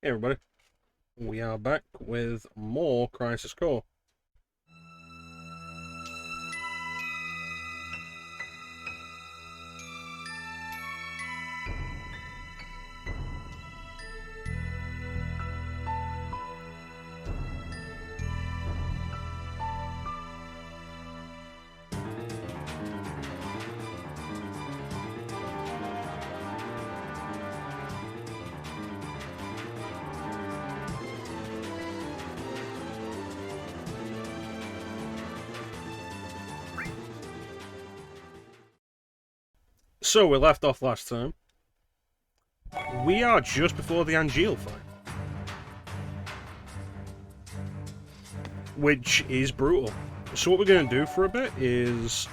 Hey everybody, we are back with more Crisis Core. So we left off last time. We are just before the Angeal fight. which is brutal. So what we're going to do for a bit is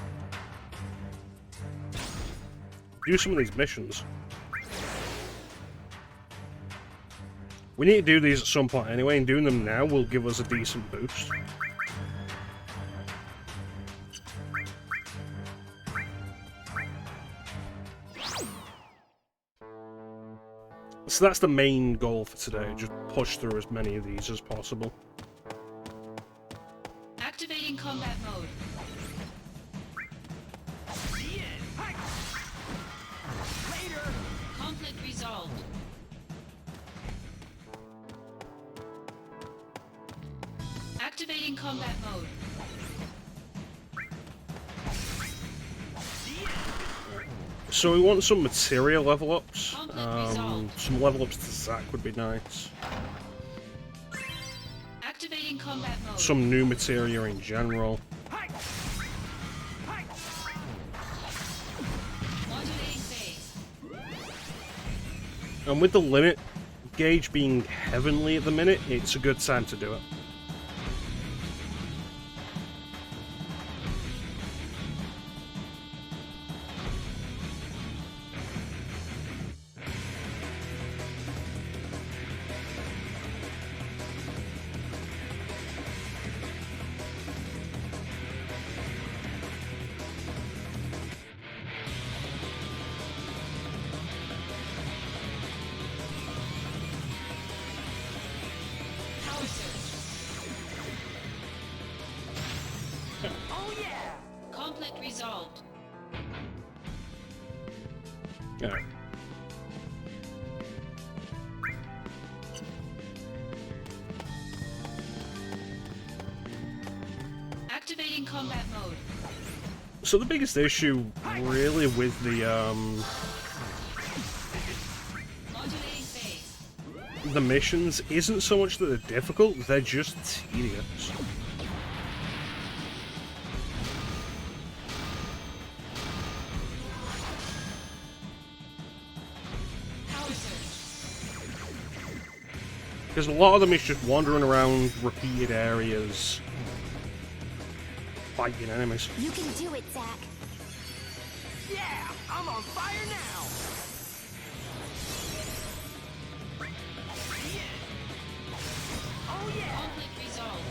do some of these missions. We need to do these at some point anyway, and doing them now will give us a decent boost. So that's the main goal for today, just push through as many of these as possible. Activating combat mode. Conflict resolved. Activating combat mode. So we want some material level ups. Resolved. Some level ups to Zac would be nice. Activating combat mode. Some new material in general. Modulating phase. And with the limit gauge being heavenly at the minute, it's a good time to do it. Conflict resolved. Yeah. Activating combat mode. So the biggest issue, really, with the Modulating phase. missions isn't so much that they're difficult; they're just tedious. Because a lot of them is just wandering around repeated areas, fighting enemies. You can do it, Zac. Yeah, I'm on fire now. Oh yeah. Conflict resolved.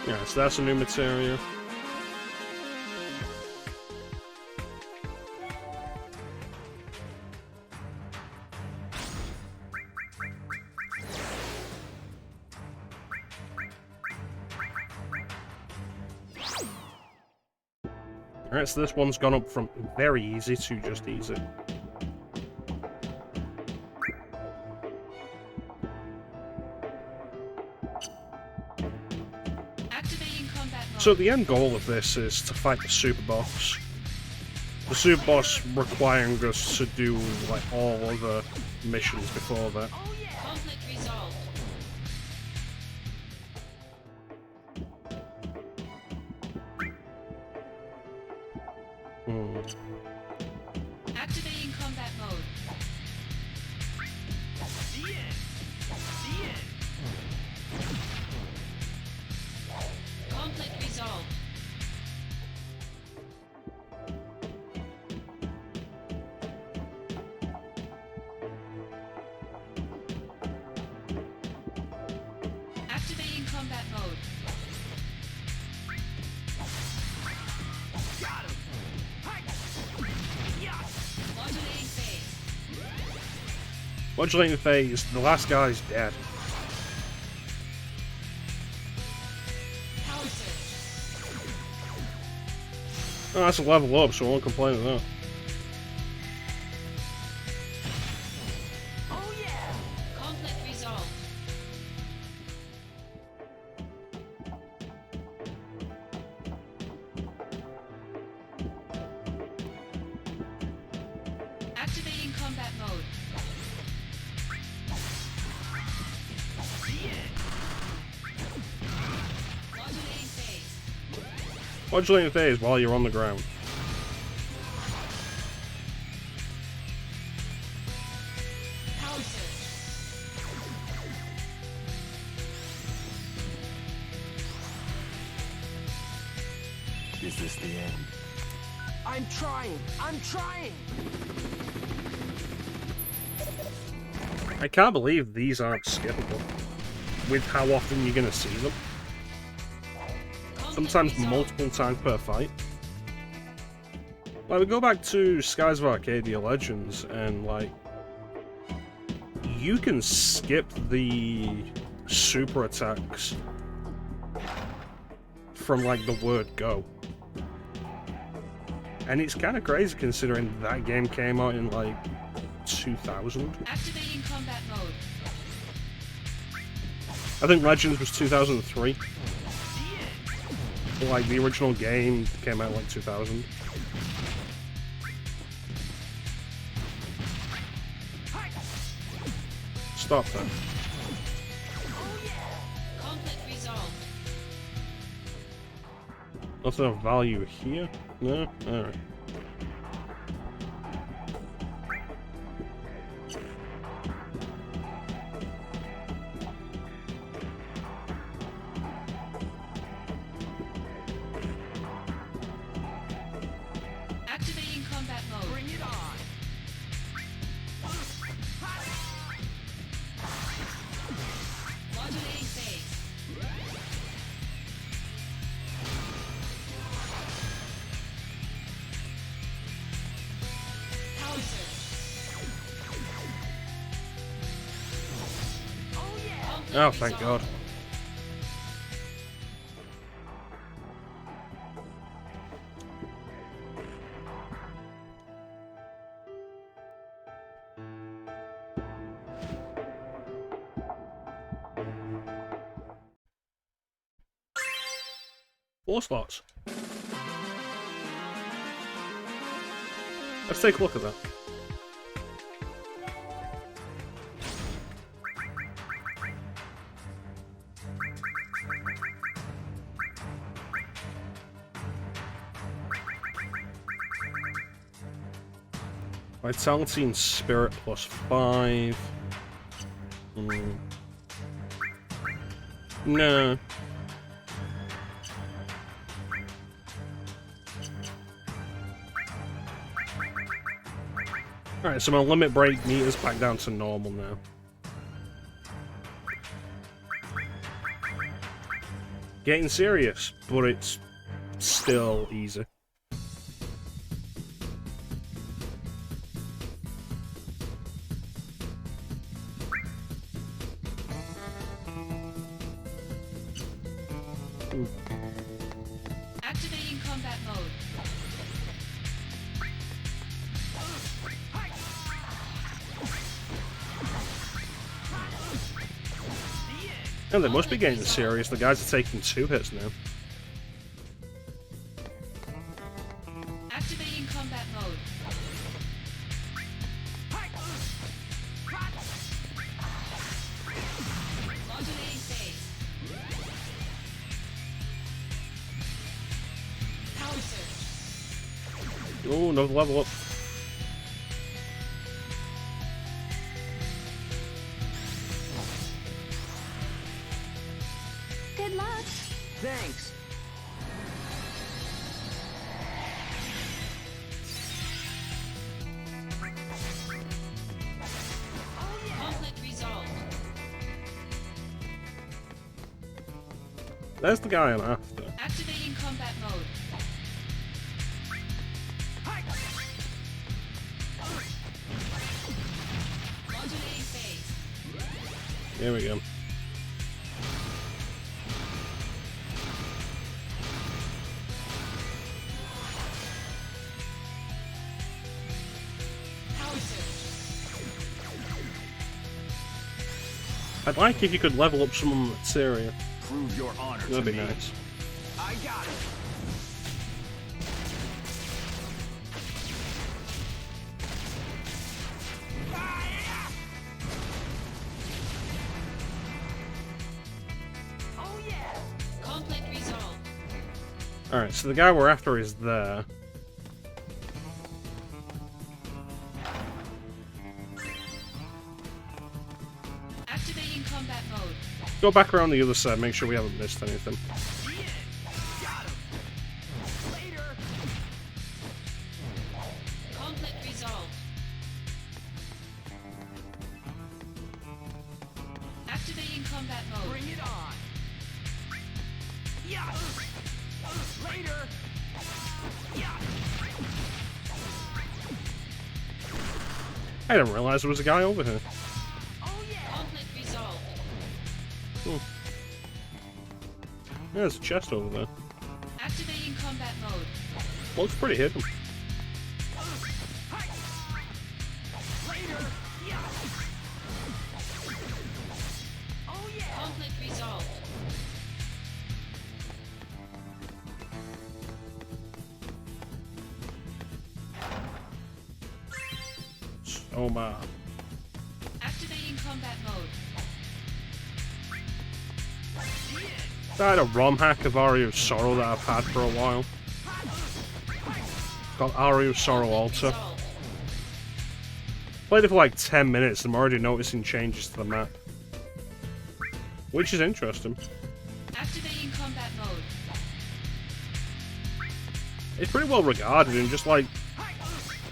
Yeah, so that's a new material. Alright, so this one's gone up from very easy to just easy. Activating combat mode. So the end goal of this is to fight the super boss. The super boss requiring us to do like all other missions before that. Oh yeah. Conflict resolved. Activating combat mode. The end. The end. Conflict resolved. Activating combat mode. Got him. Hi. Yeah. Modulating phase. Modulating phase, the last guy's dead. Power surge. Oh, that's a level up, so I won't complain with that. Oh yeah. Conflict resolved. Activating combat mode. The end. Modulating phase while you're on the ground. Power surge. Is this the end? I'm trying. I'm trying. I can't believe these aren't skippable. With how often you're gonna see them. Sometimes multiple times per fight. Like, we go back to Skies of Arcadia Legends, and like, you can skip the super attacks from like the word go. And it's kind of crazy considering that game came out in like 2000. Activating combat mode. I think Legends was 2003. Like, the original game came out like 2000. Stop that. Conflict resolved. Nothing of value here? No? Alright. Activating combat mode. Bring it on. Modulating phase. Power surge. Oh yeah. Conflict Oh, thank God. resolved. Four slots. Let's take a look at that. Vitality and Spirit +5. No. Alright, so my limit break meter's back down to normal now. Getting serious, but it's still easy. Activating combat mode. And they must be getting serious. The guys are taking 2 hits now. Activating combat mode. Modulating phase. Power surge. Oh, another level up. Good luck. Thanks. Conflict resolved. There's the guy I'm after. Activating combat mode. Modulating phase. Here we go. Power surge. I'd like if you could level up some of the materia. Prove your honor That'd to be me. nice. I got it. Oh yeah. Conflict resolved. Alright, so the guy we're after is there. Activating combat mode. Go back around the other side, make sure we haven't missed anything. Got him. Later. Conflict resolved. Activating combat mode. Bring it on. Yeah. Later. Yeah. I didn't realize there was a guy over here. Oh yeah. Conflict resolved. Yeah, there's a chest over there. Activating combat mode. Looks pretty hidden. Later. Yeah. Oh yeah. Conflict resolved. Oh my. Activating combat mode. I had a ROM hack of Aria of Sorrow that I've had for a while. It's called Aria of Sorrow Altar. Resolved. Played it for like 10 minutes and I'm already noticing changes to the map. Which is interesting. Activating combat mode. It's pretty well regarded and just like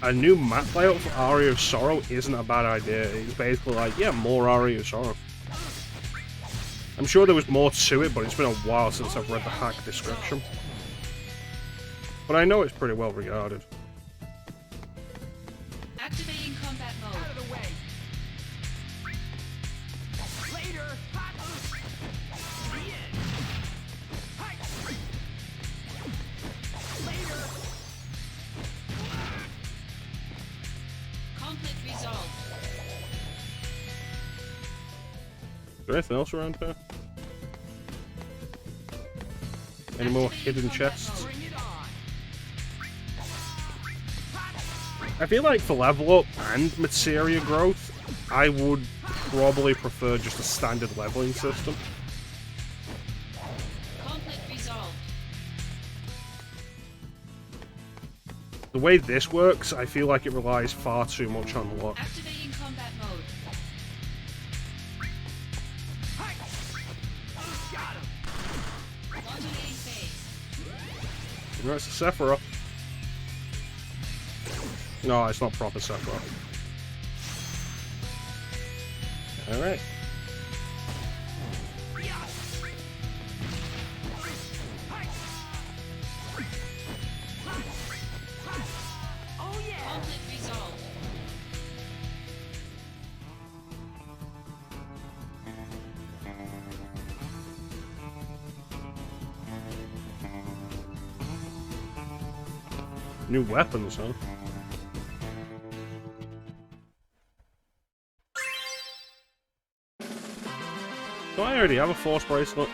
a new map layout for Aria of Sorrow isn't a bad idea. It's basically like, yeah, more Aria of Sorrow. I'm sure there was more to it, but it's been a while since I've read the hack description. But I know it's pretty well regarded. Activating combat Out mode. of the way. Later. Later. Conflict resolved. Is there anything else around here? Any more hidden chests? Bring it on. I feel like for level up and materia growth, I would probably prefer just a standard leveling system. Conflict resolved. The way this works, I feel like it relies far too much on luck. Activating combat mode. Got him. Modulating phase. No, it's a Sephiroth. No, it's not proper Sephiroth. Alright. Oh yeah. Conflict resolved. New weapons, huh? Do I already have a force bracelet?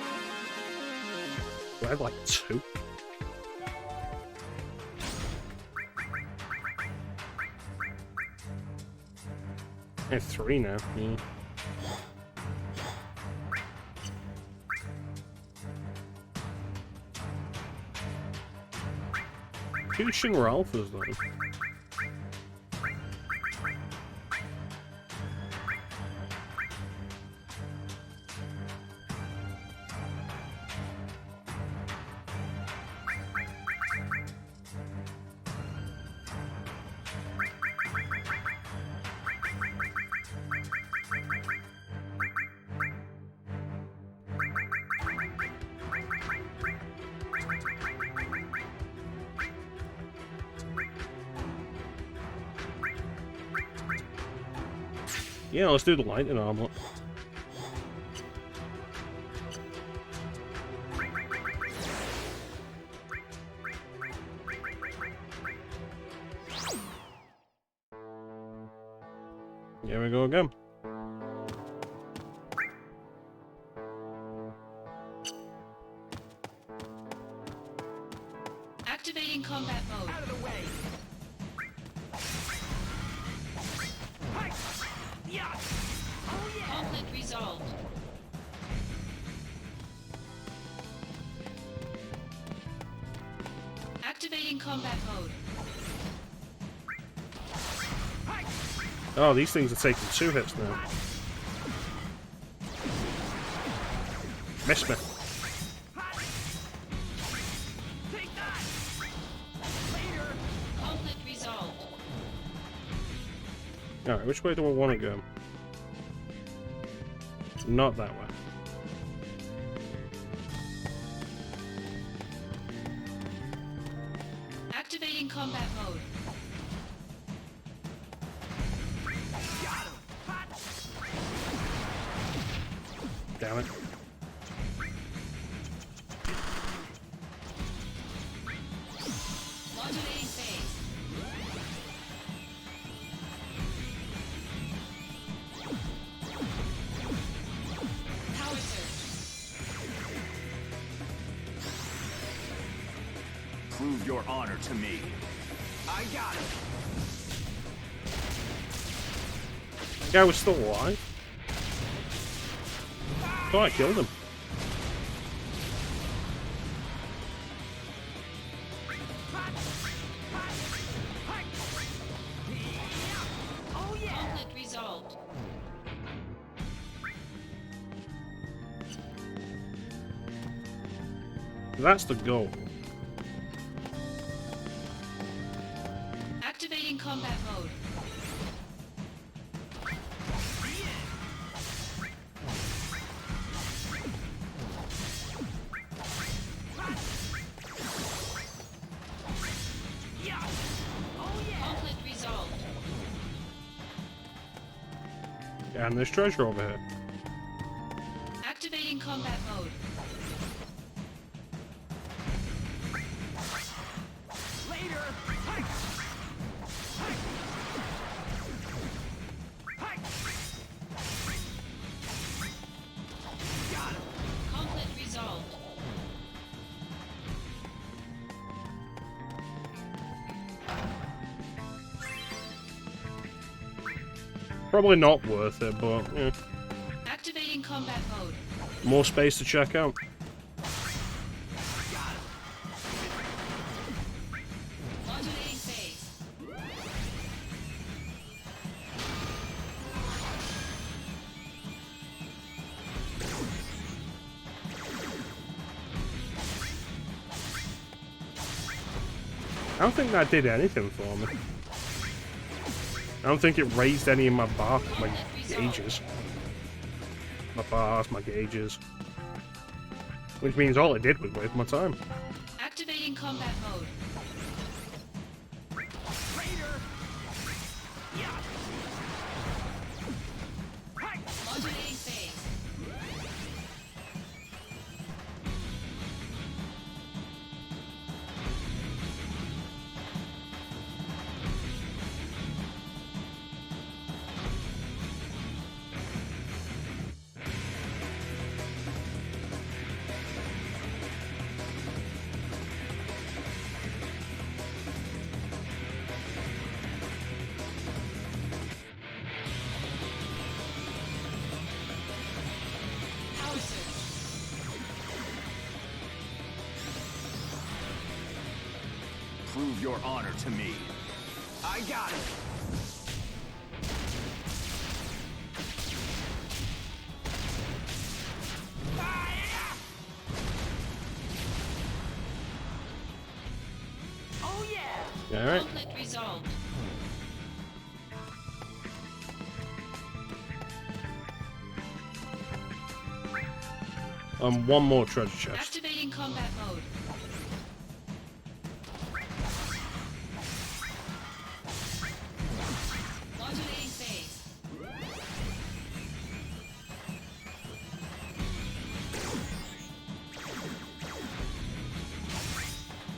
Do I have like 2? I have 3 now. Yeah. Two Shinra Alphas though. Yeah, let's do the lightning armlet. Here we go again. Activating combat mode. Out of the way. Yeah. Oh yeah. Conflict resolved. Activating combat mode. Oh, these things are taking 2 hits now. Missed me. Conflict resolved. Alright, which way do I want to go? Not that way. Activating combat mode. Damn it. Modulating phase. Power surge. Prove your honor to me. I got it. That guy was still alive? I thought I killed him. Oh yeah. Conflict resolved. That's the goal. Activating combat mode. Conflict resolved. And there's treasure over here. Activating combat mode. Later. Got him. Conflict resolved. Probably not worth it, but yeah. Activating combat mode. More space to check out. Modulating phase. I don't think that did anything for me. I don't think it raised any of my gauges. My bars, my gauges. Which means all it did was waste my time. Activating combat mode. Later. Yeah. Modulating phase. Power surge. Prove your honor to me. I got it. Oh yeah. Alright. Conflict resolved. One more treasure chest. Activating combat mode. Modulating phase.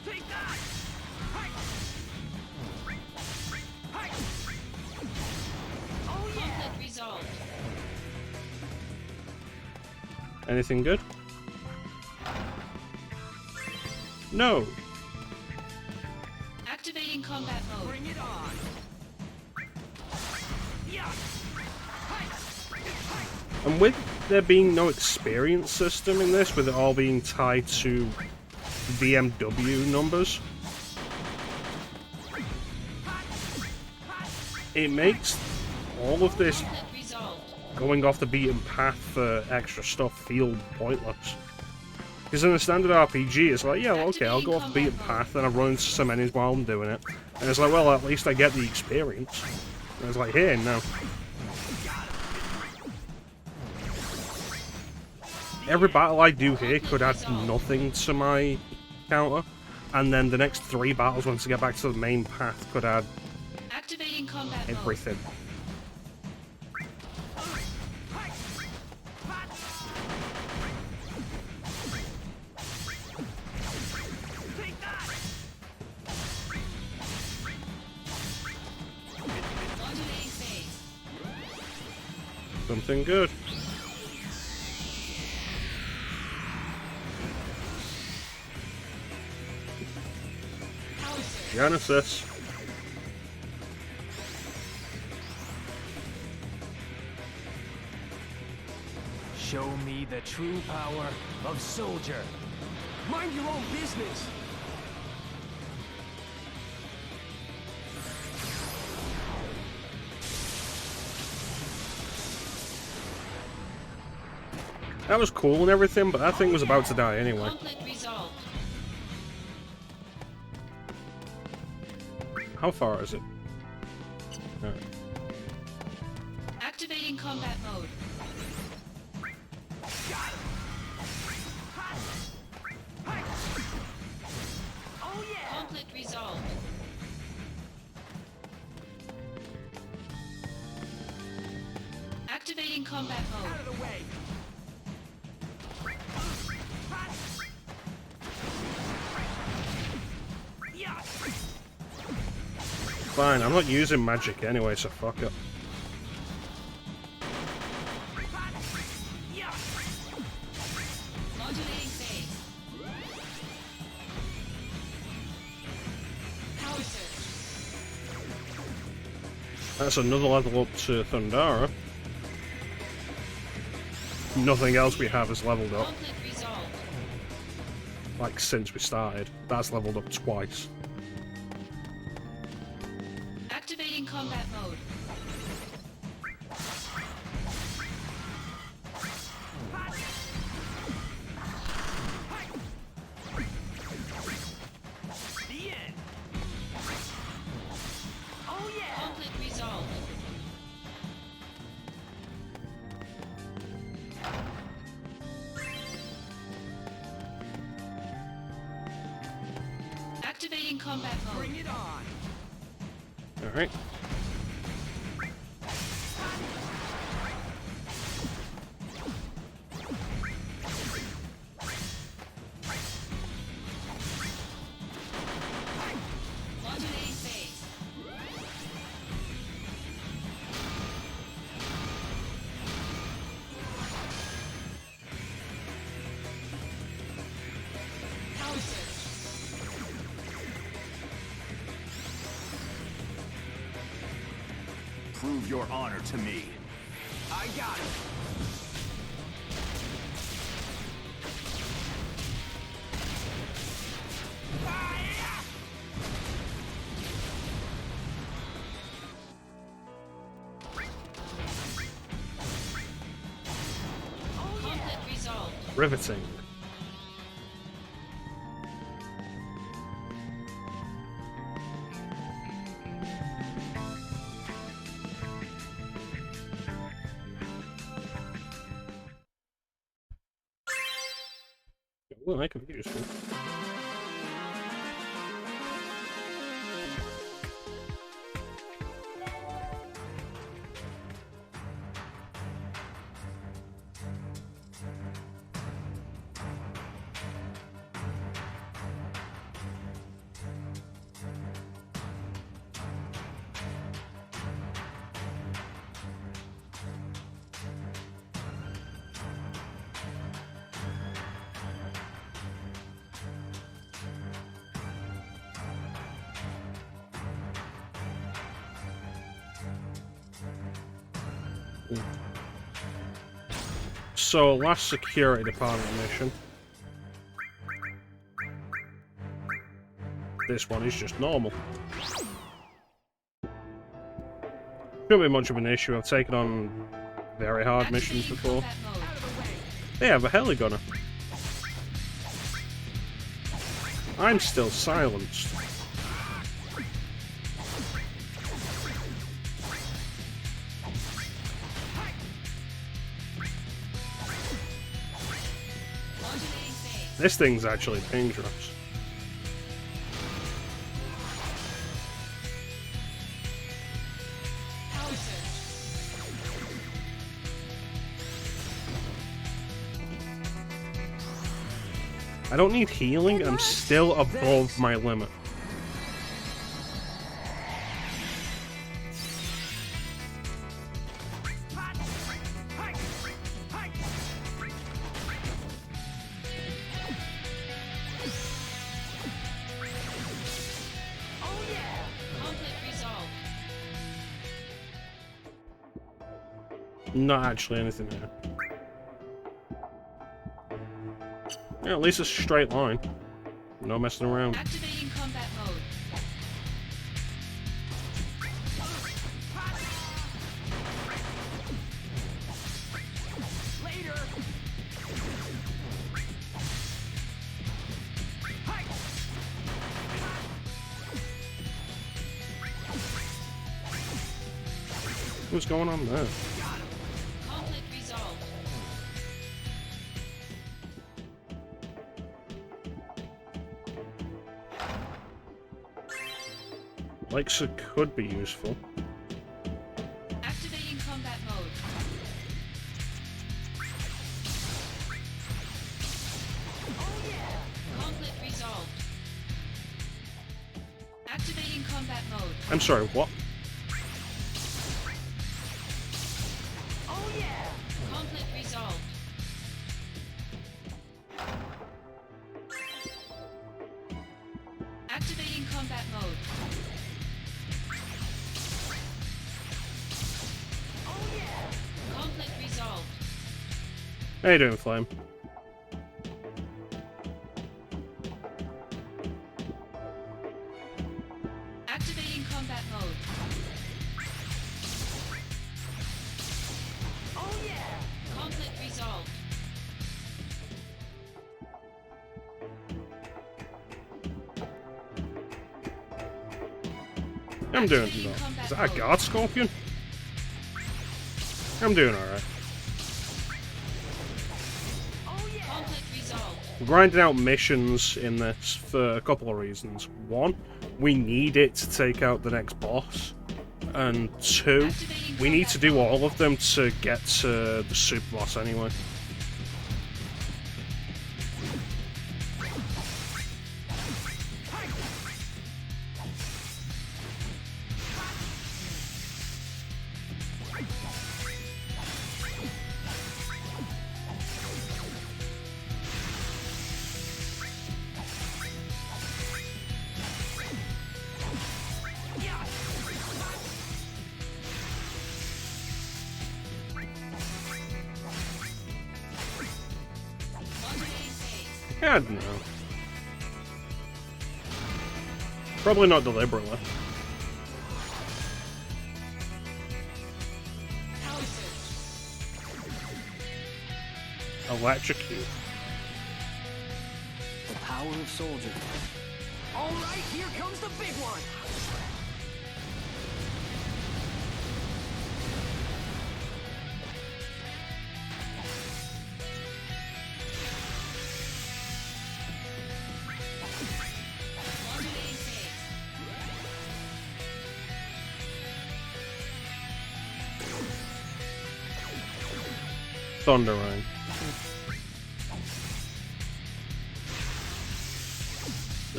Take that. Hi. Hi. Oh yeah. Conflict resolved. Anything good? No. Activating combat mode. Bring it on. Yeah. And with there being no experience system in this, with it all being tied to VMW numbers, it makes all of this Conflict resolved. going off the beaten path for extra stuff feel pointless. Because in a standard RPG, it's like, yeah, well, okay, I'll go off the beaten path, and I run into some enemies while I'm doing it. And it's like, well, at least I get the experience. And it's like, here, no. Every battle I do here could add nothing to my counter, and then the next 3 battles, once I get back to the main path, could add Activating combat mode. everything. Modulating phase. Something good. Power surge. Genesis. Show me the true power of soldier. Mind your own business. That was cool and everything, but that thing was about to die anyway. Conflict resolved. How far is it? Alright. Activating combat mode. Oh yeah! Conflict resolved. Activating combat mode. Out of the way! Yeah! Fine, I'm not using magic anyway, so fuck it. Yeah! Modulating phase. Power surge. That's another level up to Thundara. Nothing else we have is leveled up. Conflict resolved. Like, since we started. That's leveled up twice. Activating combat mode. The end! Oh yeah! Conflict resolved. Activating combat mode. Bring it on! Alright. Modulating phase. Power surge. Prove your honor to me. I got it! Conflict resolved. Riveting. Well, that could be useful. So, last security department mission. This one is just normal. Shouldn't be much of an issue. I've taken on very hard missions Activating before. combat mode. They have a heli gunner. I'm still silenced. Modulating phase. This thing's actually dangerous. Power surge. I don't need healing. I'm still above my limit. Conflict resolved. Not actually anything here. Yeah, at least it's a straight line. No messing around. Activating combat mode. Later. What's going on there? Conflict resolved. Elixir could be useful. Activating combat mode. Conflict resolved. Activating combat mode. I'm sorry, what? Conflict resolved. Activating combat mode. Conflict resolved. How you doing, Flame? Activating combat mode. Conflict resolved. I'm doing well. Is that a guard scorpion? I'm doing alright. Conflict resolved. We're grinding out missions in this for a couple of reasons. One, we need it to take out the next boss. And two, we need to do all of them to get to the super boss anyway. Modulating phase. I don't know. Probably not deliberately. Power surge. Electrocute. The power of soldier. All right, here comes the big one. Modulating phase. Thunder Rain.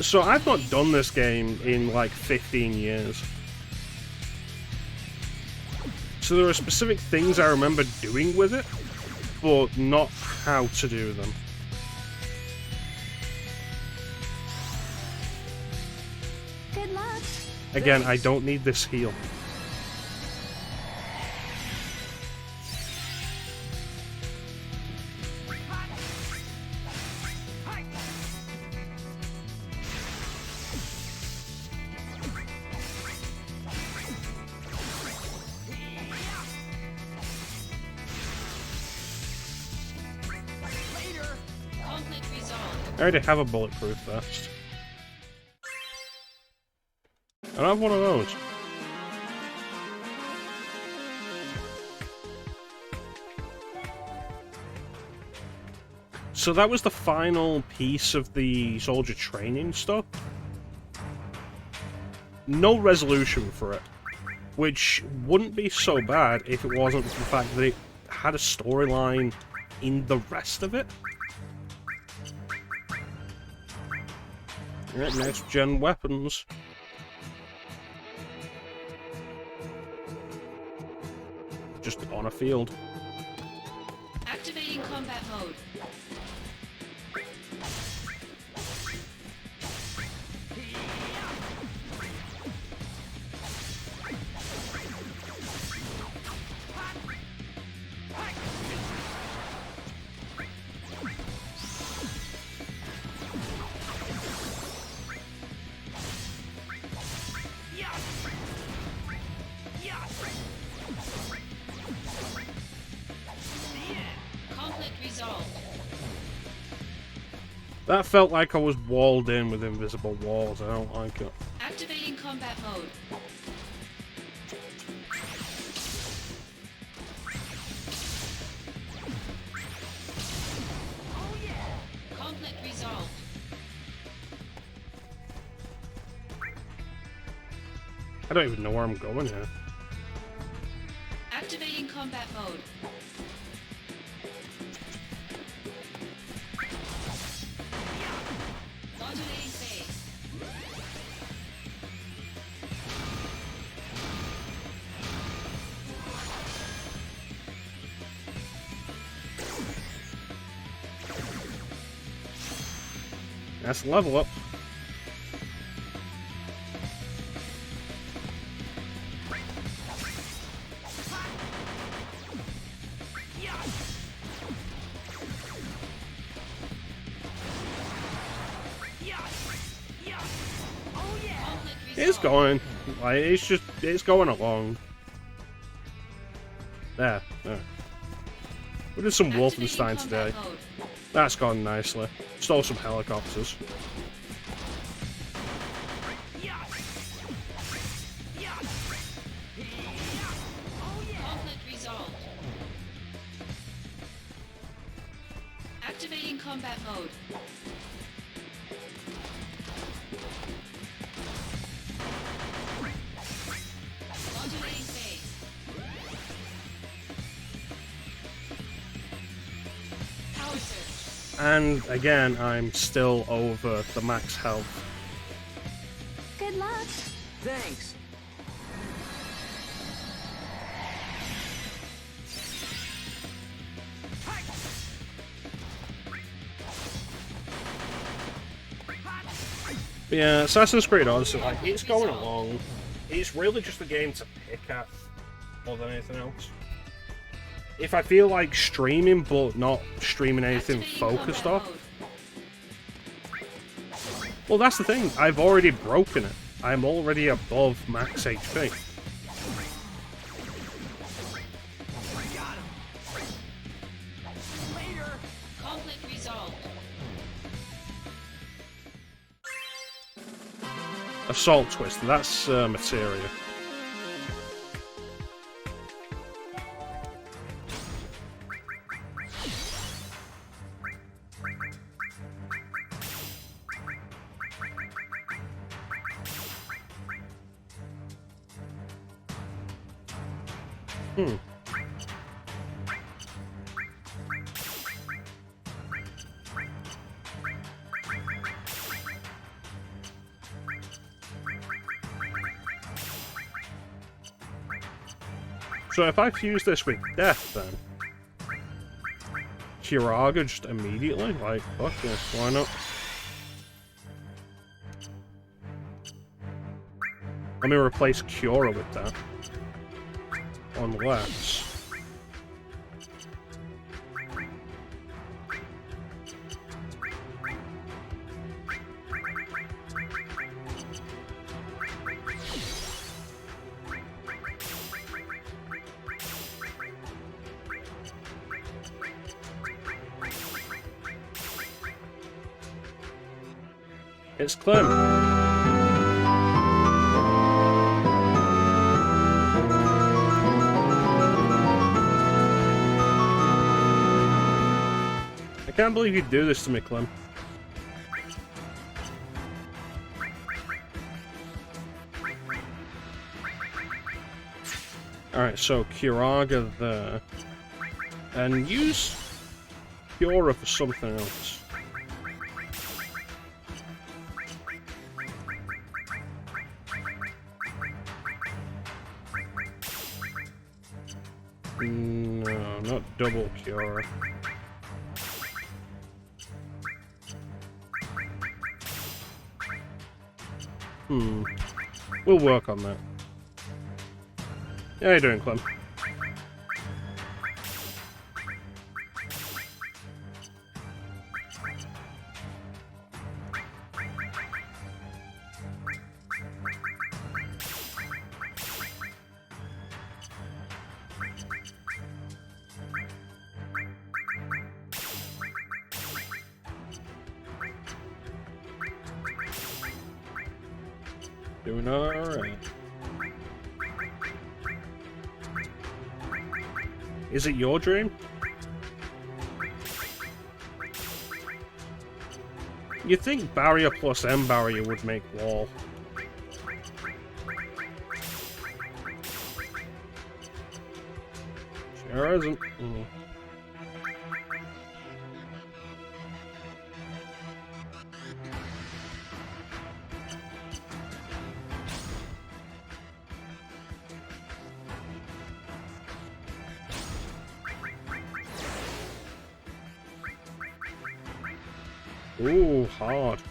So I've not done this game in like 15 years. So there are specific things I remember doing with it, but not how to do them. Good luck. Again, I don't need this heal. I already have a bulletproof vest. I don't have one of those. So that was the final piece of the soldier training stuff. No resolution for it. Which wouldn't be so bad if it wasn't for the fact that it had a storyline in the rest of it. Alright, next gen weapons. Just on a field. Activating combat mode. Conflict resolved. That felt like I was walled in with invisible walls. I don't like it. Activating combat mode. Conflict resolved. I don't even know where I'm going here. Activating combat mode. Modulating phase. That's level up. Conflict It's resolved. going. Like, it's going along. There. We did some Activating Wolfenstein combat today. mode. That's gone nicely. Stole some helicopters. Conflict resolved. Activating combat mode. Modulating phase. Power surge. And again, I'm still over the max health. Good luck. Thanks. But yeah, Assassin's Creed Odyssey, like, it's going along. It's really just a game to pick at more than anything else. If I feel like streaming, but not streaming anything Activating focused combat off, mode. well, that's the thing. I've already broken it. I'm already above max HP. Conflict resolved. Assault Twister, that's materia. So if I fuse this with death, then Kiraga just immediately, like, fuck it, why not? Let me replace Cura with that. Unless... It's Clem. I can't believe you'd do this to me, Clem. Alright, so Kiraga there. And use Fiora for something else. No, not double Fiora. We'll work on that. How you doing, Clem? Doing alright. Is it your dream? You'd think barrier plus M barrier would make wall. Sure isn't. Ooh, hard.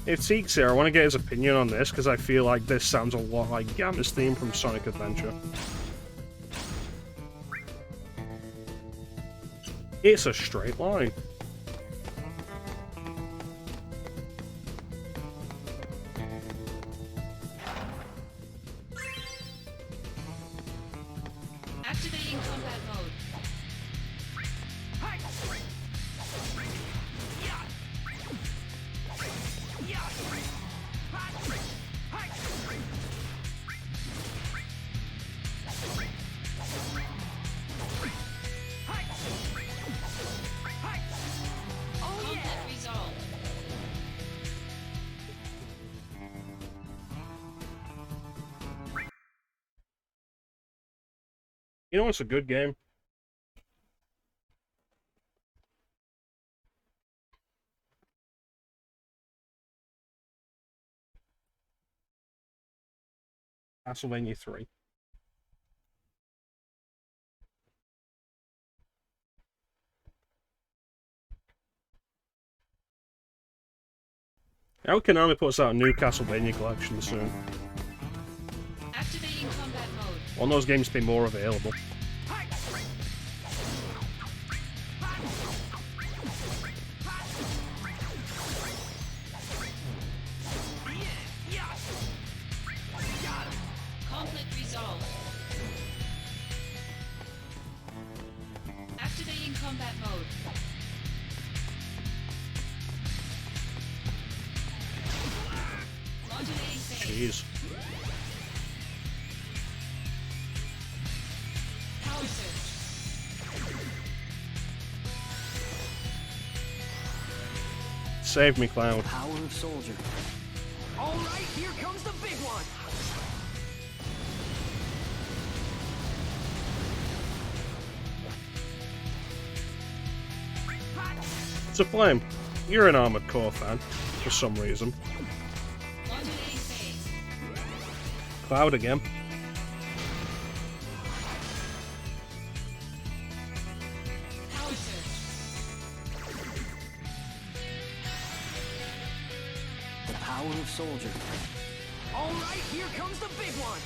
If Zeke's here, I want to get his opinion on this, because I feel like this sounds a lot like Gamma's theme from Sonic Adventure. It's a straight line. Activating combat mode. Conflict resolved. You know what's a good game? Castlevania 3. I hope Konami puts out a new Castlevania collection soon. Activating combat mode. Want those games to be more available. Conflict resolved. Activating combat mode. Modulating phase. Jeez. Power surge. Save me, Cloud. Power of Soldier. All right, here comes the big one. It's a flame. You're an Armored Core fan, for some reason. Modulating phase. Cloud again. Power surge. The power of Soldier. All right, here comes the big one.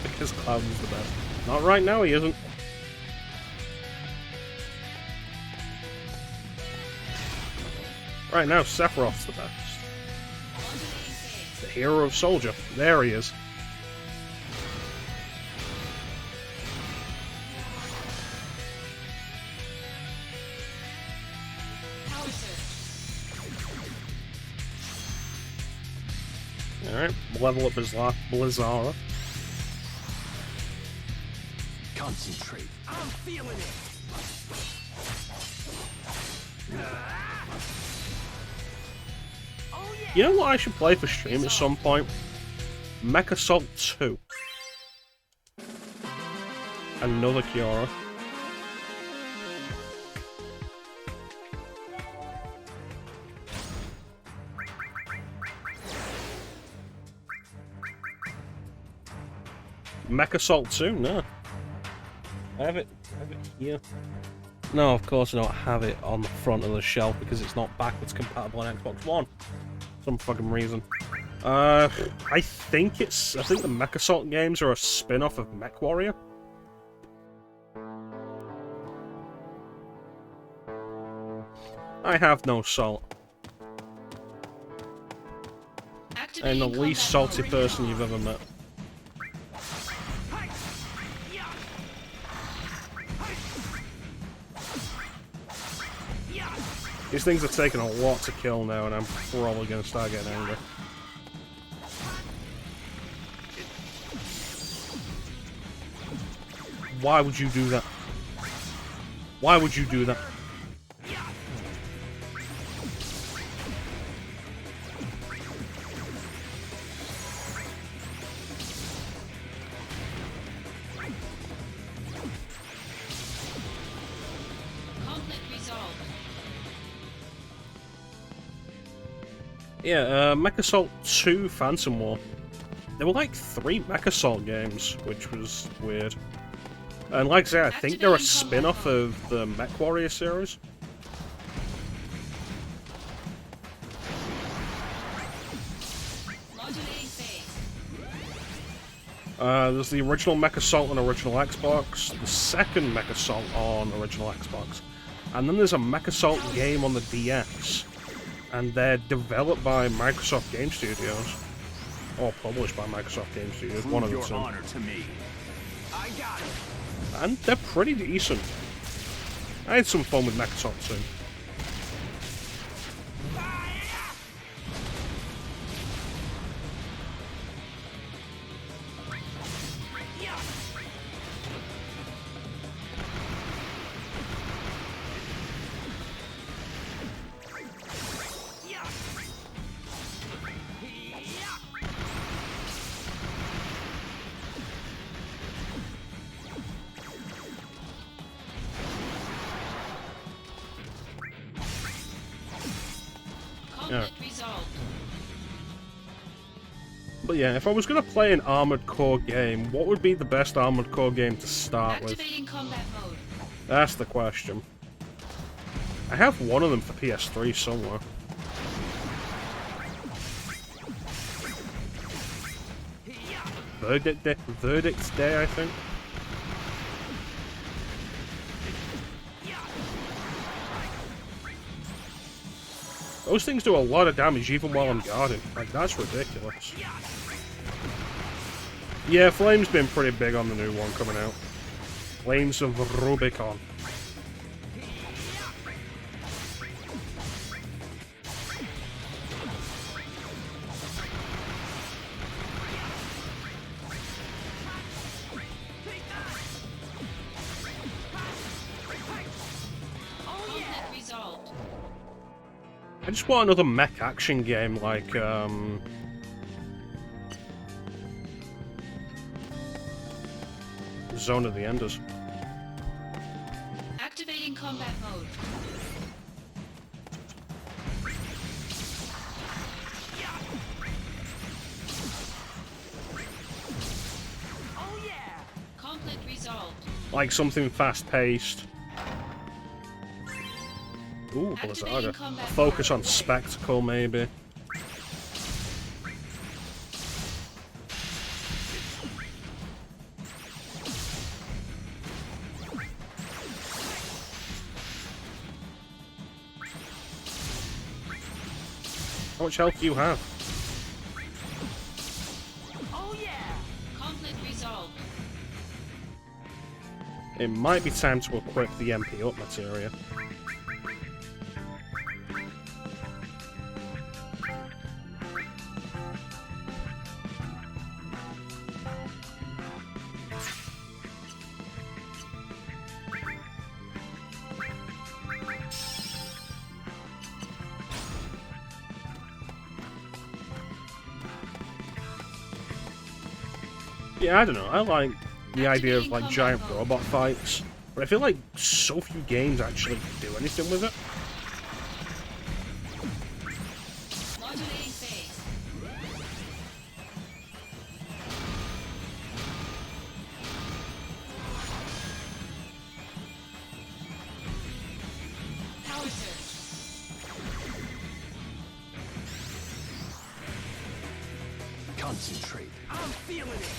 Because Cloud is the best. Not right now, he isn't. Right now, Sephiroth's the best. Modulating phase. The hero of Soldier. There he is. Alright, level up his Blizzara. Concentrate. I'm feeling it. Oh yeah. You know what I should play for stream at some point? Mecha-Assault 2. Another Kiara. Mecha-Assault 2? No. I have it here. No, of course I don't have it on the front of the shelf because it's not backwards compatible on Xbox One. Some fucking reason. I think the Mecha-Assault games are a spin-off of MechWarrior. I have no salt. I'm the least salty person you've ever met. These things are taking a lot to kill now, and I'm probably going to start getting angry. Why would you do that? Why would you do that? Yeah, Mecha-Assault 2 Phantom War. There were like 3 Mecha-Assault games, which was weird. And like I said, I think they're a spin-off of the MechWarrior series. There's the original Mecha-Assault on original Xbox, the second Mecha-Assault on original Xbox, and then there's a Mecha-Assault game on the DS. And they're developed by Microsoft Game Studios. Or published by Microsoft Game Studios, one of the two. Honor to me. I got it. And they're pretty decent. I had some fun with Mecha-Assault 2. But yeah, if I was going to play an Armored Core game, what would be the best Armored Core game to start with? Combat mode. That's the question. I have one of them for PS3 somewhere. Verdict Day, I think. Those things do a lot of damage even while I'm guarding. Like, that's ridiculous. Yeah, Flame's been pretty big on the new one coming out. Flames of Rubicon. I just want another mech action game like, Zone of the Enders. Activating combat mode. Oh yeah. Conflict resolved. Like something fast-paced. Ooh, Blizzard. A focus on spectacle, maybe. How much health do you have? Oh yeah. Conflict resolved. It might be time to equip the MP up materia. Yeah, I don't know. I like the idea of like giant robot fights, but I feel like so few games actually do anything with it. Modulating phase. Power surge. Concentrate. I'm feeling it.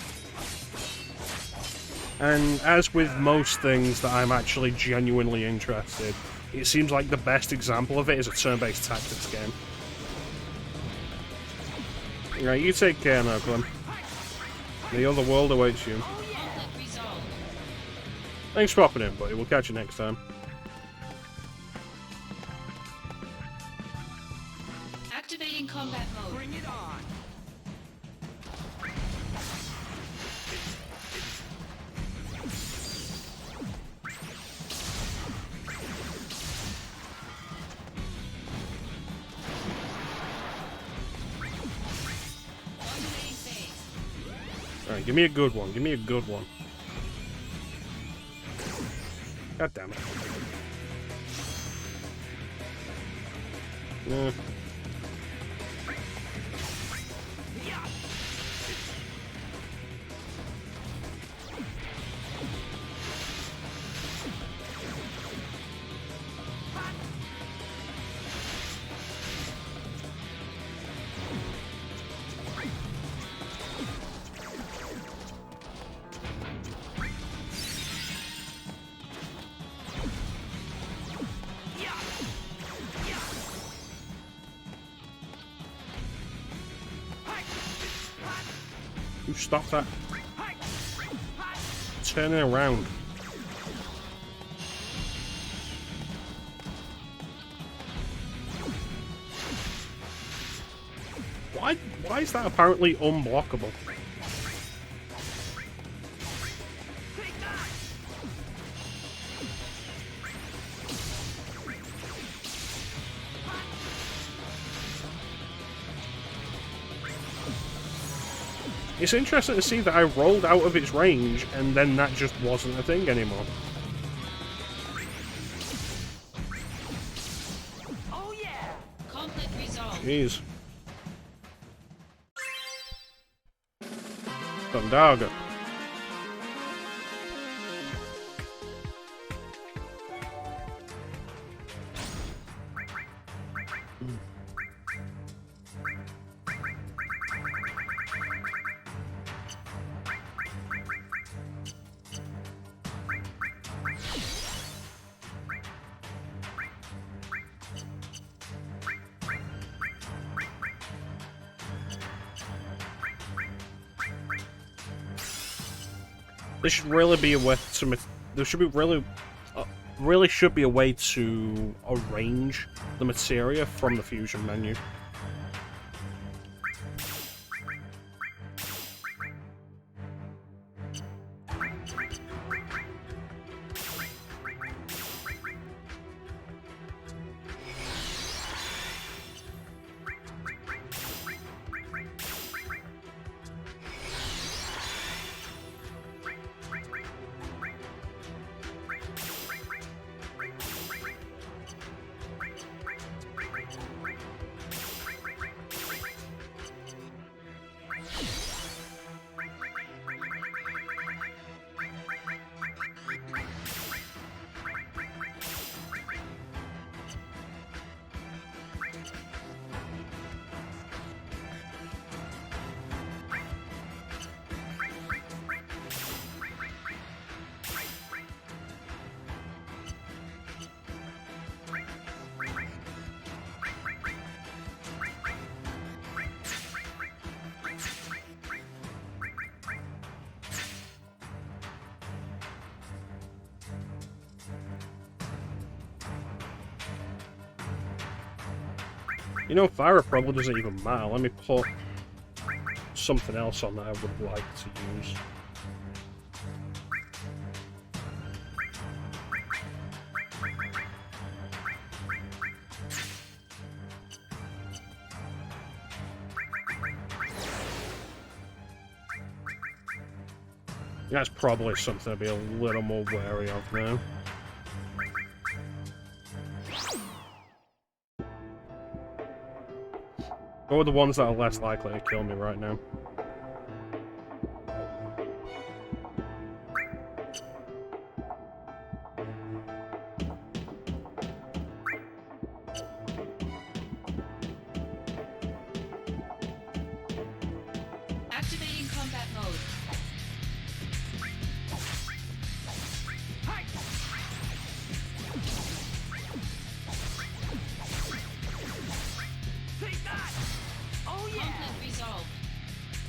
And as with most things that I'm actually genuinely interested, it seems like the best example of it is a turn-based tactics game. Right, you take care now, Clem. The other world awaits you. Conflict resolved. Thanks for popping in, buddy. We'll catch you next time. Activating combat mode. Bring it on. Modulating phase. Alright, give me a good one. Give me a good one. God damn it. Yeah. You stop that. Turn it around. Why is that apparently unblockable? It's interesting to see that I rolled out of its range and then that just wasn't a thing anymore. Oh yeah. Conflict resolved. Jeez. Thundaga. There should really be a way to. There should be really should be a way to arrange the materia from the fusion menu. You know, Fire probably doesn't even matter. Let me put something else on that I would like to use. That's probably something to be a little more wary of now. What are the ones that are less likely to kill me right now? Activating combat mode. Take that! Oh yeah! Conflict resolved.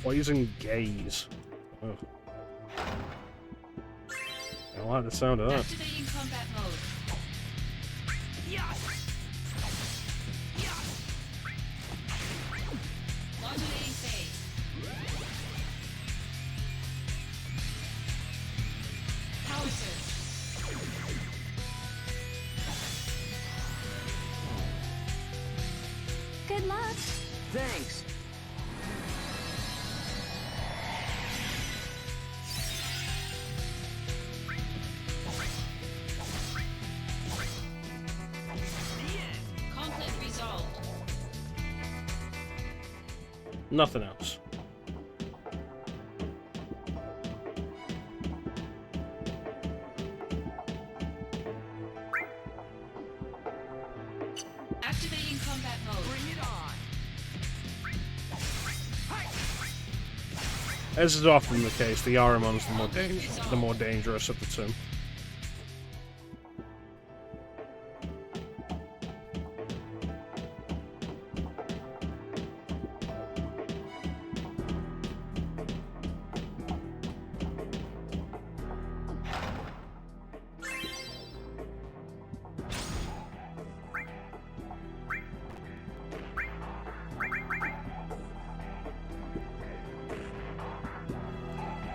Poison gaze. Ugh. I don't like the sound of that. Activating combat mode. Yeah! Yeah! Modulating phase. Power surge. Good luck. Thanks! Conflict resolved. Nothing else. Activating combat mode. Bring it on! As is often the case, the Arimon's the more dangerous of the two.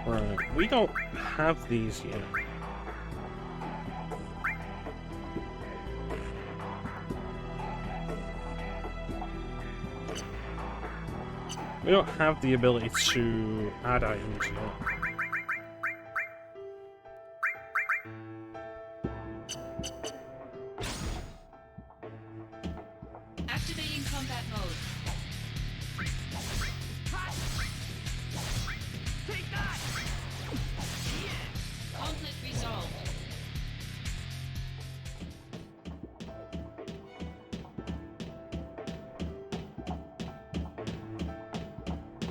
Right, we don't have these yet. We don't have the ability to add items yet. Activating combat mode. Take that! Conflict resolved.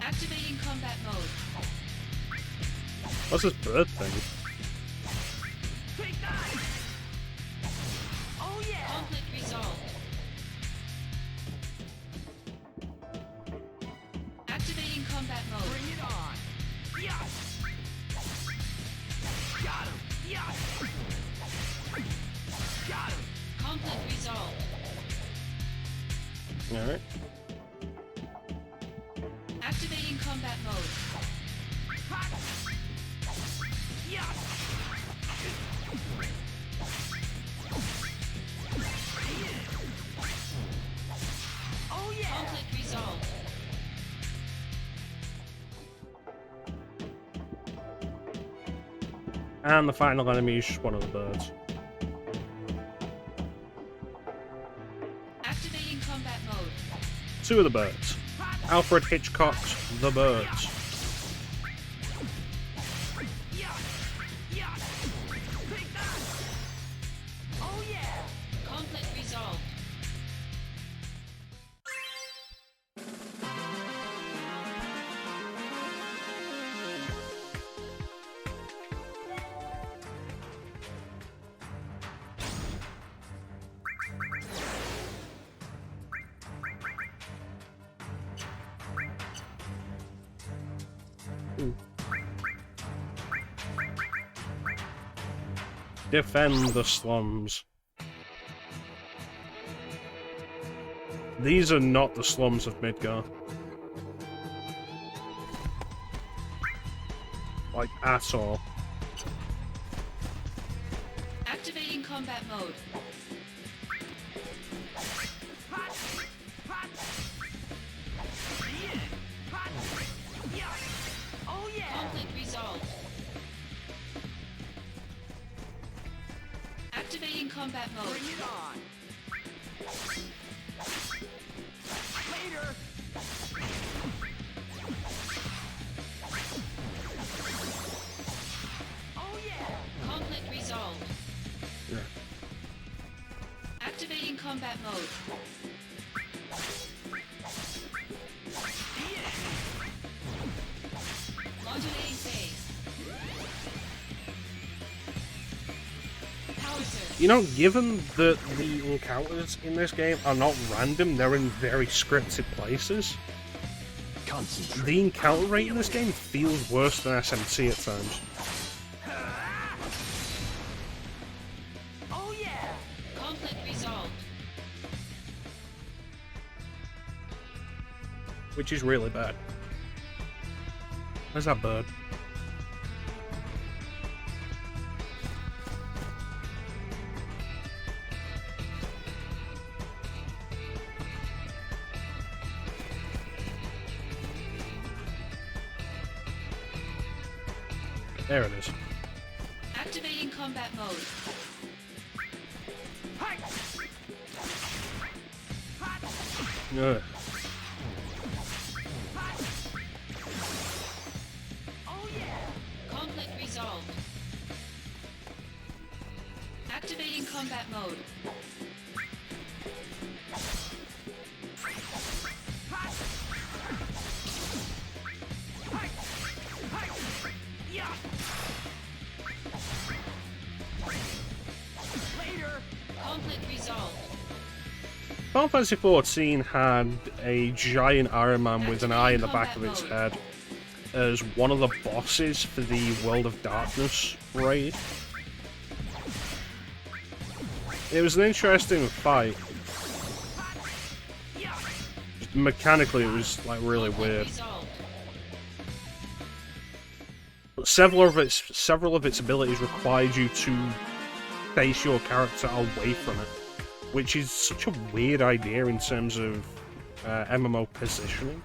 Activating combat mode. What's this bird thing? Take that! Oh yeah! Conflict resolved. Activating combat mode. Bring it on! Yeah! Got him! Yeah! Got him! Conflict resolved. Alright. Activating combat mode. Yeah! Oh yeah! Conflict resolved. And the final enemy is just one of the birds. Activating combat mode. Two of the birds. Alfred Hitchcock's The Birds. Yeah! Yeah! Take that! Oh yeah! Conflict resolved. Defend the slums. These are not the slums of Midgar. Like, at all. Activating combat mode. Oh yeah! Conflict resolved. Activating combat mode. Bring it on. Later. Oh yeah. Conflict resolved. Yeah. Activating combat mode. Modulating phase. Power surge. You know, given that the encounters in this game are not random, they're in very scripted places, Concentrate. the encounter rate in this game feels worse than SMT at times. Oh yeah. Conflict resolved. Which is really bad. Where's that bird? There it is. Activating combat mode. Ugh. Oh yeah. Conflict resolved. Activating combat mode. Yeah. Later. Conflict resolved. Final Fantasy XIV had a giant Iron Man with an eye in the back of its head as one of the bosses for the World of Darkness raid. It was an interesting fight. Just mechanically, it was like really weird. Resolved. But several of its abilities required you to face your character away from it, which is such a weird idea in terms of MMO positioning.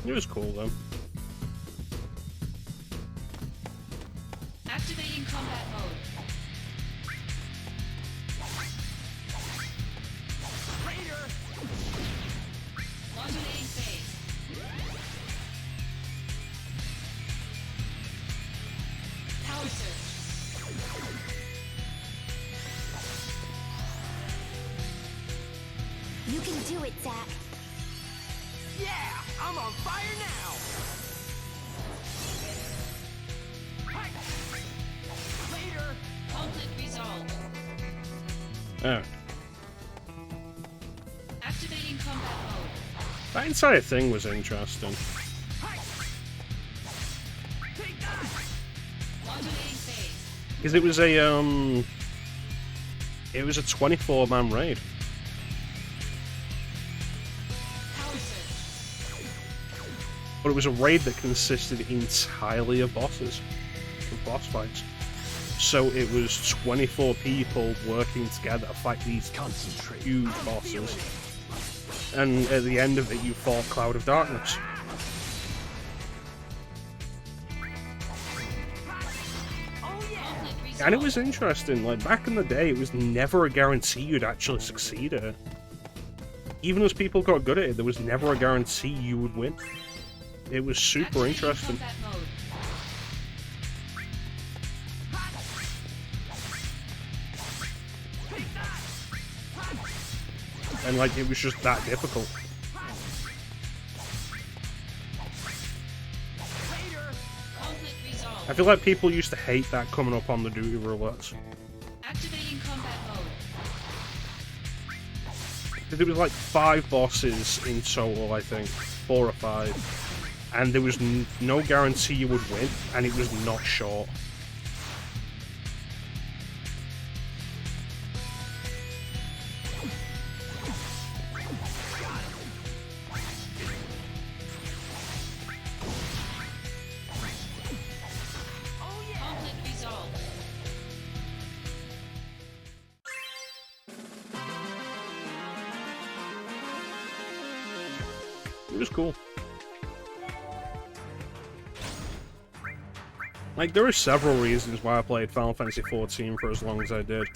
It was cool though. Activating combat mode. Later. Modulating phase. Power surge. You can do it, Zack. Yeah. I'm on fire now. Later. Conflict resolved. Oh. Activating combat mode. That entire thing was interesting. Take that. Modulating phase. Because it was a 24-man raid. Power surge. But it was a raid that consisted entirely of bosses, of boss fights. So it was 24 people working together to fight these Concentrate. huge bosses. And at the end of it, you fought Cloud of Darkness. Oh yeah. Conflict resolved. And it was interesting, like back in the day, it was never a guarantee you'd actually succeed at it. Even as people got good at it, there was never a guarantee you would win. It was super Activating interesting. combat mode. And like, it was just that difficult. Later. Conflict resolved. I feel like people used to hate that coming up on the duty roulettes. Activating combat mode. Because there was like 5 bosses in total, I think. 4 or 5. And there was no guarantee you would win, and it was not short. Conflict resolved. It was cool. Like, there are several reasons why I played Final Fantasy XIV for as long as I did.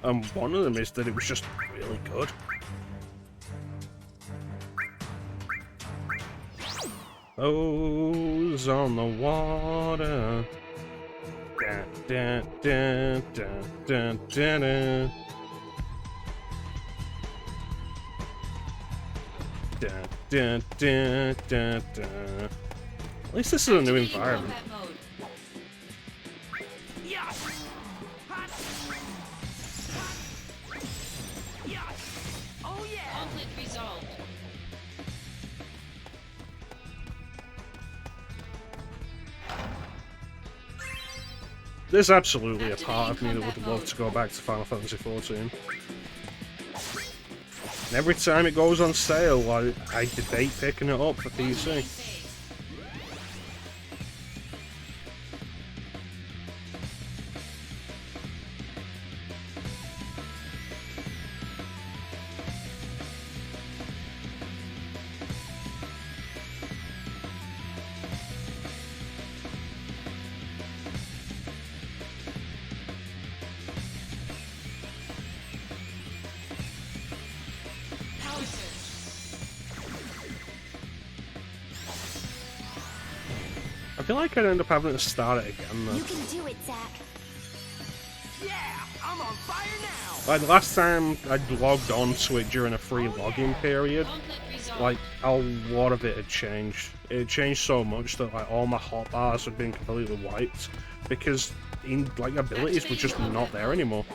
One of them is that it was just really good. O's on the water. Dun, dun, dun, dun, dun, dun, dun. Dun, dun, dun, dun, dun. At least this is a new Activating environment. combat mode. Oh yeah! Conflict resolved. There's absolutely a part of me that would love to go back to Final Fantasy XIV. And every time it goes on sale, I debate picking it up for PC. Power surge. I feel like I'd end up having to start it again though. You can do it, Zack. Yeah! I'm on fire now! Like, last time I'd logged on to it during a free login period, Conflict resolved. like, a lot of it had changed. It had changed so much that, like, all my hotbars had been completely wiped, because, abilities were just not there anymore.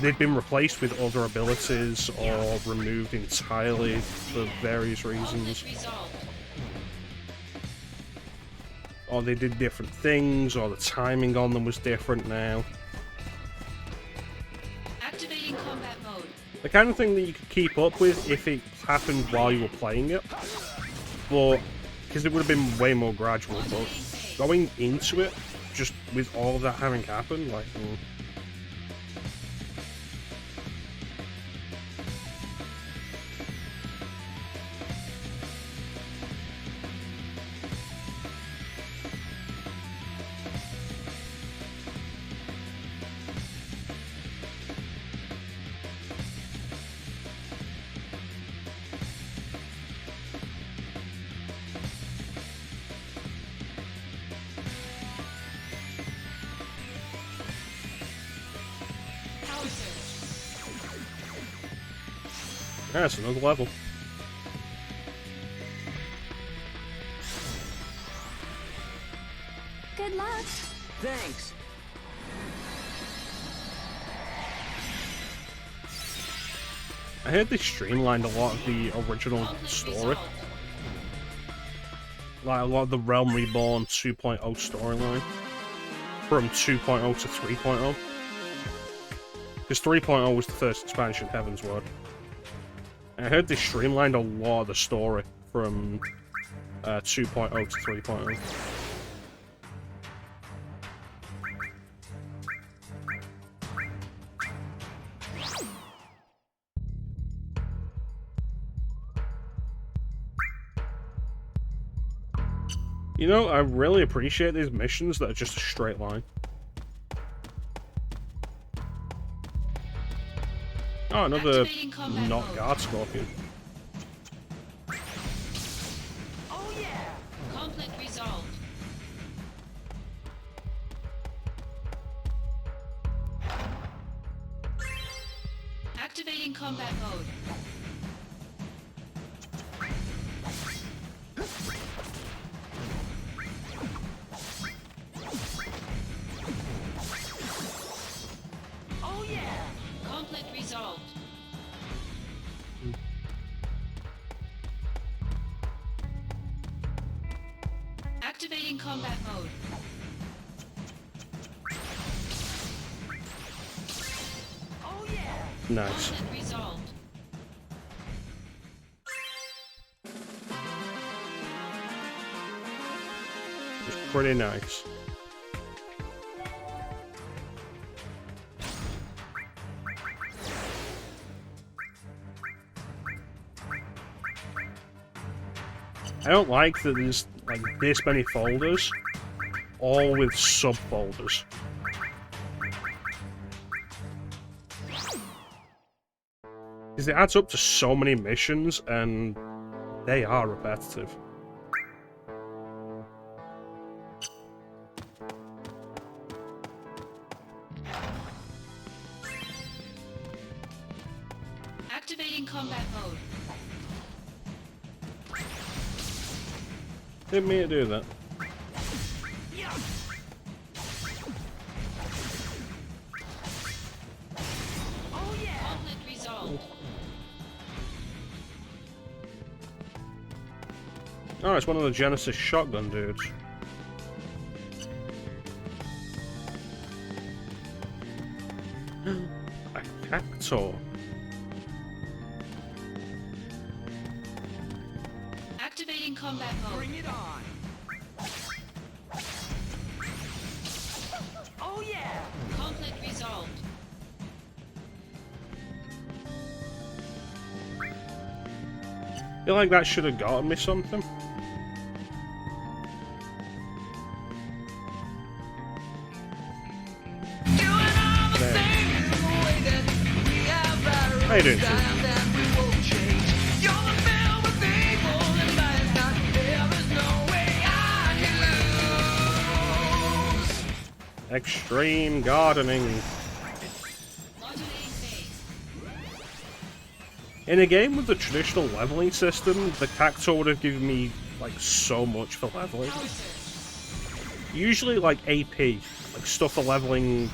They'd been replaced with other abilities, or removed entirely for various reasons. Conflict resolved. Or they did different things, or the timing on them was different now. Activating combat mode. The kind of thing that you could keep up with if it happened while you were playing it. But, because it would have been way more gradual, but going into it, just with all of that having happened, like... Power surge. Yeah, it's another level. Good luck. Thanks. I heard they streamlined a lot of the original Conflict story. resolved. Like, a lot of the Realm Reborn 2.0 storyline. From 2.0 to 3.0. Because 3.0 was the first expansion, Heaven's Word. And I heard they streamlined a lot of the story from 2.0 to 3.0. You know, I really appreciate these missions that are just a straight line. Oh, another Activating combat not mode. guard scorpion. Oh yeah! Conflict resolved. Activating combat mode. Oh yeah! Conflict resolved. Activating combat mode. Oh yeah! Nice. Conflict resolved. It's pretty nice. I don't like that there's like this many folders, all with subfolders. Because it adds up to so many missions, and they are repetitive. Activating combat mode. Didn't mean to do that. Conflict resolved. Oh, it's one of the Genesis shotgun dudes. A cactus. Activating combat mode. Bring it on. Oh yeah. Conflict resolved. I feel like that should have gotten me something. How you doing, Chief? Extreme gardening. Modulating phase. In a game with the traditional leveling system, the cactus would have given me like so much for leveling. Power surge. Usually like AP, like stuff for leveling.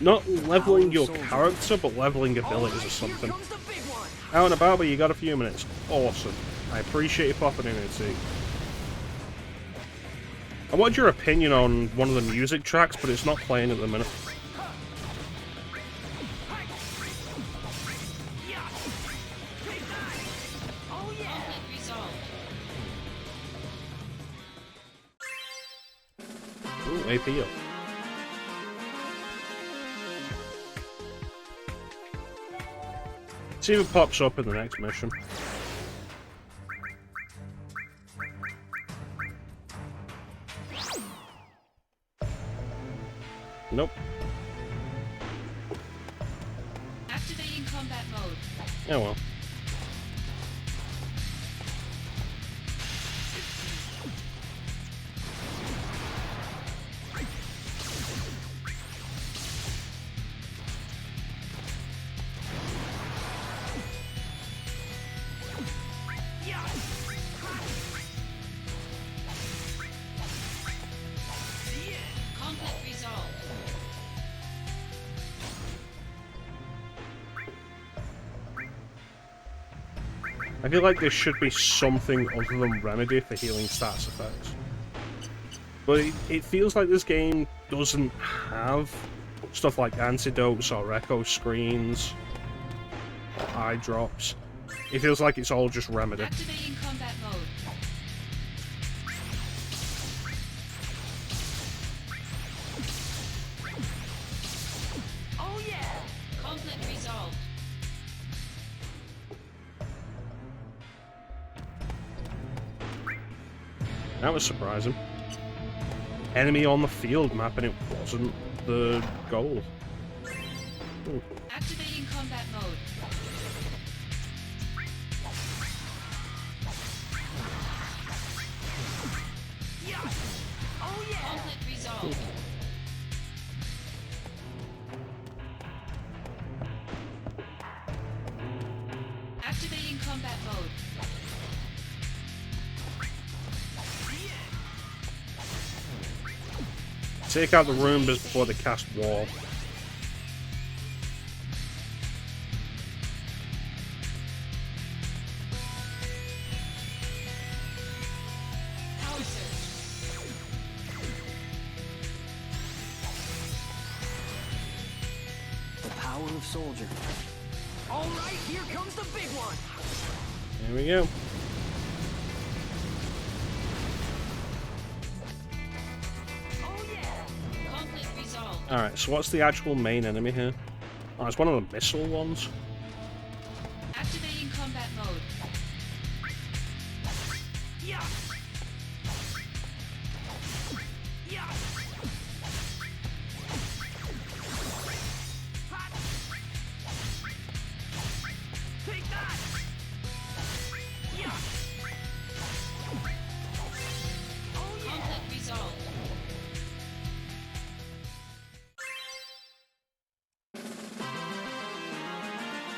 Not leveling your character, but leveling abilities or something. Comes the big one. Out and about, but you got a few minutes. Awesome. I appreciate you popping in here, T. I want your opinion on one of the music tracks, but it's not playing at the minute. Oh yeah. Conflict resolved. Ooh, AP up. See if it pops up in the next mission. Nope. Activating combat mode. Yeah, well. Conflict resolved. I feel like there should be something other than Remedy for healing stats effects. But it feels like this game doesn't have stuff like antidotes or echo screens or eye drops. It feels like it's all just Remedy. Activating combat mode. Oh yeah. Conflict resolved. That was surprising. Enemy on the field map and it wasn't the goal. Ooh. Activating combat mode. Oh yeah. Conflict resolved. Activating combat mode. Take out the Roombas before they cast Wall. Power surge. The power of soldier. All right, here comes the big one. There we go. Oh yeah. Conflict resolved. Alright, so what's the actual main enemy here? Oh, it's one of the missile ones. Activating combat mode.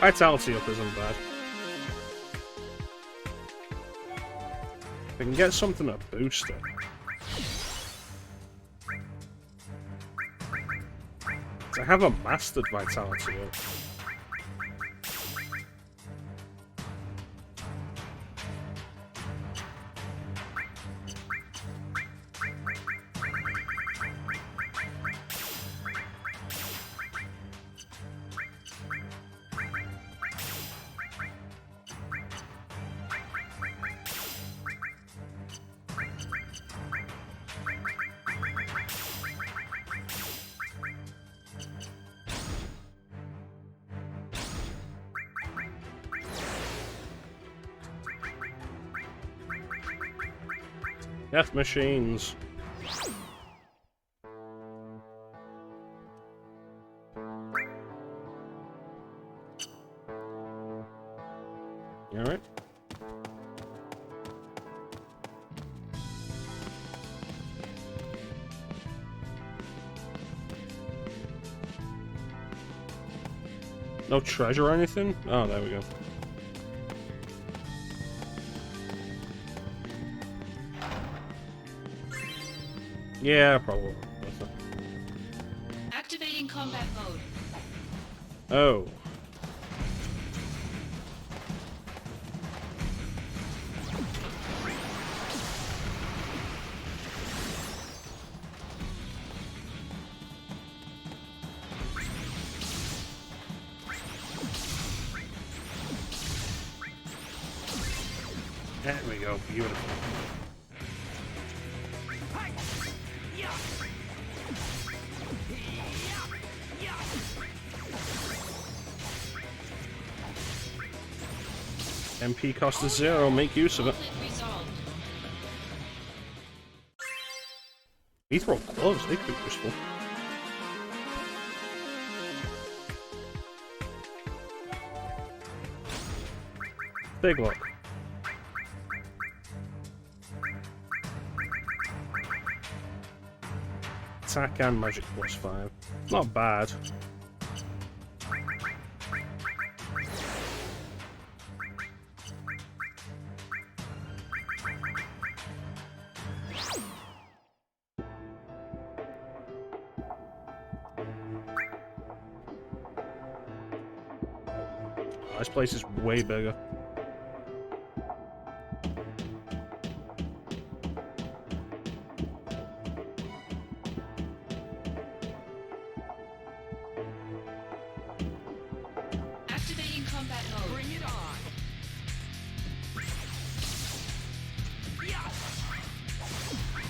Vitality up isn't bad. If I can get something to boost it. I have a mastered vitality up. Death machines. You alright? No treasure or anything? Oh, there we go. Yeah, probably. Activating combat mode. Oh. There we go, beautiful. MP cost is 0, make use of it. Conflict resolved. Mithril gloves, they could be useful. Big look. Attack and magic +5. Not bad. This place is way bigger. Activating combat mode. Bring it on.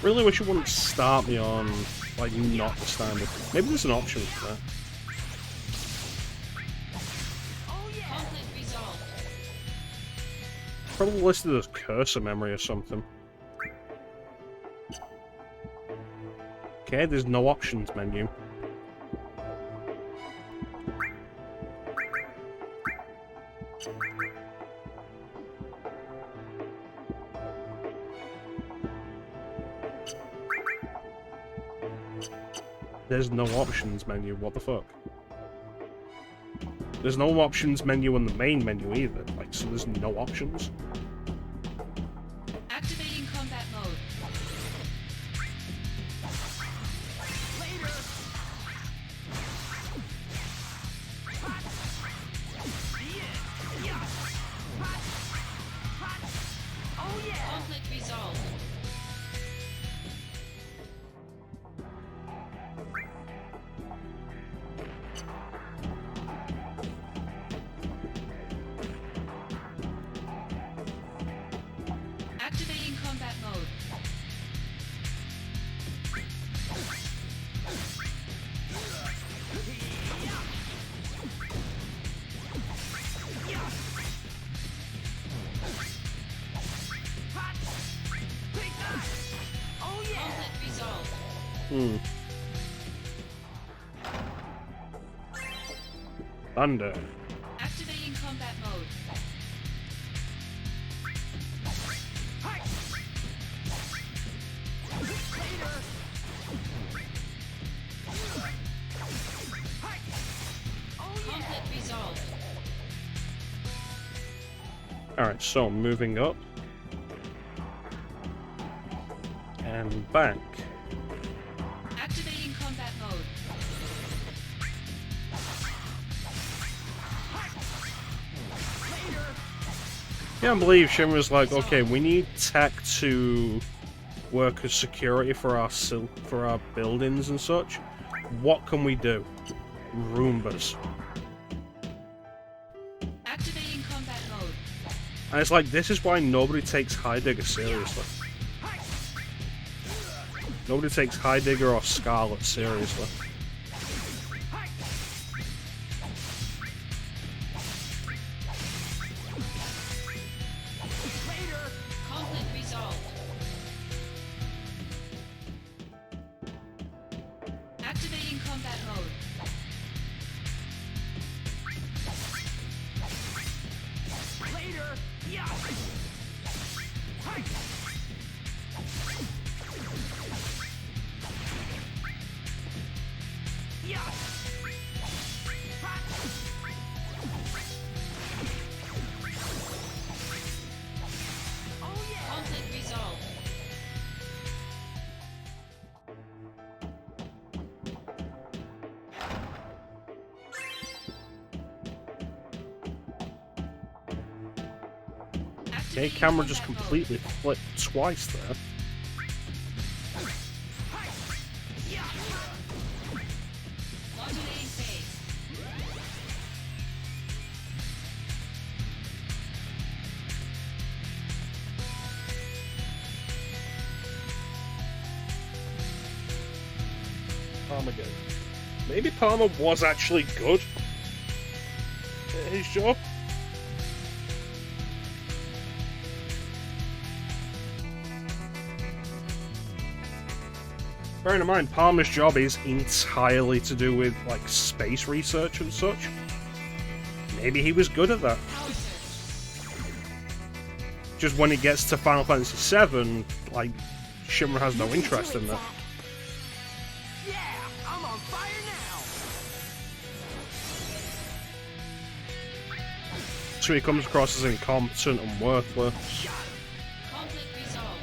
Really wish it wouldn't start me on, like, not the standard. Maybe there's an option for that. Conflict resolved. Probably listed as cursor memory or something. Okay, there's no options menu. There's no options menu, what the fuck? There's no options menu in the main menu either, like, so there's no options? Activating combat mode. Conflict resolved. Activating combat mode. Conflict resolved. Thunder. Activating combat mode. Conflict resolved. Alright, so moving up. And back. Activating combat mode. Yeah, I believe Shinra's like, okay, we need tech to work as security for our buildings and such. What can we do? Roombas. Activating combat mode. And it's like, this is why nobody takes Heidegger seriously. Nobody takes Heidegger or Scarlet seriously. Conflict resolved. Activating combat mode. Later! Yeah! Yeah! Oh yeah! Conflict resolved. Okay, camera just completely flipped twice there. Modulating phase. Palmer good. Maybe Palmer was actually good at his job. Bearing in mind, Palmer's job is entirely to do with, like, space research and such. Maybe he was good at that. Power surge. Just when it gets to Final Fantasy VII, like, Shinra has no You can interest do in it, that. Zack. Yeah! I'm on fire now! So he comes across as incompetent and worthless. Conflict resolved.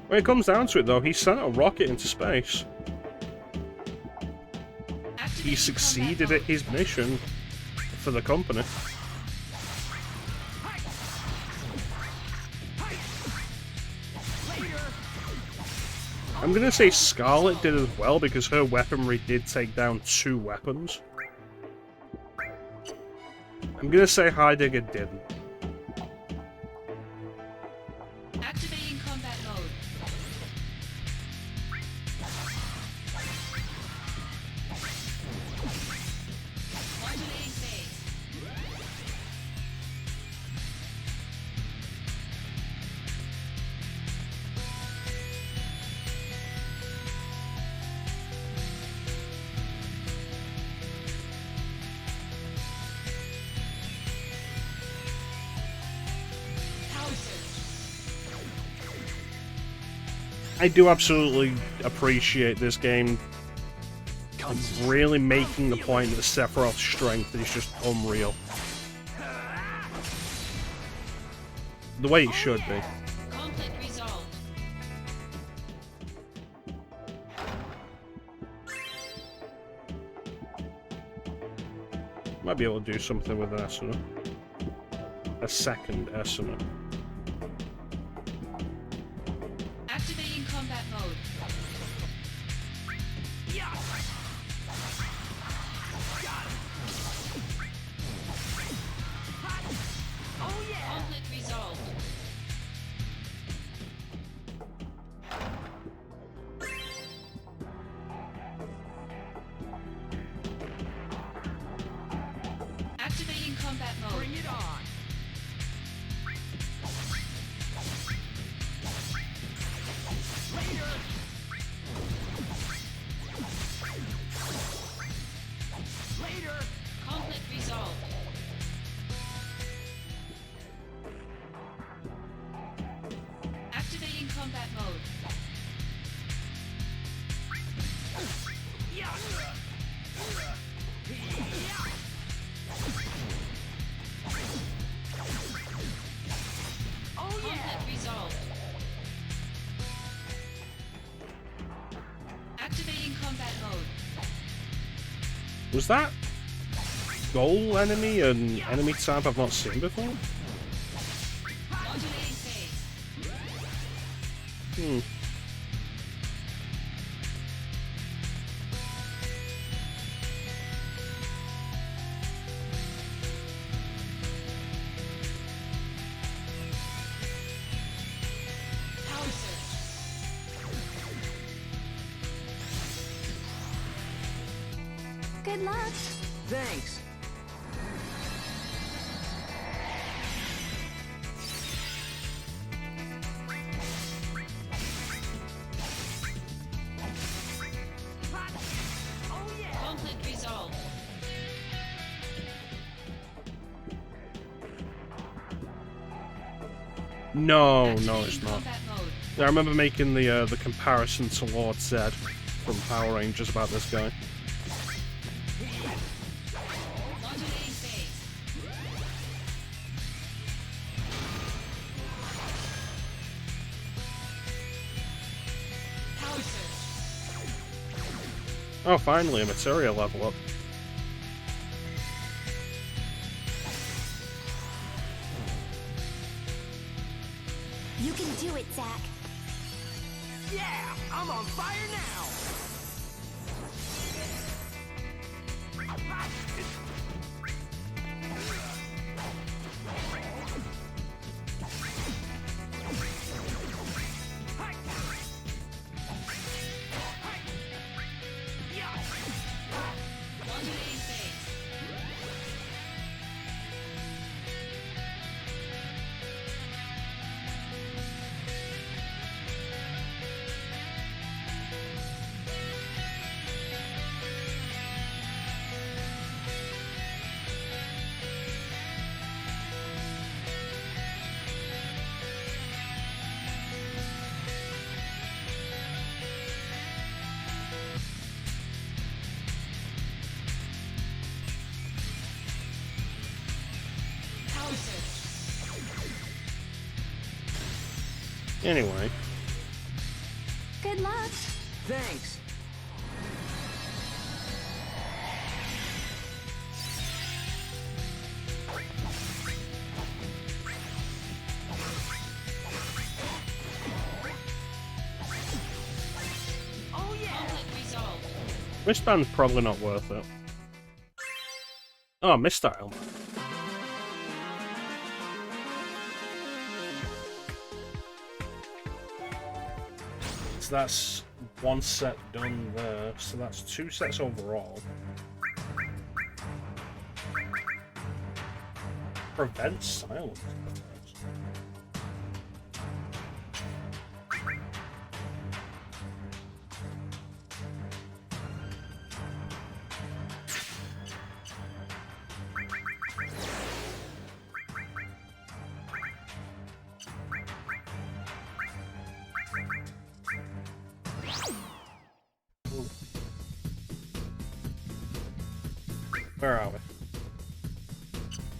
When it comes down to it, though, he sent a rocket into space. Activating He succeeded combat at his mission for the company. I'm gonna say Scarlet did as well because her weaponry did take down 2 weapons. I'm gonna say Heidegger didn't. mode. Activating combat mode. Modulating phase. Power surge. I do absolutely appreciate this game really making the point that Sephiroth's strength is just unreal. The way it should be. Conflict resolved. Might be able to do something with an Asuna. A second Asuna. Activating combat mode. Oh yeah! Conflict resolved. Activating combat mode. Bring it on! Later! Later! Conflict resolved. Activating combat mode. Was that goal enemy an enemy type I've not seen before? Modulating phase. Hmm. Power surge. Good luck. Thanks. Conflict resolved. No, Activating no, it's not. combat mode. I remember making the comparison to Lord Zed from Power Rangers about this guy. Modulating phase. Power surge. Oh, finally, a materia level up. You can do it, Zack. Yeah, I'm on fire now. Modulating phase. Power surge. Anyway, Good luck. Thanks. Oh yeah. Conflict resolved. wristband's probably not worth it. Oh, missed that helmet. So that's one set done there, so that's 2 sets overall. Prevent silence. Where are we?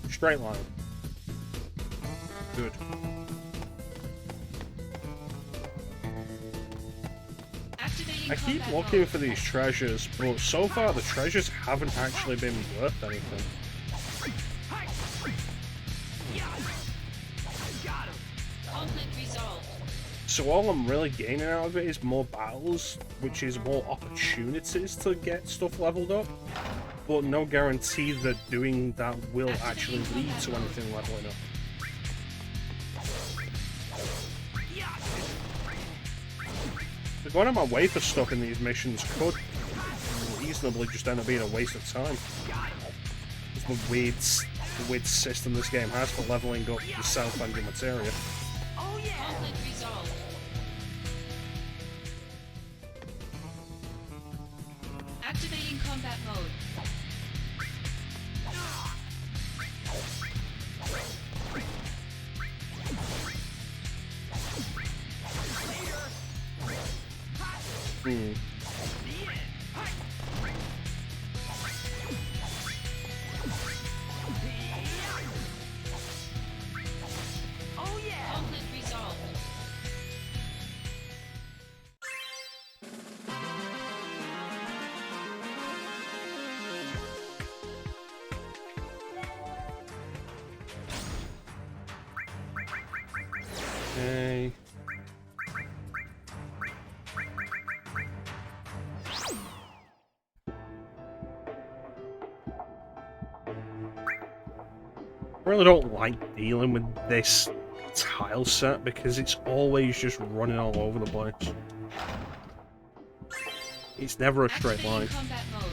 Straight line. Good. Activating I keep combat looking mode. for these treasures, but so far the treasures haven't actually been worth anything. Conflict resolved. So all I'm really gaining out of it is more battles, which is more opportunities to get stuff leveled up, but no guarantee that doing that will actually lead to anything leveling up. So going out my way for stuff in these missions could reasonably just end up being a waste of time. It's the weird system this game has for leveling up yourself and your materia. Conflict resolved. Activating combat mode. Hmm. Conflict resolved. Okay. I really don't like dealing with this tile set because it's always just running all over the place. It's never a straight line. Activating combat mode.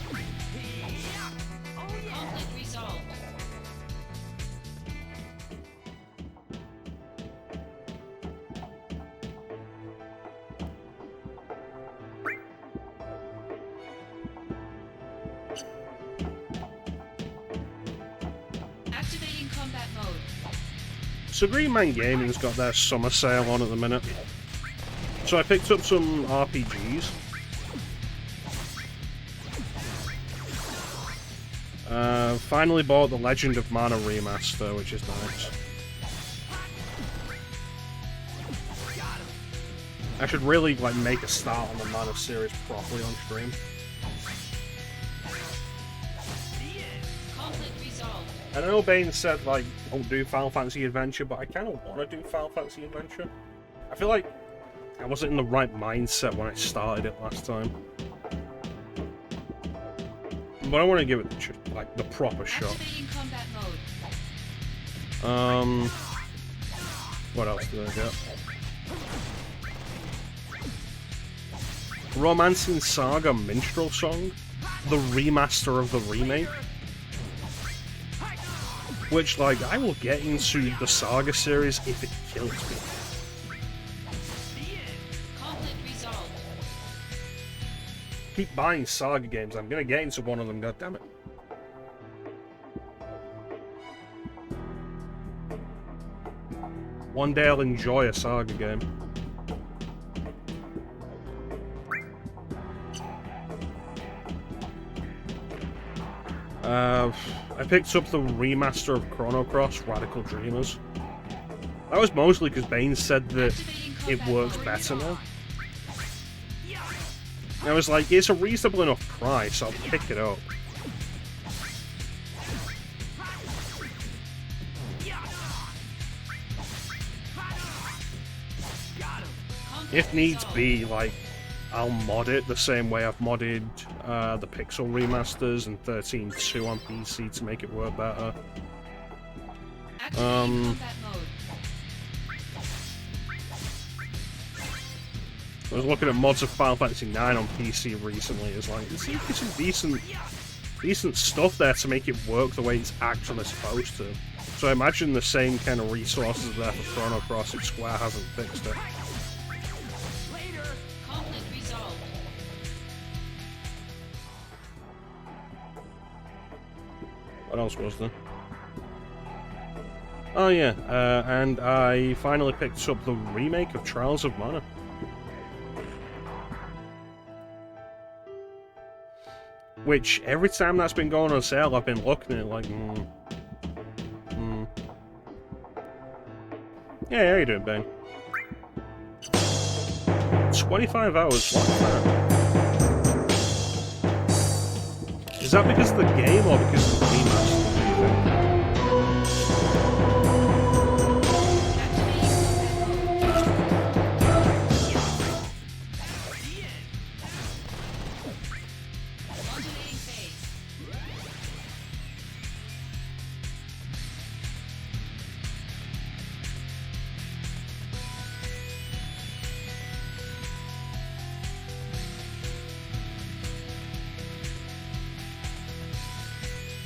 Modulating phase. Conflict resolved. Activating combat mode. So Green Man Gaming's got their summer sale on at the minute. So I picked up some RPGs. Finally bought the Legend of Mana remaster, which is nice. I should really like make a start on the Mana series properly on stream. Conflict resolved. And I know Bane said like don't do Final Fantasy Adventure, but I kind of want to do Final Fantasy Adventure. I feel like I wasn't in the right mindset when I started it last time. But I want to give it like the proper shot. Activating combat mode. What else did I get? Romancing Saga Minstrel Song, the remaster of the remake. Which, like, I will get into the Saga series if it kills me. Conflict resolved. Keep buying Saga games, I'm gonna get into one of them, goddammit. One day I'll enjoy a Saga game. I picked up the remaster of Chrono Cross Radical Dreamers. That was mostly because Bane said that it works better now. And I was like, it's a reasonable enough price, I'll pick it up. If needs be, like, I'll mod it the same way I've modded the Pixel remasters and 13.2 on PC to make it work better. Activating combat mode. I was looking at mods of Final Fantasy IX on PC recently. It's like, there seems to be some decent stuff there to make it work the way it's actually supposed to. So I imagine the same kind of resources are there for Chrono Cross if Square hasn't fixed it. Conflict resolved. What else was there? Oh yeah, and I finally picked up the remake of Trials of Mana. Which, every time that's been going on sale, I've been looking at it like, Yeah, how you doing, Ben? 25 hours, like that. Is that because of the game or because of the remaster? Modulating phase.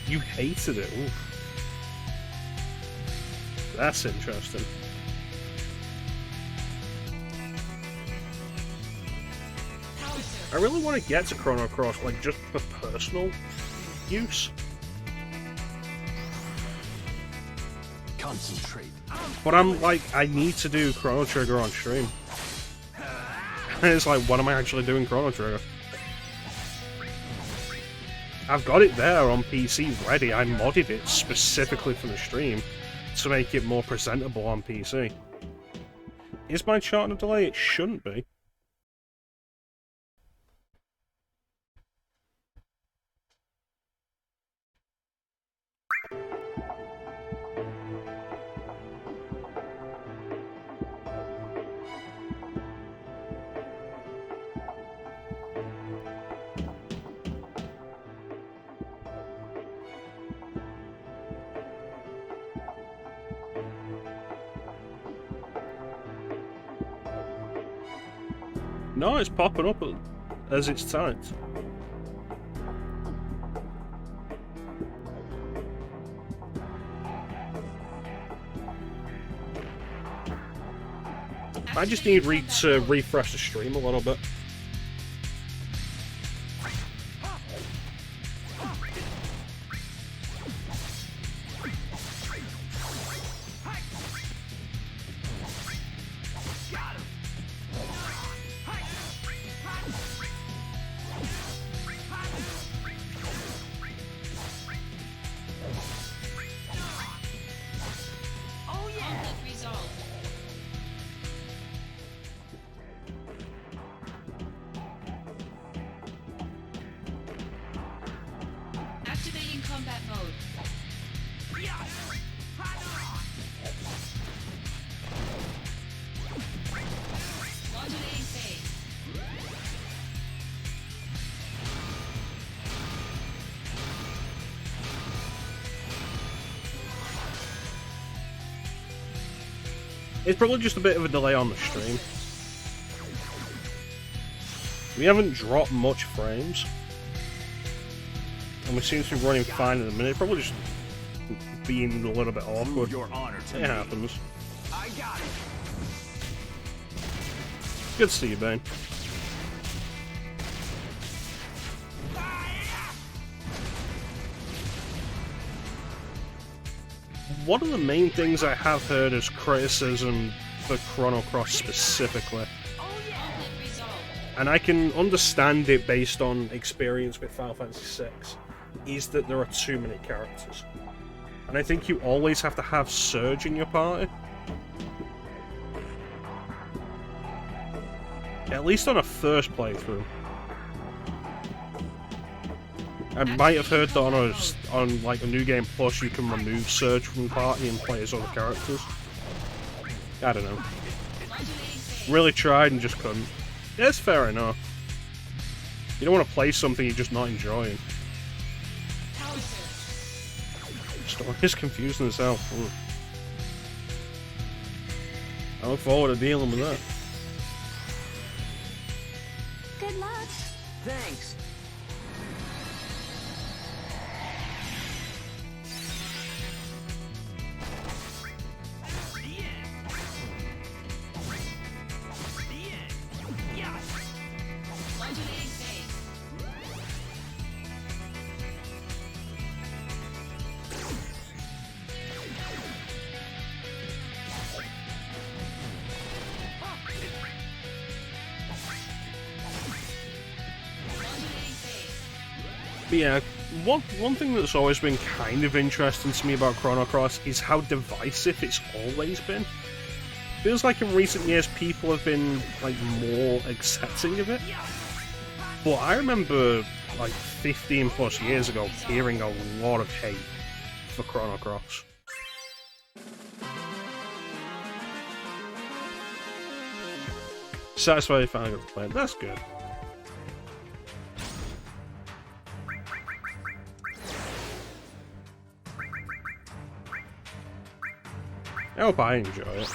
You hated it. Oof. That's interesting. Power surge. I really want to get to Chrono Cross, like, just for personal use. Concentrate. But I'm like, I need to do Chrono Trigger on stream. And it's like, what am I actually doing Chrono Trigger? I've got it there on PC ready. I modded it specifically for the stream to make it more presentable on PC. Is my chart on a delay? It shouldn't be. No, it's popping up as it's typed. I just need to refresh the stream a little bit. Conflict resolved. Activating combat mode. Modulating phase. It's probably just a bit of a delay on the stream. We haven't dropped much frames. And we seem to be running fine in a minute. Probably just being a little bit awkward. Your honor to It me. happens. I got it. Good to see you, Bane. One of the main things I have heard as criticism for Chrono Cross specifically, Conflict resolved. and I can understand it based on experience with Final Fantasy VI, is that there are too many characters. And I think you always have to have Surge in your party. At least on a first playthrough. I might have heard that on like a New Game Plus you can remove Surge from the party and play as other characters. I don't know. Modulating phase. Really tried and just couldn't. Yeah, it's fair enough. You don't want to play something you're just not enjoying. Power surge. Story is confusing as hell. Ooh. I look forward to dealing with that. Good luck. Thanks. Modulating phase. Modulating phase. But yeah, one thing that's always been kind of interesting to me about Chrono Cross is how divisive it's always been. Feels like in recent years people have been like more accepting of it. But I remember like 15 plus years ago hearing a lot of hate for Chrono Cross. Satisfied you finally got to play it. That's good. I hope I enjoy it.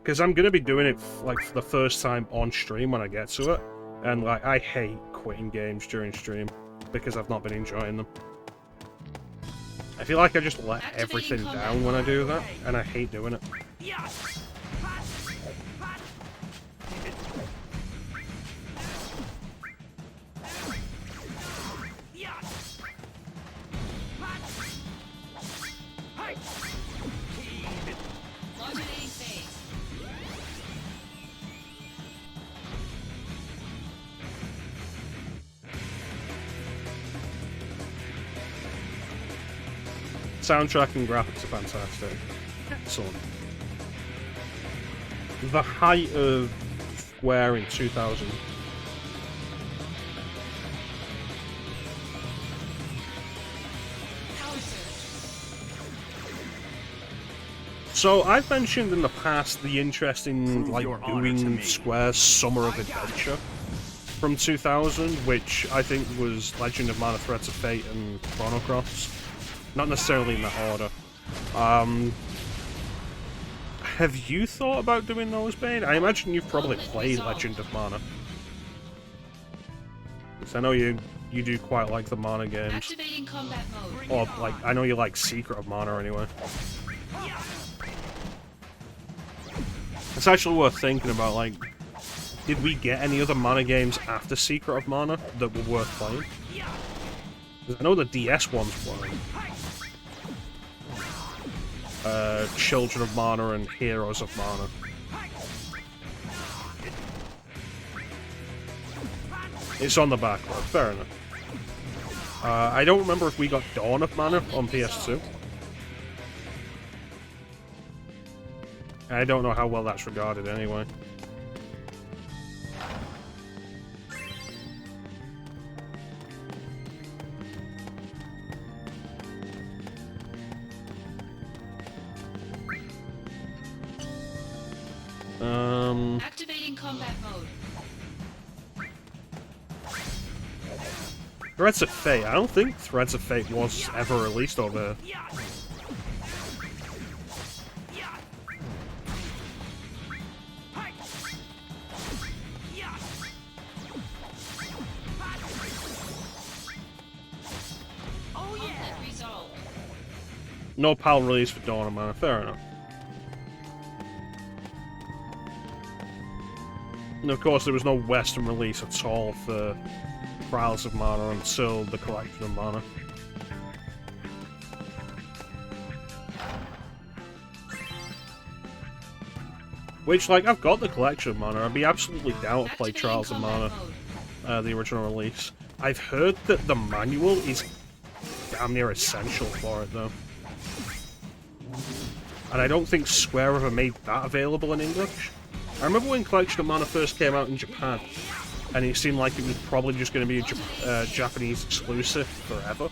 Because I'm going to be doing it like for the first time on stream when I get to it. And like, I hate quitting games during stream because I've not been enjoying them. I feel like I just let everything down when I do that, and I hate doing it. Modulating phase. Soundtrack and graphics are fantastic. Excellent. The height of Square in 2000. Power surge. So I've mentioned in the past the interest in Prove like your honor to doing me. Square's Summer of Adventure from 2000, which I think was Legend of Mana: Threads of Fate and Chrono Cross. Not necessarily in that order. Have you thought about doing those, Bane? I imagine you've probably played Legend of Mana. 'Cause I know you do quite like the Mana games. Activating combat mode. Or, like, I know you like Secret of Mana anyway. It's actually worth thinking about, like, did we get any other Mana games after Secret of Mana that were worth playing? 'Cause I know the DS ones weren't. Children of Mana and Heroes of Mana. It's on the backlog, fair enough. I don't remember if we got Dawn of Mana on PS2. I don't know how well that's regarded anyway. Activating combat mode. Threads of Fate. I don't think Threads of Fate was ever released over. Conflict resolved. No PAL release for Dawn of Mana. Fair enough. And of course, there was no Western release at all for Trials of Mana until the Collection of Mana. Which, like, I've got the Collection of Mana. I'd be absolutely down to play Activating Trials of combat Mana, mode. the original release. I've heard that the manual is damn near essential for it, though. And I don't think Square ever made that available in English. I remember when Collection of Mana first came out in Japan, and it seemed like it was probably just going to be a Japanese exclusive forever.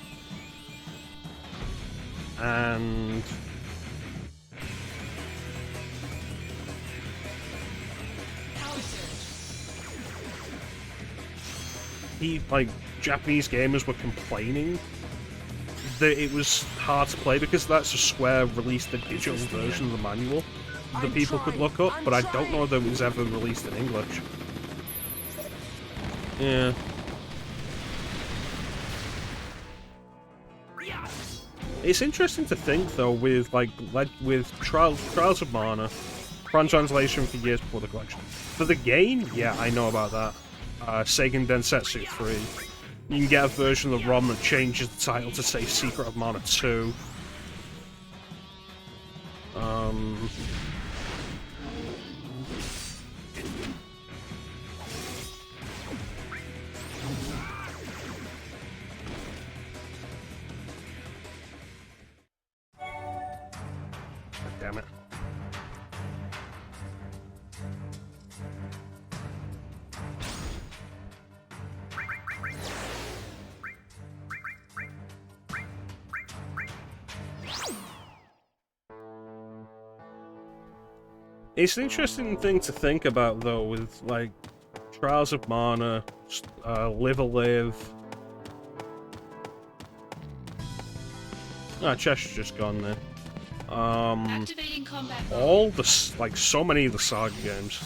And Power surge. Japanese gamers were complaining that it was hard to play because that's a Square released the digital version of the manual that people could look up, but I don't know that it was ever released in English. Yeah. It's interesting to think though, with Trials of Mana, translation for years before the collection. For the game, yeah, I know about that. Seigen Densetsu 3. You can get a version of the ROM that changes the title to say Secret of Mana 2. Damn it. It's an interesting thing to think about, though, with, like, Trials of Mana, Live a Live. Ah, Chester's just gone there. Activating combat mode. All the, like, so many of the Saga games.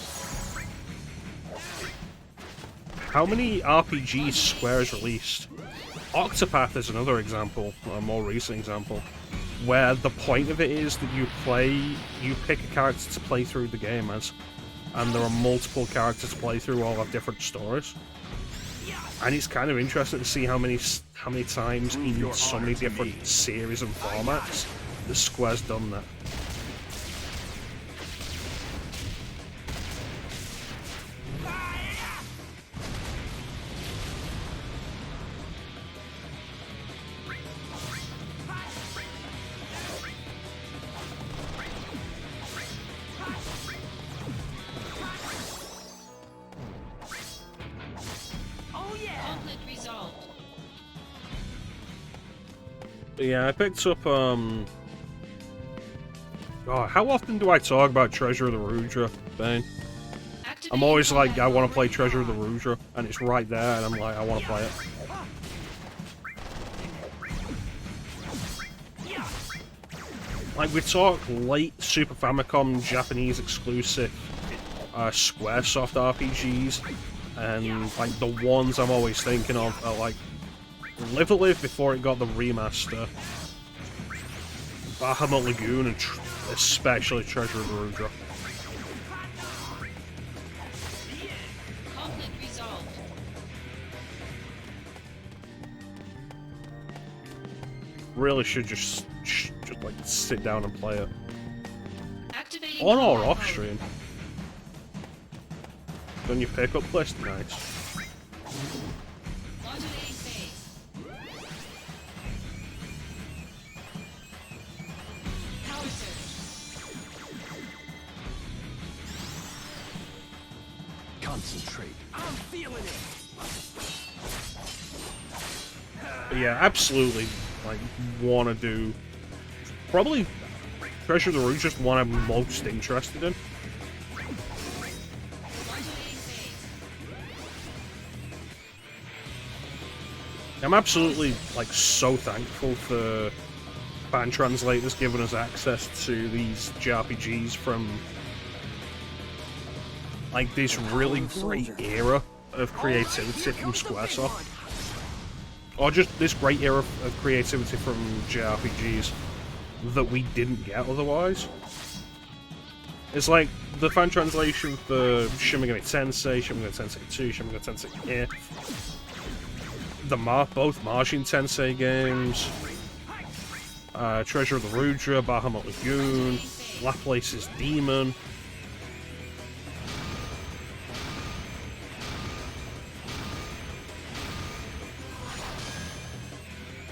How many RPGs Square has released? Octopath is another example, a more recent example, where the point of it is that you pick a character to play through the game as, and there are multiple characters to play through, all have different stories. And it's kind of interesting to see how many times in so many different series and formats the Square's done that. Conflict resolved. But yeah, I picked up, God, how often do I talk about Treasure of the Rudra, Bane? I'm always like, I want to play Treasure of the Rudra, and it's right there, and I'm like, I want to play it. Like, we talk late Super Famicom Japanese exclusive Squaresoft RPGs, and like the ones I'm always thinking of are like Live a Live before it got the remaster, Bahamut Lagoon, and especially Treasure of the Rudra. Conflict resolved. Really should just like sit down and play it Activating on or combat off mode. stream. On your pickup list, nice. Modulating phase. Power surge. Concentrate. I'm feeling it. But yeah, absolutely. Like, want to do probably Treasure of the Root, just one I'm most interested in. Modulating phase. I'm absolutely like so thankful for fan translators giving us access to these JRPGs from like this really great era of creativity from Squaresoft. Or just this great era of creativity from JRPGs that we didn't get otherwise. It's like the fan translation for Shin Megami Tensei, Shin Megami Tensei 2, Shin Megami Tensei If, both Martian Tensei games, Treasure of the Rudra, Bahamut Lagoon, Laplace's Demon.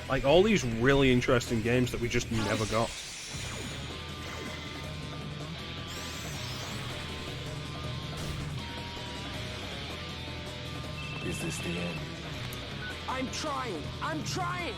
Like, all these really interesting games that we just never got. Is this the end? I'm trying! I'm trying!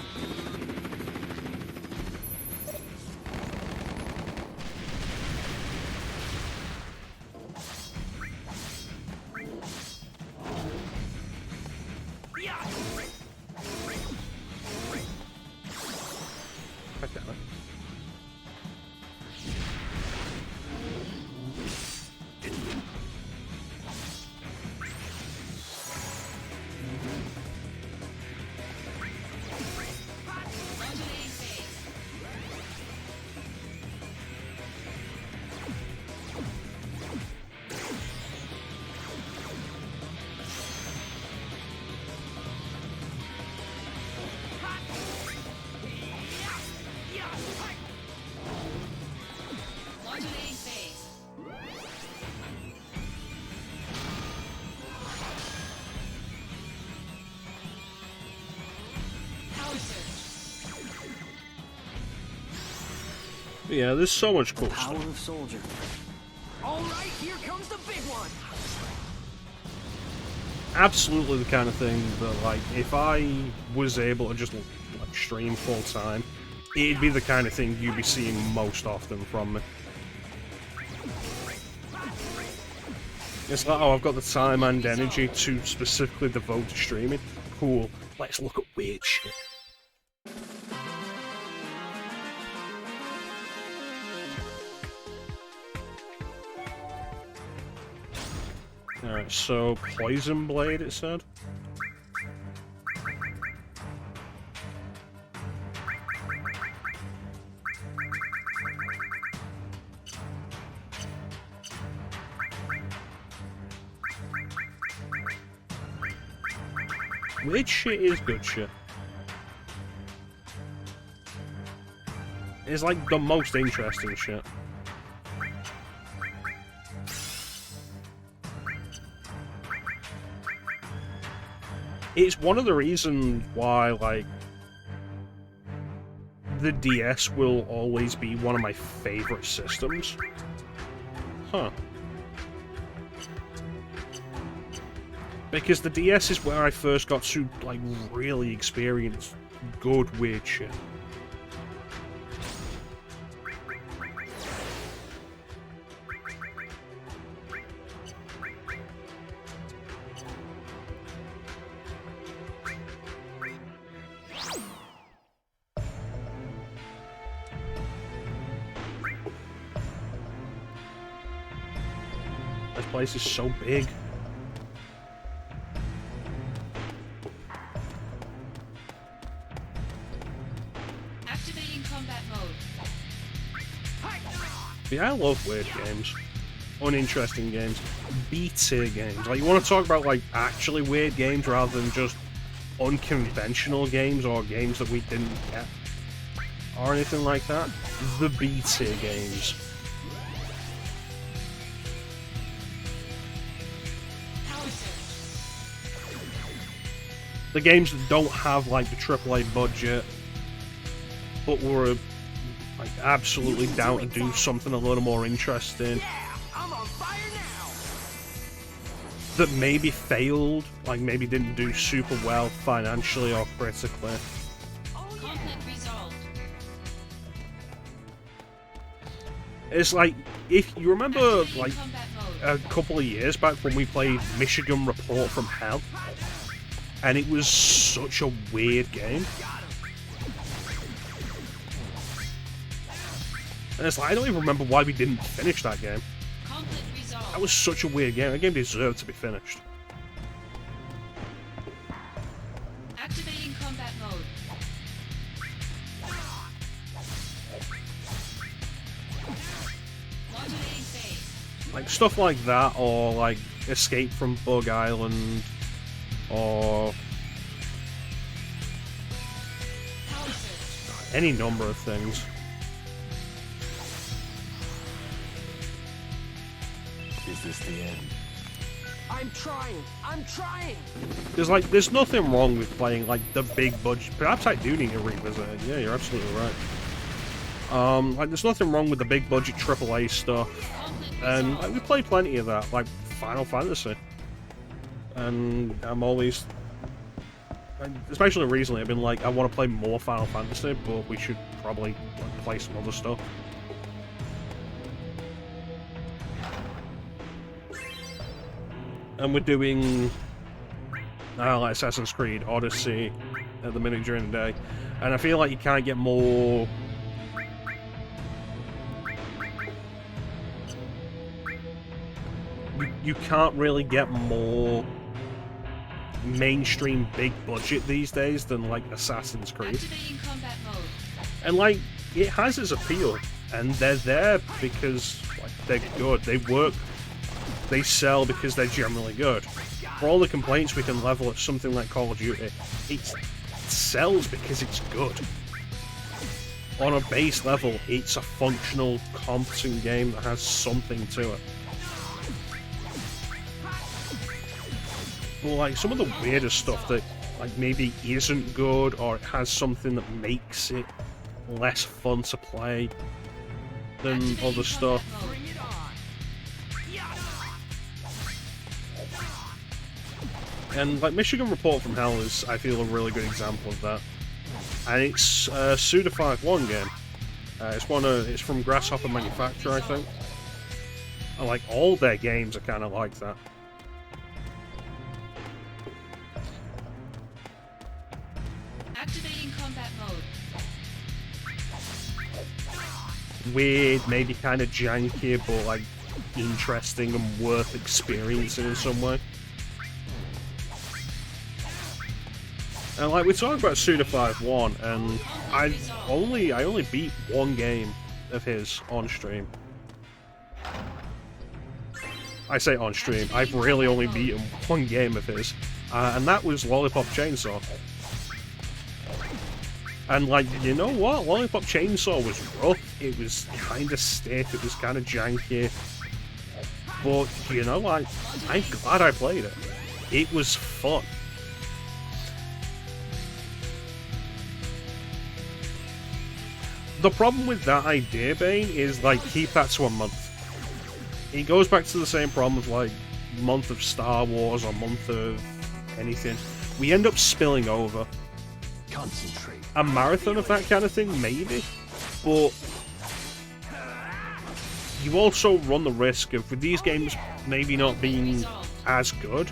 God damn it. Modulating phase. Modulating phase. Power surge. But yeah, there's so much cool Power stuff. of Soldier. All right, here comes the big one! Absolutely the kind of thing that, like, if I was able to just like stream full time, it'd be the kind of thing you'd be seeing most often from me. It's like, oh, I've got the time and energy to specifically devote to streaming. Cool. Let's look at weird shit. Alright, so Poison Blade, it said. Weird shit is good shit. is like the most interesting shit. It's one of the reasons why, like, the DS will always be one of my favorite systems. Huh. Because the DS is where I first got to, like, really experience good weird shit. This place is so big. Activating combat mode. Yeah, I love weird games. Uninteresting games. B-tier games. Like, you want to talk about, like, actually weird games rather than just unconventional games or games that we didn't get. Or anything like that. The B-tier games. Power surge. The games that don't have, like, the AAA budget, but were, like, absolutely down to do something a little more interesting. Yeah, I'm on fire now. That maybe failed, like, maybe didn't do super well financially or critically. Conflict resolved. It's like, if you remember, Activating like, combat mode. a couple of years back when we played Michigan Report from Hell, and it was such a weird game. And it's like, I don't even remember why we didn't finish that game. Conflict resolved. That was such a weird game. That game deserved to be finished. Activating combat mode. Modulating phase. Like, stuff like that, or, like, Escape from Bug Island, or Power surge. any number of things. Is this the end? I'm trying. I'm trying. There's nothing wrong with playing, like, the big budget. Perhaps I do need to revisit it. Yeah, you're absolutely right. Like, there's nothing wrong with the big budget AAA stuff. Conflict And resolved. like, we play plenty of that, like Final Fantasy. And I'm always, especially recently, I've been like, I want to play more Final Fantasy, but we should probably, like, play some other stuff. And we're doing like Assassin's Creed Odyssey at the minute during the day, and I feel like you can't get more you can't really get more mainstream big budget these days than, like, Assassin's Creed. Activating combat mode. And, like, it has its appeal, and they're there because, like, they're good. They work, they sell because they're generally good. For all the complaints we can level at something like Call of Duty, it sells because it's good. On a base level, it's a functional, competent game that has something to it. But, like, some of the weirdest stuff that, like, maybe isn't good, or it has something that makes it less fun to play than Activating other stuff. combat mode. Bring it on. And, like, Michigan Report from Hell is, I feel, a really good example of that. And it's a Suda 5-1 game. It's from Grasshopper Manufacture, I think. And, like, all their games are kind of like that. Activating combat mode. Weird, maybe kind of janky, but, like, interesting and worth experiencing in some way. And, like, we talked about Suda 5-1, and I only beat one game of his on stream. I say on stream, I've really only beaten one game of his, and that was Lollipop Chainsaw. And like, you know what? Lollipop Chainsaw was rough. It was kind of stiff. It was kind of janky. But, you know, like, I'm glad I played it. It was fun. The problem with that idea, Bane, is, like, keep that to a month. It goes back to the same problem with, like, month of Star Wars or month of anything. We end up spilling over. Concentrate. A marathon of that kind of thing, maybe, but you also run the risk of, with these games maybe not being as good,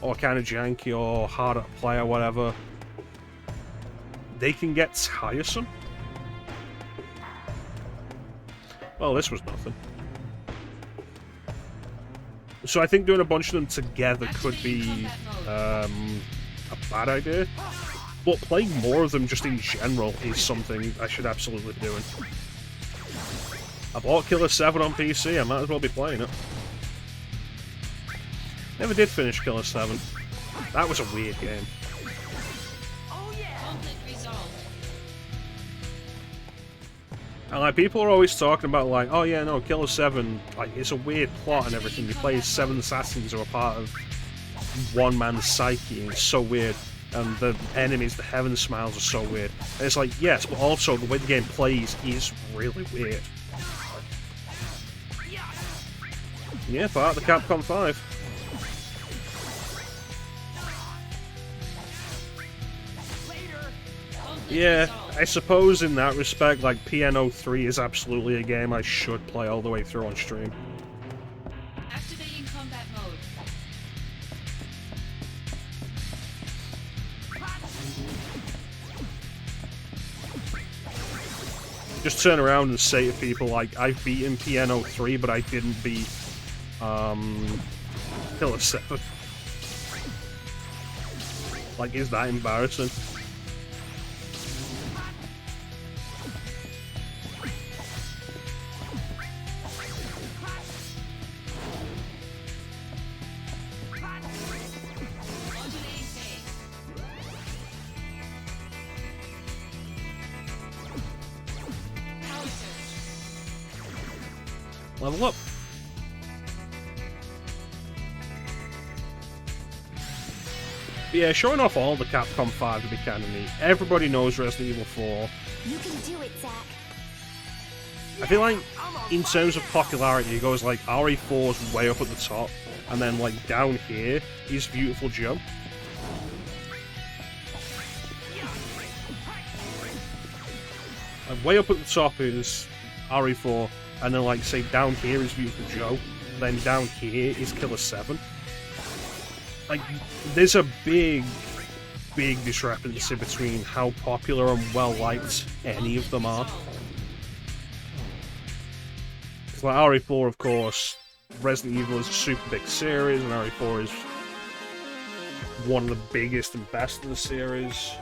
or kind of janky, or harder to play, or whatever, they can get tiresome. Well, this was nothing. So I think doing a bunch of them together could be a bad idea. But playing more of them just in general is something I should absolutely be doing. I bought Killer 7 on PC, I might as well be playing it. Never did finish Killer 7. That was a weird game. Conflict resolved. And like, people are always talking about like, oh yeah, no, Killer 7, like, it's a weird plot and everything. You play as 7 assassins who are part of one man's psyche, and it's so weird. And the enemies, the Heaven Smiles, are so weird. And it's like, yes, but also the way the game plays is really weird. Yeah, part of the Capcom 5. Yeah, I suppose in that respect, like, PNO3 is absolutely a game I should play all the way through on stream. Activating combat mode. Just turn around and say to people, like, I've beaten PNO3, but I didn't beat, Killer 7. Like, is that embarrassing? Modulating phase. Power surge. Level up. But yeah, showing off all the Capcom 5 would be kind of neat. Everybody knows Resident Evil 4. You can do it, Zack. I feel like, in terms of popularity, it goes like RE4's way up at the top, and then like down here is Beautiful Joe. Like, way up at the top is RE4, and then like say down here is Beautiful Joe, then down here is Killer 7. Like, there's a big discrepancy between how popular and well liked any of them are. Because like RE4, of course, Resident Evil is a super big series, and RE4 is one of the biggest and best of the series.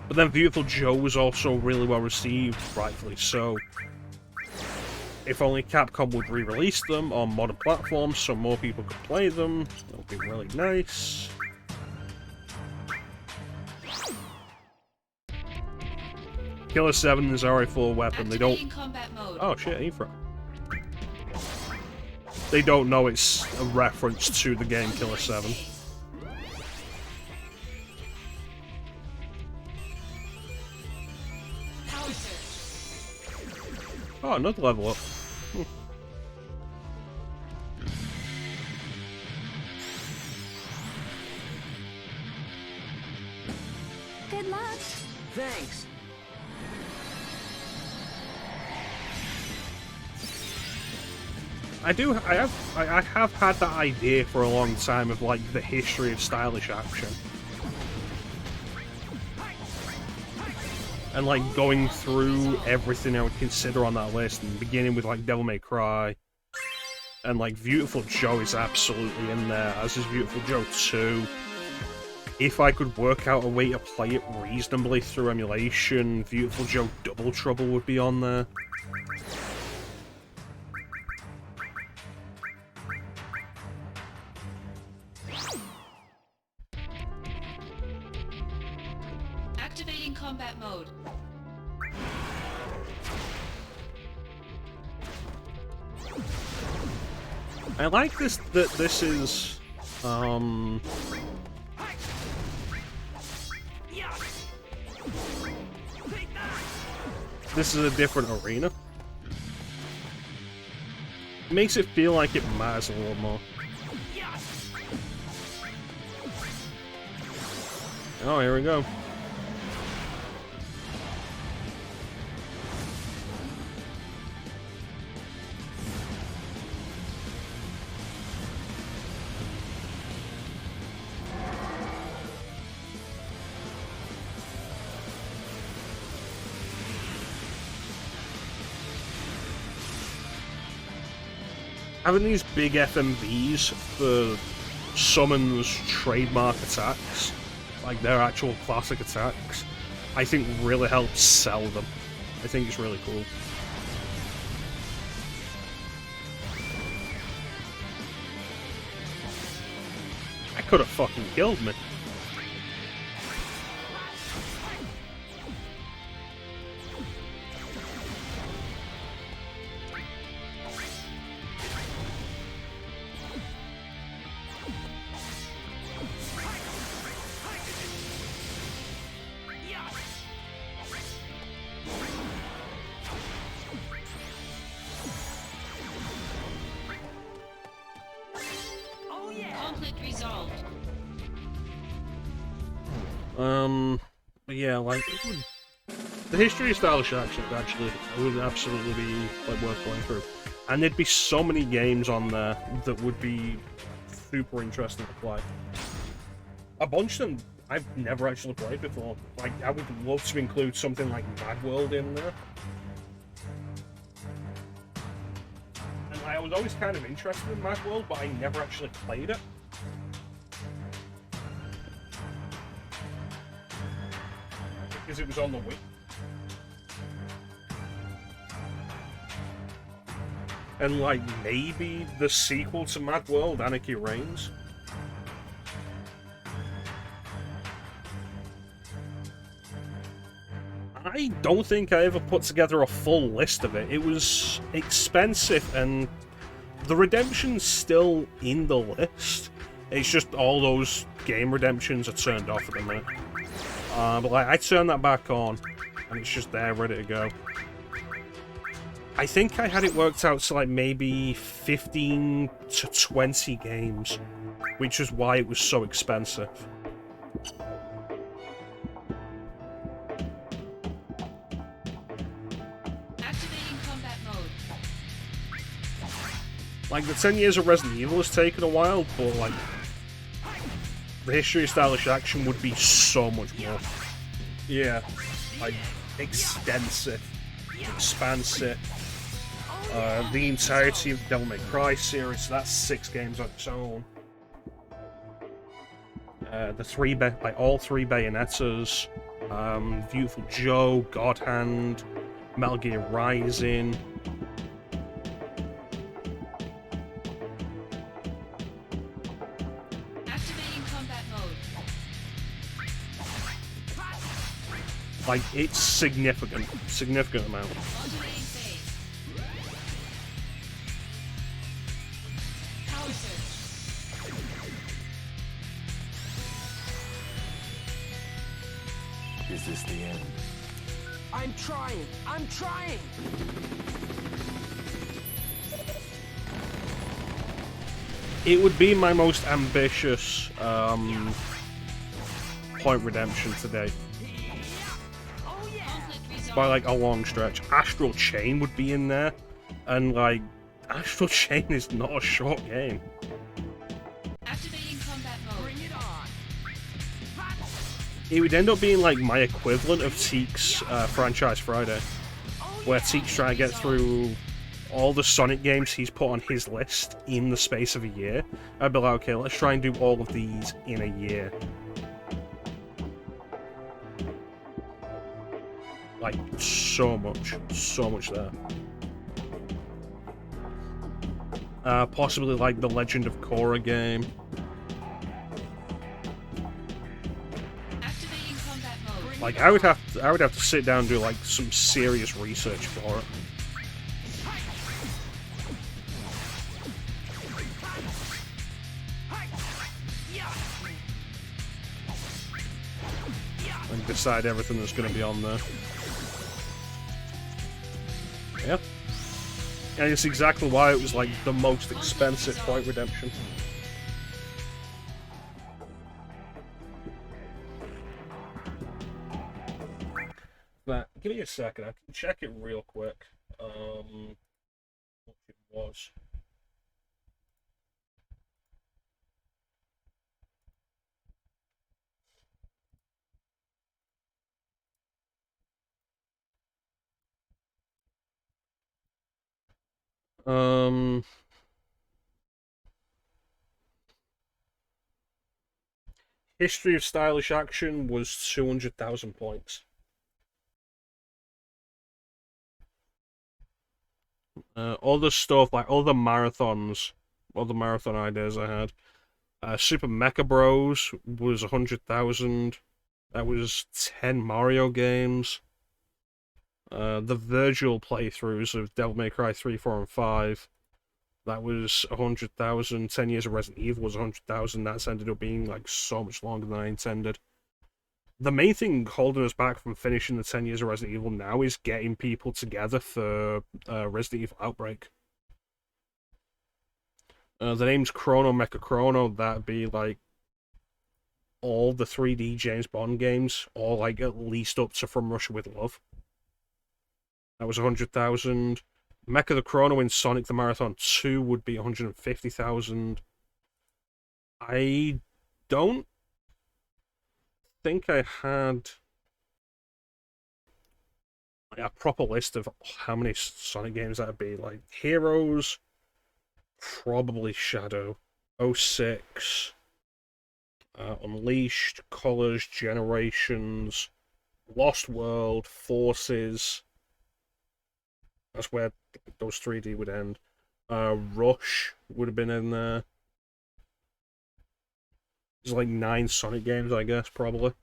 But then Beautiful Joe was also really well received, rightfully so. If only Capcom would re-release them on modern platforms so more people could play them, that would be really nice. Killer 7 is RE4 weapon, they don't... Activating combat mode. Oh shit, Ephraim. They don't know it's a reference to the game Killer 7. Power surge. Oh, another level up. Good luck. Thanks. I have had that idea for a long time of like the history of stylish action. And like going through everything I would consider on that list, and beginning with like Devil May Cry, and like Beautiful Joe is absolutely in there, as is Beautiful Joe 2. If I could work out a way to play it reasonably through emulation, Beautiful Joe Double Trouble would be on there. Activating combat mode. I like this, that this is, this is a different arena. It makes it feel like it matters a little more. Oh, here we go. Having these big FMVs for Summon's trademark attacks, like their actual classic attacks, I think really helps sell them. I think it's really cool. I could have fucking killed me. Conflict resolved. But yeah, like, it would, the history of stylish action would absolutely be like worth going through, and there'd be so many games on there that would be super interesting to play. A bunch of them I've never actually played before. Like, I would love to include something like Mad World in there. And I was always kind of interested in Mad World, but I never actually played it. Because it was on the Wii. And like, maybe the sequel to Mad World, Anarchy Reigns. I don't think I ever put together a full list of it. It was expensive, and the redemption's still in the list. It's just all those game redemptions are turned off at the minute. But like, I turned that back on, and it's just there, ready to go. I think I had it worked out to like maybe 15 to 20 games, which is why it was so expensive. Activating combat mode. Like, the 10 years of Resident Evil has taken a while, but like, the history of stylish action would be so much more. Yeah, like, extensive, expansive. The entirety of the Devil May Cry series, so that's 6 games on its own. All three Bayonettas, Beautiful Joe, God Hand, Metal Gear Rising. Activating combat mode. Like, it's significant amount. Modulating phase. Power surge. Is this the end? I'm trying! I'm trying! It would be my most ambitious point redemption to date. Conflict resolved. By like a long stretch. Astral Chain would be in there, and like, Astral Chain is not a short game. Activating combat mode. Bring it on! It would end up being like my equivalent of Teek's Franchise Friday, where Teek's trying to get through all the Sonic games he's put on his list in the space of a year. I'd be like, okay, let's try and do all of these in a year. Like, so much there. Possibly like the Legend of Korra game. Activating combat mode. Like, I would have to sit down and do like some serious research for it. And decide everything that's going to be on there. Yeah. And it's exactly why it was like the most expensive point redemption. But give me a second, I can check it real quick. What it was. History of Stylish Action was 200,000 points. Other stuff, like other marathons, other marathon ideas I had. Super Mecha Bros was 100,000. That was 10 Mario games. The Virgil playthroughs of Devil May Cry 3, 4, and 5. That was 100,000. 10 Years of Resident Evil was 100,000. That's ended up being like so much longer than I intended. The main thing holding us back from finishing the 10 Years of Resident Evil now is getting people together for Resident Evil Outbreak. The name's Chrono Mecha-Chrono. That'd be like all the 3D James Bond games, or like at least up to From Russia with Love. That was 100,000. Mecha the Chrono in Sonic the Marathon 2 would be 150,000. I don't think I had a proper list of how many Sonic games that'd be. Like Heroes, probably Shadow, 06, Unleashed, Colors, Generations, Lost World, Forces. That's where those 3D would end. Rush would have been in there. There's like 9 Sonic games, I guess, probably.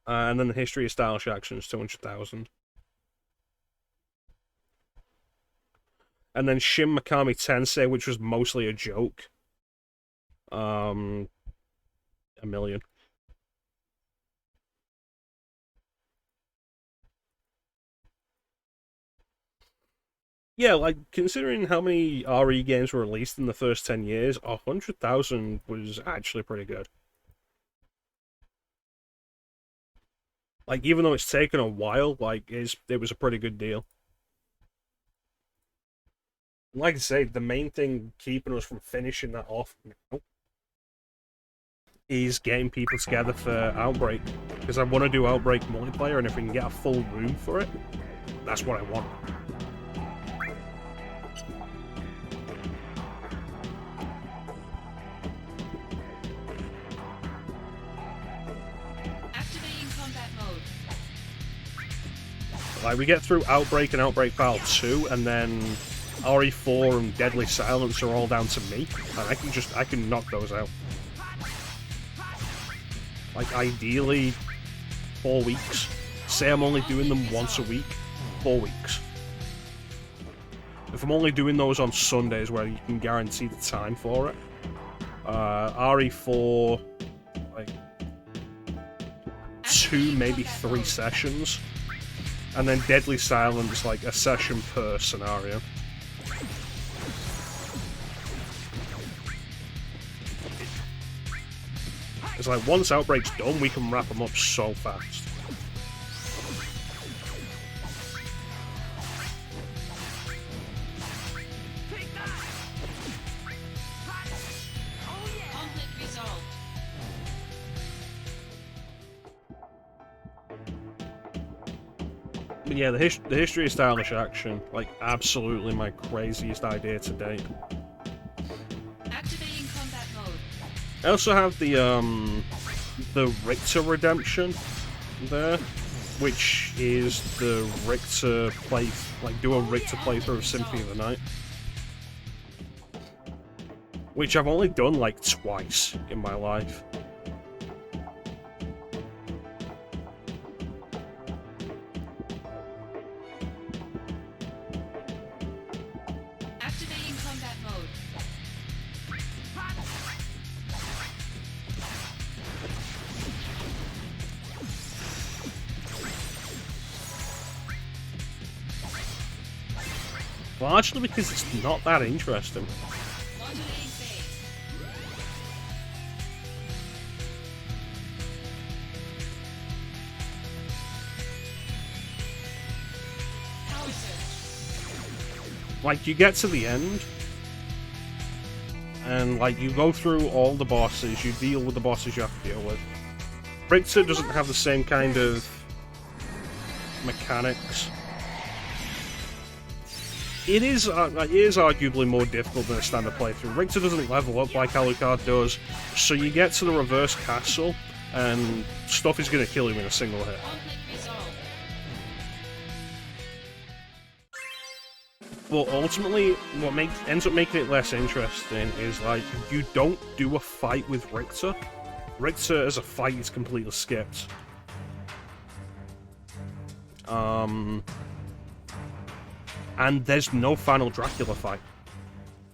And then the History of Stylish Action is 200,000. And then Shin Megami Tensei, which was mostly a joke. 1 million. Yeah, like, considering how many RE games were released in the first 10 years, 100,000 was actually pretty good. Like, even though it's taken a while, like, it was a pretty good deal. Like I say, the main thing keeping us from finishing that off now is getting people together for Outbreak. Because I want to do Outbreak multiplayer, and if we can get a full room for it, that's what I want. Activating combat mode. Like, we get through Outbreak and Outbreak Battle 2, and then RE4 and Deadly Silence are all down to me, and I can knock those out. Like, ideally, 4 weeks. Say I'm only doing them once a week, 4 weeks. If I'm only doing those on Sundays where you can guarantee the time for it, RE4, like, 2, maybe 3 sessions, and then Deadly Silence, like, a session per scenario. It's like, once Outbreak's done, we can wrap them up so fast. Conflict resolved. But yeah, the History of Stylish Action, like, absolutely my craziest idea to date. Activating combat mode. I also have the Richter Redemption there, which is the Richter do a Richter playthrough of Symphony of the Night. Which I've only done like twice in my life. Largely because it's not that interesting. Modulating phase. Power surge. Like, you get to the end, and like you go through all the bosses, you deal with the bosses you have to deal with. Richter doesn't have the same kind of mechanics. It is arguably more difficult than a standard playthrough. Richter doesn't level up like Alucard does, so you get to the reverse castle, and stuff is going to kill you in a single hit. Conflict resolved. But ultimately, what ends up making it less interesting is, like, you don't do a fight with Richter. Richter as a fight is completely skipped. And there's no final Dracula fight.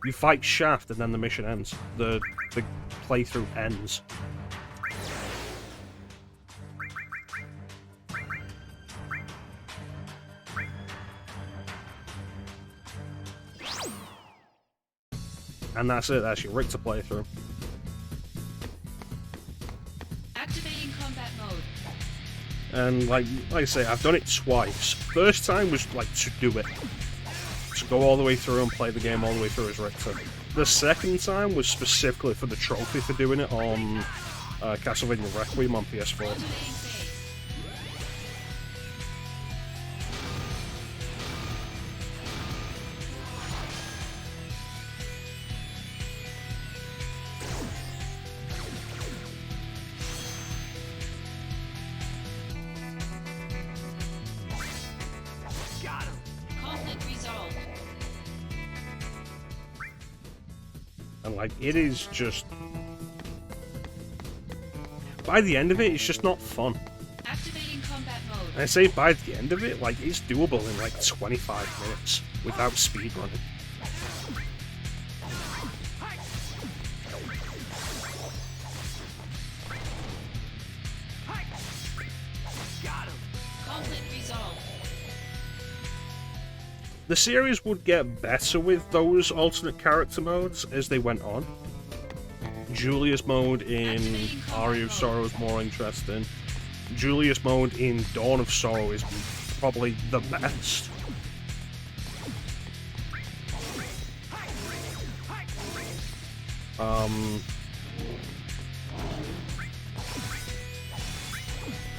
You fight Shaft and then the mission ends. The playthrough ends. And that's it, that's your Richter playthrough. Activating combat mode. And like I say, I've done it twice. First time was like to do it. To go all the way through and play the game all the way through as Richter. The second time was specifically for the trophy for doing it on Castlevania Requiem on PS4. Modulating phase. Got him. Conflict resolved. And like, it is just... By the end of it, it's just not fun. Activating combat mode. And I say by the end of it, like, it's doable in like 25 minutes without speedrunning. Got him. Conflict resolved. The series would get better with those alternate character modes as they went on. Julius mode in Aria of Sorrow is more interesting. Julius mode in Dawn of Sorrow is probably the best.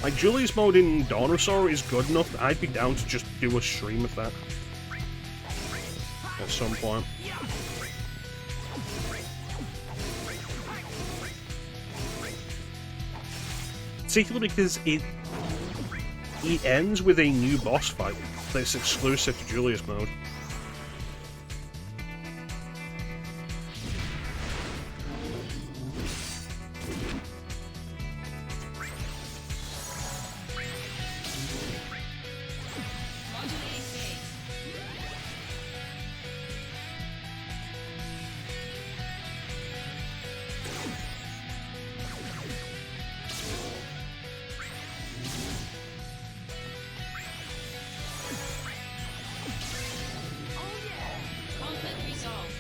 Like, Julius mode in Dawn of Sorrow is good enough that I'd be down to just do a stream of that at some point. Particularly because it ends with a new boss fight that's exclusive to Julius mode. Modulating phase. Conflict resolved.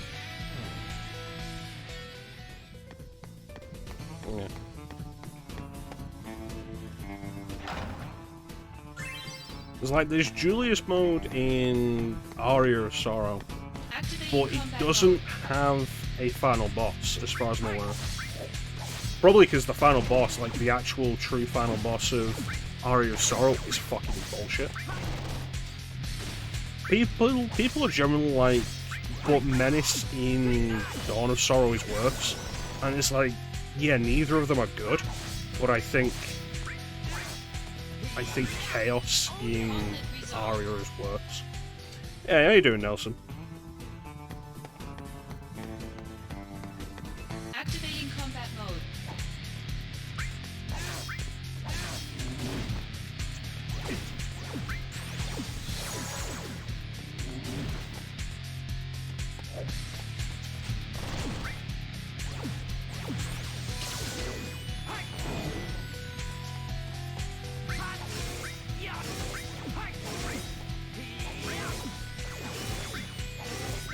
Yeah. There's Julius mode in Aria of Sorrow, Activating but it combat doesn't mode. have a final boss, as far as I'm aware. Probably because the final boss, like the actual true final boss of Aria of Sorrow, is fucking bullshit. People are generally like, but Menace in Dawn of Sorrow is worse. And it's like, yeah, neither of them are good, but I think Chaos in Aria is worse. Yeah, how you doing, Nelson? Activating combat mode.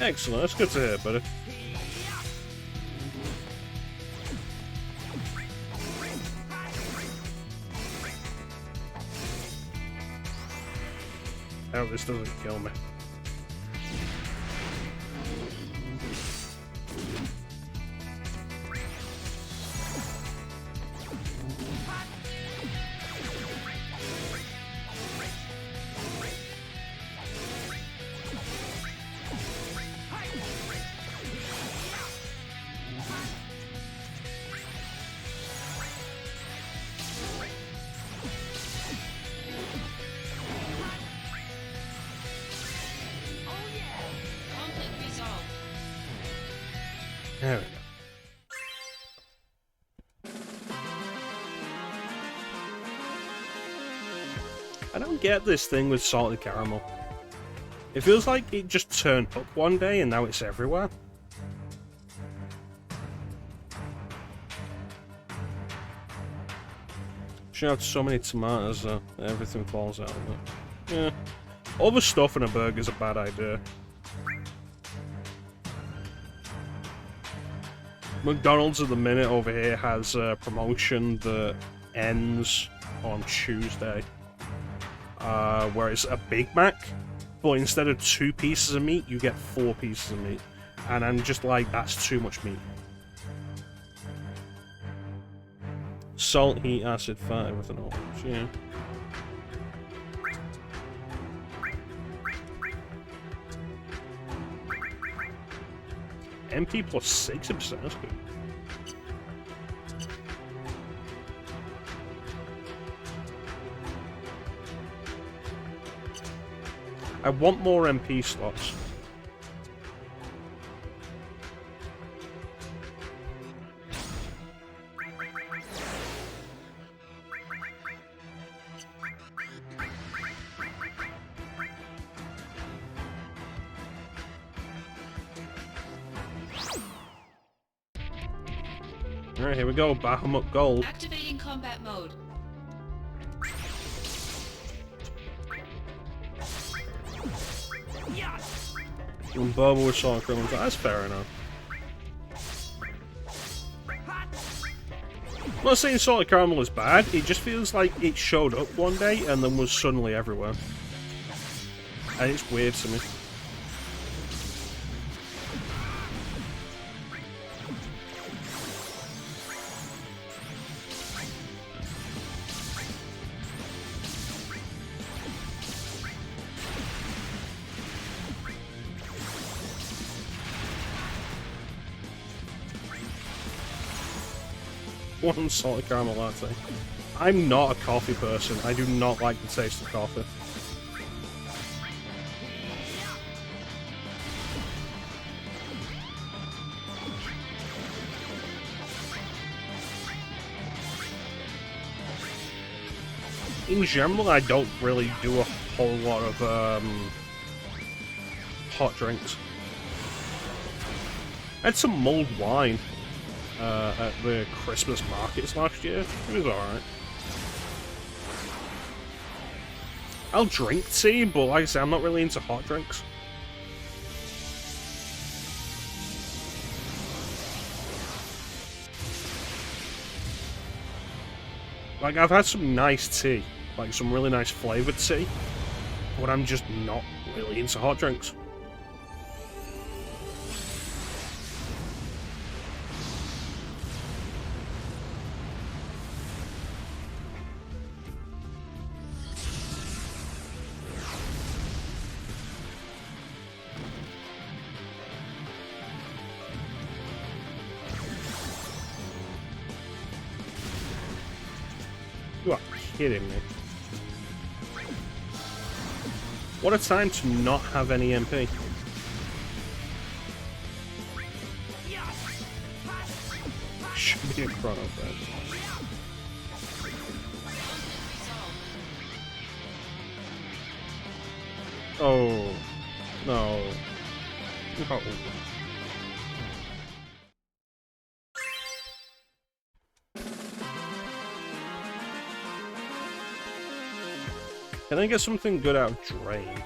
Excellent, that's good to hear, buddy. I hope this doesn't kill me. Conflict resolved. There we go. I don't get this thing with salted caramel. It feels like it just turned up one day and now it's everywhere. Should have so many tomatoes that everything falls out of it. Yeah. All the stuff in a burger is a bad idea. McDonald's at the minute over here has a promotion that ends on Tuesday. Where it's a Big Mac, but instead of 2 pieces of meat, you get 4 pieces of meat. And I'm just like, that's too much meat. Salt, heat, acid, fat, everything all. Yeah. MP plus 60%, that's good. I want more MP slots. Alright, here we go, Bahamut Gold. Activating combat mode. And Boba with Salt Criminals, that's fair enough. I'm not saying Salted Caramel is bad, it just feels like it showed up one day and then was suddenly everywhere. And it's weird to me. One salted caramel latte. I'm not a coffee person. I do not like the taste of coffee. In general, I don't really do a whole lot of hot drinks. I had some mulled wine at the Christmas markets last year. It was alright. I'll drink tea, but like I say, I'm not really into hot drinks. Like, I've had some nice tea, like some really nice flavoured tea, but I'm just not really into hot drinks. You are kidding me. What a time to not have any MP. Should be a chrono fest. Oh, no. No. Can I get something good out of Drain?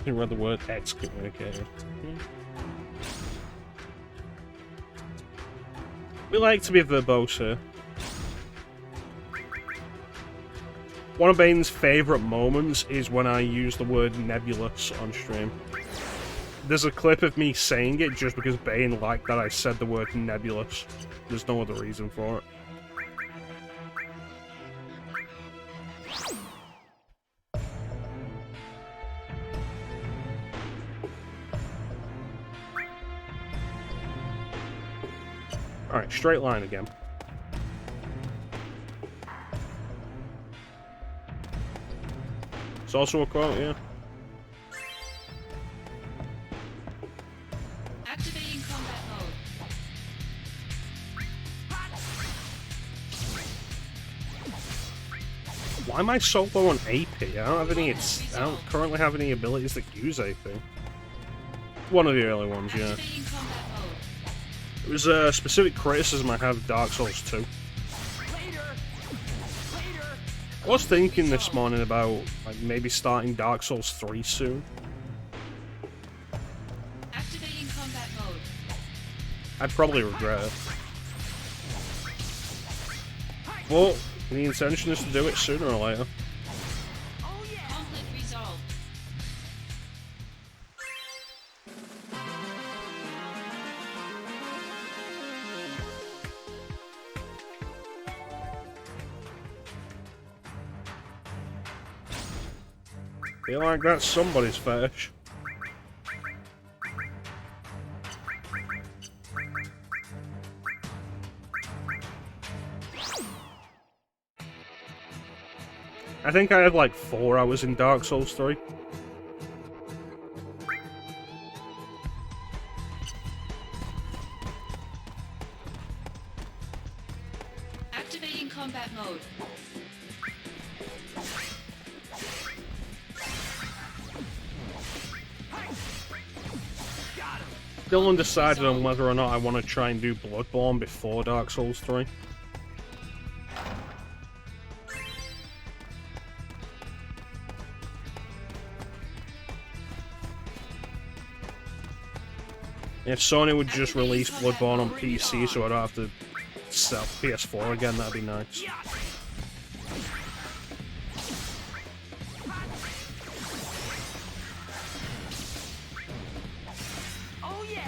You read the word excommunicated. We like to be verbose here. One of Bane's favourite moments is when I use the word nebulous on stream. There's a clip of me saying it just because Bane liked that I said the word nebulous. There's no other reason for it. Alright, straight line again. It's also a quote, yeah. Activating combat mode. Why am I so low on AP? I don't currently have any abilities that use AP. One of the early ones, yeah. Activating combat mode. It was a specific criticism I had of Dark Souls 2. I was thinking this morning about like maybe starting Dark Souls 3 soon. Activating combat mode. I'd probably regret it. But the intention is to do it sooner or later. Conflict resolved. Feel like that's somebody's fetish. I think I had like 4 hours in Dark Souls 3. Activating combat mode. Still undecided on whether or not I want to try and do Bloodborne before Dark Souls 3. If Sony would just release Bloodborne on PC so I don't have to sell PS4 again, that'd be nice.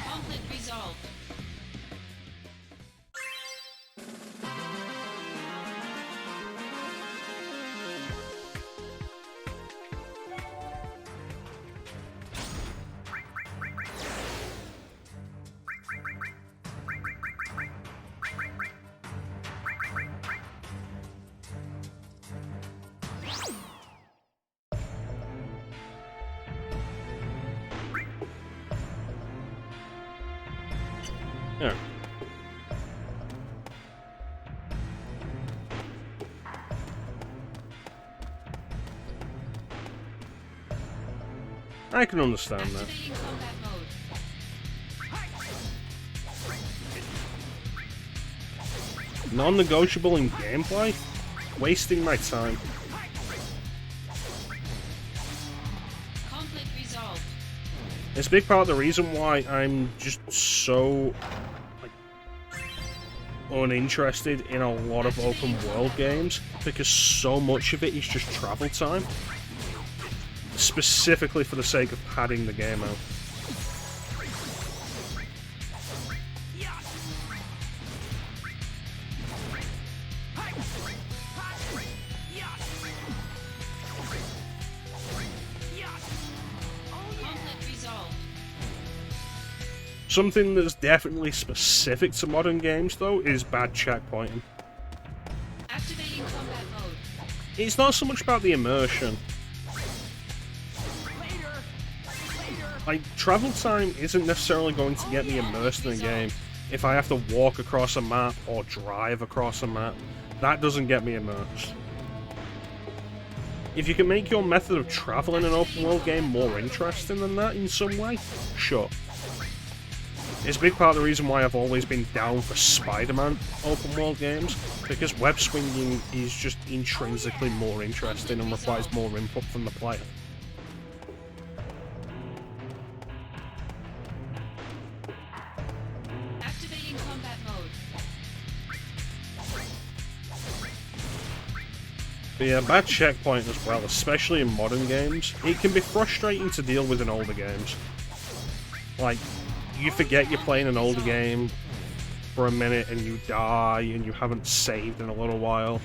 Conflict resolved. Yeah. I can understand that. Activating combat mode. Non-negotiable in gameplay? Wasting my time. Conflict resolved. It's a big part of the reason why I'm just so like uninterested in a lot of open world games, because so much of it is just travel time. Specifically for the sake of padding the game out. Conflict resolved. Something that's definitely specific to modern games, though, is bad checkpointing. Activating combat mode. It's not so much about the immersion. Like, travel time isn't necessarily going to get me immersed in a game if I have to walk across a map or drive across a map. That doesn't get me immersed. If you can make your method of travel in an open world game more interesting than that in some way, sure. It's a big part of the reason why I've always been down for Spider-Man open world games, because web swinging is just intrinsically more interesting and requires more input from the player. But yeah, bad checkpoint as well, especially in modern games. It can be frustrating to deal with in older games. Like, you forget you're playing an older game for a minute and you die and you haven't saved in a little while.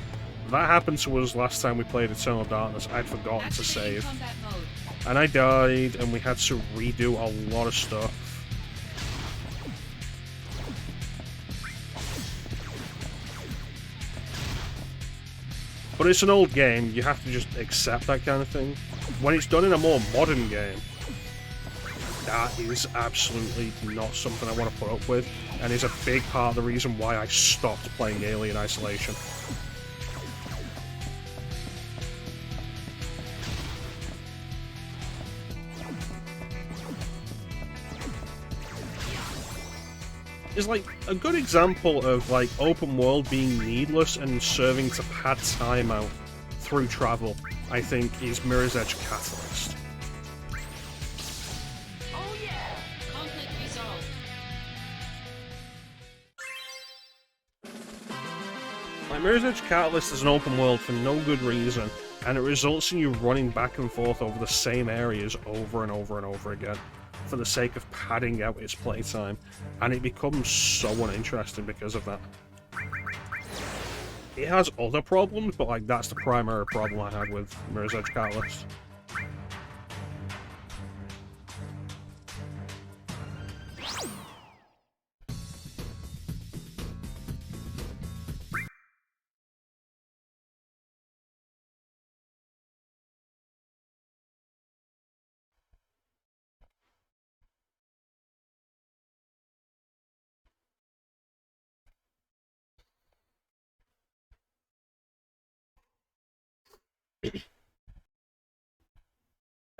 That happened to us last time we played Eternal Darkness. I'd forgotten to save. Combat mode. And I died and we had to redo a lot of stuff. But it's an old game, you have to just accept that kind of thing. When it's done in a more modern game, that is absolutely not something I want to put up with, and is a big part of the reason why I stopped playing Alien Isolation. Is like a good example of like open world being needless and serving to pad time out through travel, I think, is Mirror's Edge Catalyst. Conflict resolved. Like, Mirror's Edge Catalyst is an open world for no good reason, and it results in you running back and forth over the same areas over and over and over again for the sake of padding out its playtime, and it becomes so uninteresting because of that. It has other problems, but like that's the primary problem I had with Mirror's Edge Catalyst.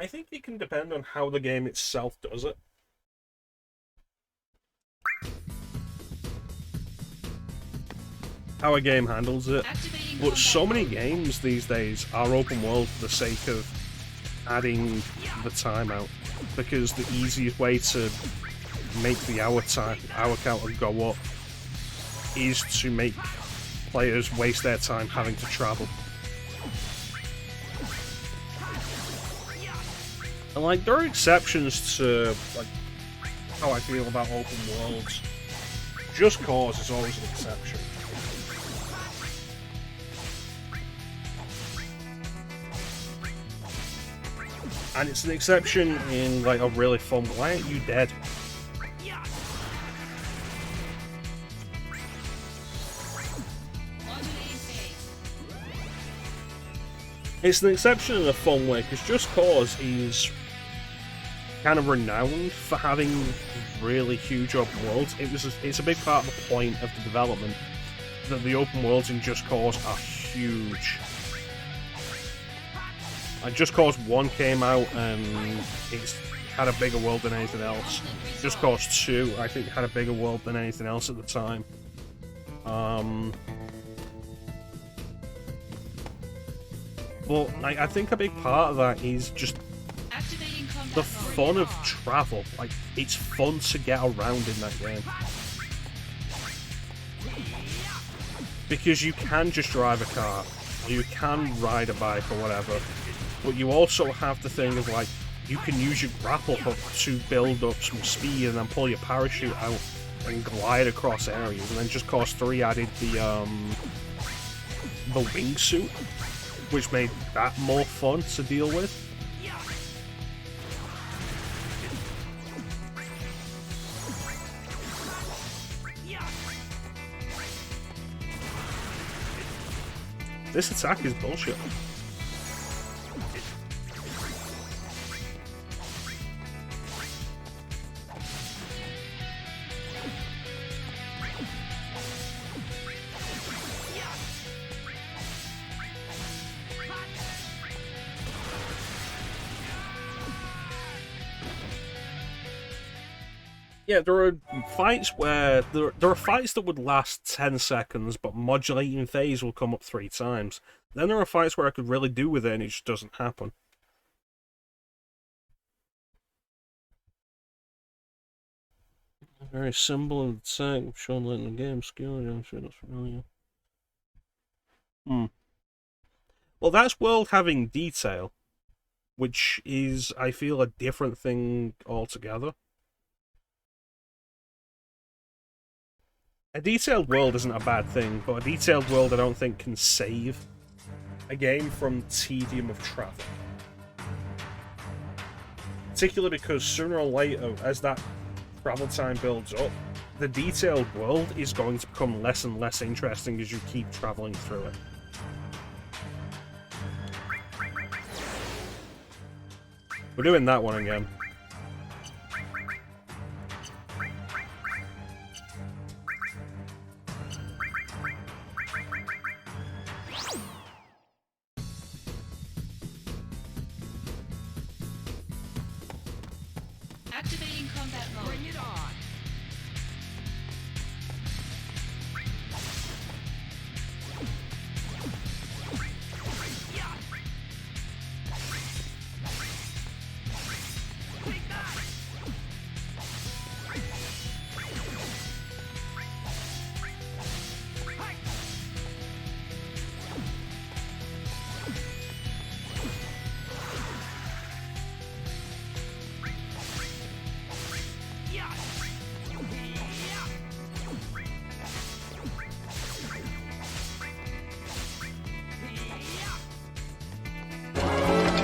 I think it can depend on how the game itself does it. How a game handles it. But so many games these days are open world for the sake of adding the timeout, because the easiest way to make the hour counter go up is to make players waste their time having to travel. And like, there are exceptions to like how I feel about open worlds. Just Cause is always an exception. And it's an exception in like a really fun. Why aren't you dead? It's an exception in a fun way, because Just Cause is kind of renowned for having really huge open worlds. It's a big part of the point of the development that the open worlds in Just Cause are huge. Like Just Cause 1 came out and it's had a bigger world than anything else. Just Cause 2, I think, had a bigger world than anything else at the time. But I think a big part of that is just the fun of travel. Like, it's fun to get around in that game. Because you can just drive a car, or you can ride a bike or whatever, but you also have the thing of like, you can use your grapple hook to build up some speed and then pull your parachute out and glide across areas. And then Just Cause 3 added the wingsuit, which made that more fun to deal with. This attack is bullshit. Yeah, there are fights where there are fights that would last 10 seconds, but modulating phase will come up 3 times. Then there are fights where I could really do with it and it just doesn't happen. Very symbol of the attack, Shaun in the game, skill, I'm sure that's familiar. Well, that's world having detail, which is, I feel, a different thing altogether. A detailed world isn't a bad thing, but a detailed world I don't think can save a game from tedium of traffic. Particularly because sooner or later, as that travel time builds up, the detailed world is going to become less and less interesting as you keep traveling through it. We're doing that one again. Activating combat mode. Bring it on!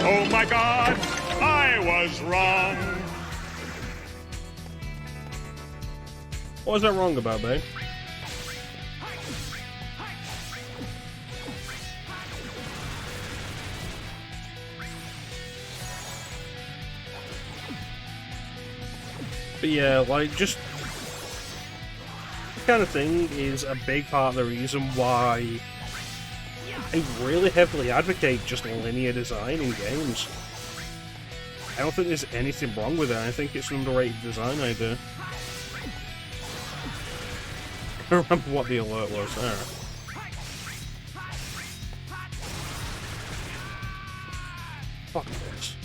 Oh my god, I was wrong. What was I wrong about, babe? But yeah, like, just... this kind of thing is a big part of the reason why I really heavily advocate just linear design in games. I don't think there's anything wrong with it, I think it's an underrated design idea. I don't remember what the alert was there. Fuck this.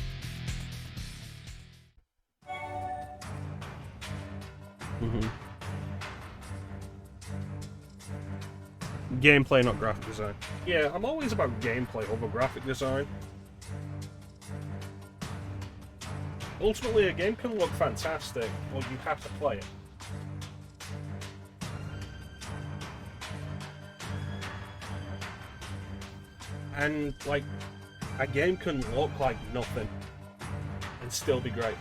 Gameplay, not graphic design. Yeah, I'm always about gameplay over graphic design. Ultimately, a game can look fantastic, but you have to play it. And, like, a game can look like nothing and still be great.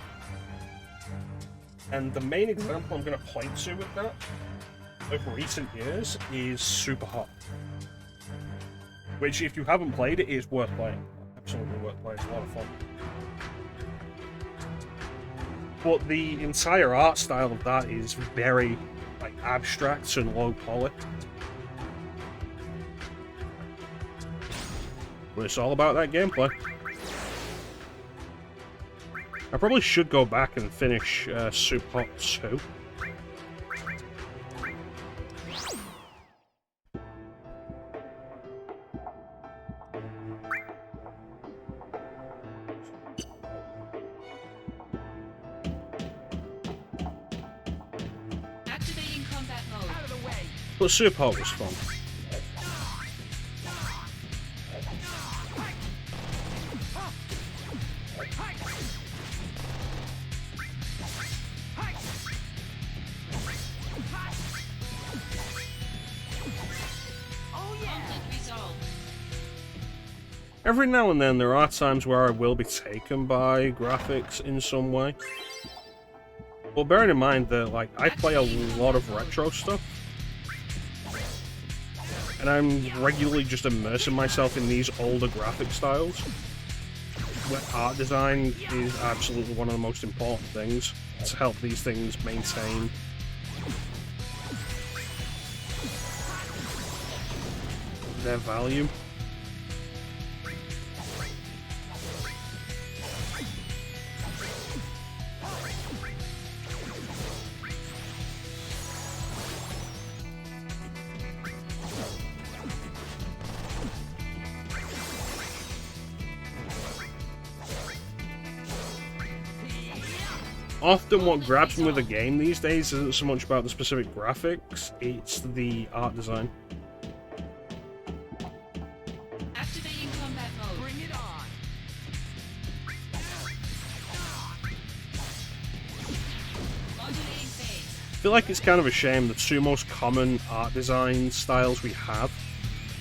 And the main example I'm going to point to with that, of recent years, is Super Hot. Which, if you haven't played it, is worth playing. Absolutely worth playing, it's a lot of fun. But the entire art style of that is very, like, abstract and low poly. But it's all about that gameplay. I probably should go back and finish Super Hot 2. Activating combat mode. Out of the way! But Super Hot was fun. Conflict resolved. Every now and then there are times where I will be taken by graphics in some way. Well, bearing in mind that, like, I play a lot of retro stuff. And I'm regularly just immersing myself in these older graphic styles. Where art design is absolutely one of the most important things to help these things maintain their value. Often what grabs me with a game these days isn't so much about the specific graphics, it's the art design. Activating combat feel like it's kind of a shame the two most common art design styles we have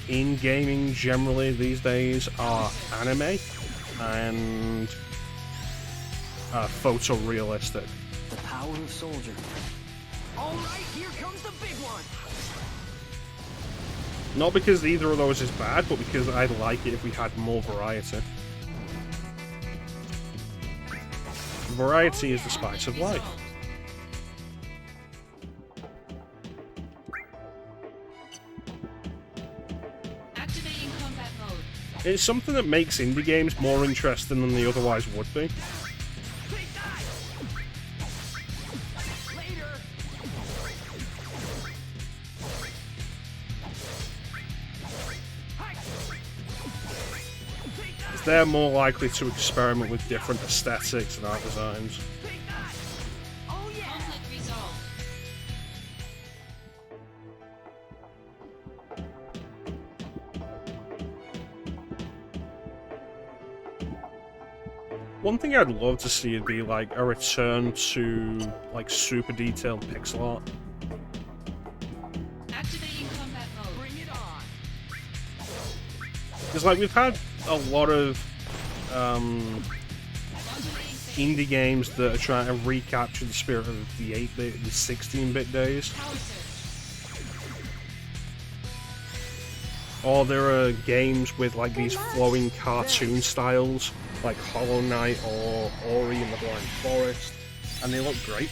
in gaming generally these days are anime and photorealistic. The power of soldier. All right, here comes the big one. Not because either of those is bad, but because I'd like it if we had more variety. Variety is the spice of life. Activating combat mode. It's something that makes indie games more interesting than they otherwise would be. Take that. Later. They're more likely to experiment with different aesthetics and art designs. Take that. Oh yeah. Conflict resolved. One thing I'd love to see would be like a return to like super detailed pixel art. Activating combat mode. Bring it on. Because like we've had a lot of Modulating phase. indie games that are trying to recapture the spirit of the 8-bit and 16-bit days. Power surge. Or there are games with like these flowing cartoon styles, like Hollow Knight or Ori and the Blind Forest, and they look great.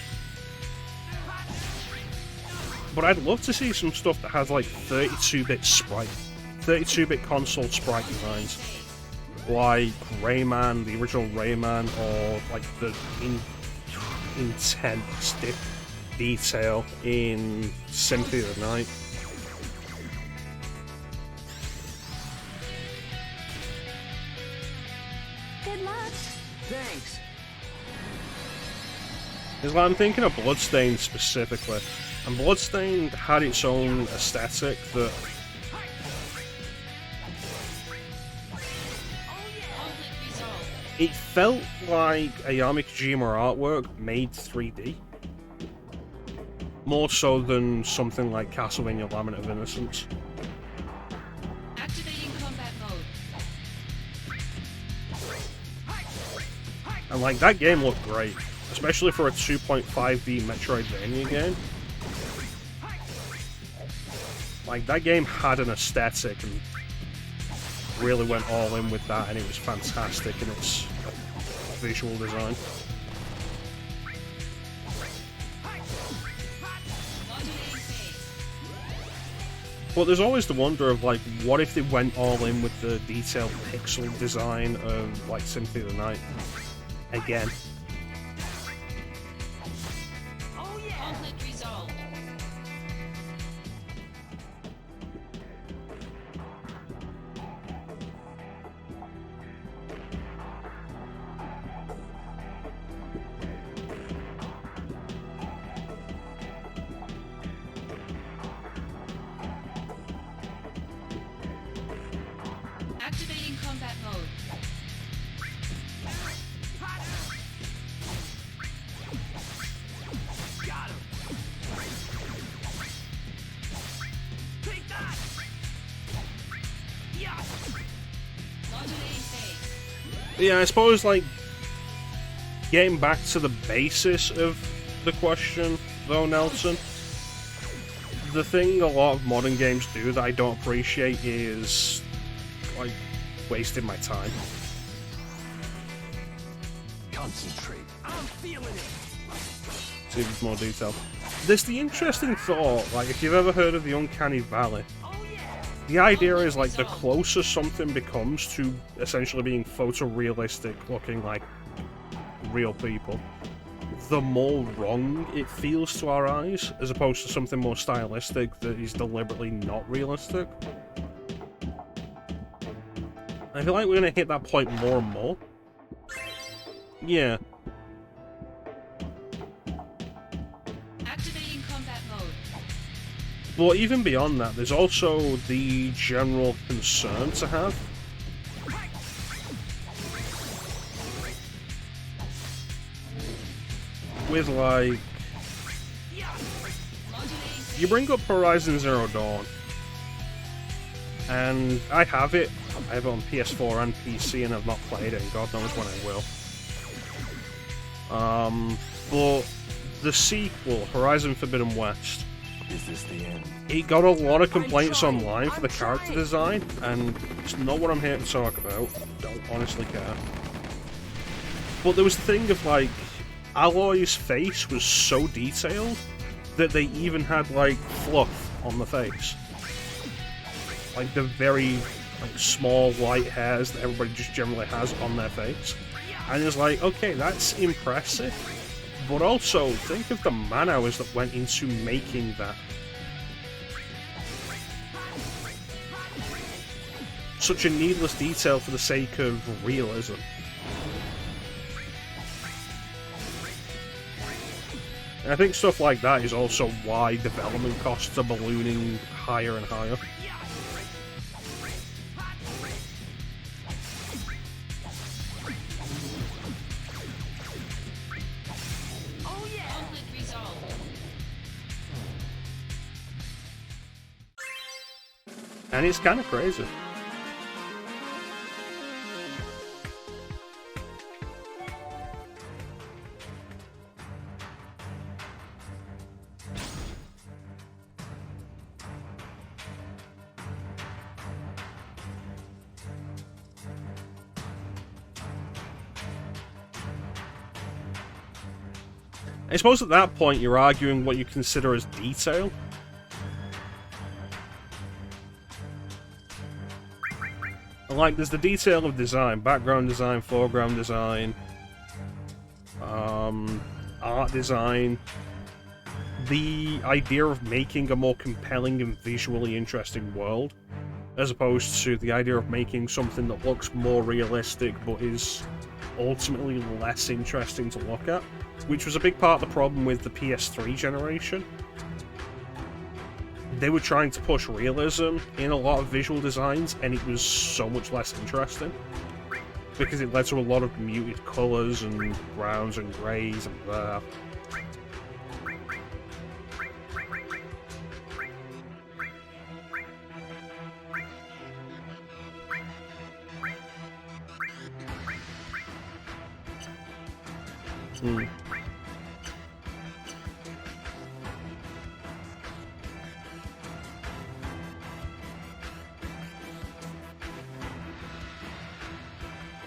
But I'd love to see some stuff that has like 32-bit sprite, 32-bit console sprite designs, like Rayman, the original Rayman, or like the intense detail in Symphony of the Night. Good luck. Thanks. Is like I'm thinking of Bloodstained specifically, and Bloodstained had its own aesthetic that Conflict resolved. it felt like Ayami Kojima artwork made 3D. More so than something like Castlevania Lament of Innocence. Activating combat mode. And like that game looked great, especially for a 2.5D Metroidvania game. Like that game had an aesthetic and really went all in with that, and it was fantastic in its visual design. Modulating phase. But there's always the wonder of like, what if they went all in with the detailed pixel design of like Symphony of the Night again? Oh yeah. Conflict resolved. Activating combat mode. Got him. Take that. Yeah. Modulating phase. Yeah, I suppose like getting back to the basis of the question, though, Nelson. The thing a lot of modern games do that I don't appreciate is like wasting my time. Concentrate. I'm feeling it. See if there's more detail. There's the interesting thought, like if you've ever heard of the Uncanny Valley, Oh yeah. the idea is like the closer something becomes to essentially being photorealistic, looking like real people, the more wrong it feels to our eyes, as opposed to something more stylistic that is deliberately not realistic. I feel like we're gonna hit that point more and more. Yeah. Activating combat mode. But even beyond that, there's also the general concern to have. With like you bring up Horizon Zero Dawn, and I have it. I have it on PS4 and PC, and I've not played it, and God knows when I will. But the sequel, Horizon Forbidden West, Is this the end? it got a lot of complaints online for the character design, and it's not what I'm here to talk about. Don't honestly care. But there was the thing of, like, Aloy's face was so detailed that they even had, like, fluff on the face. Like, the very, like, small, light hairs that everybody just generally has on their face. And it's like, okay, that's impressive. But also, think of the man hours that went into making that. Such a needless detail for the sake of realism. And I think stuff like that is also why development costs are ballooning higher and higher. Conflict resolved. And it's kind of crazy. I suppose at that point you're arguing what you consider as detail. And like, there's the detail of design, background design, foreground design, art design, the idea of making a more compelling and visually interesting world, as opposed to the idea of making something that looks more realistic but is ultimately less interesting to look at, which was a big part of the problem with the PS3 generation. They were trying to push realism in a lot of visual designs, and it was so much less interesting, because it led to a lot of muted colours and browns and greys and blah.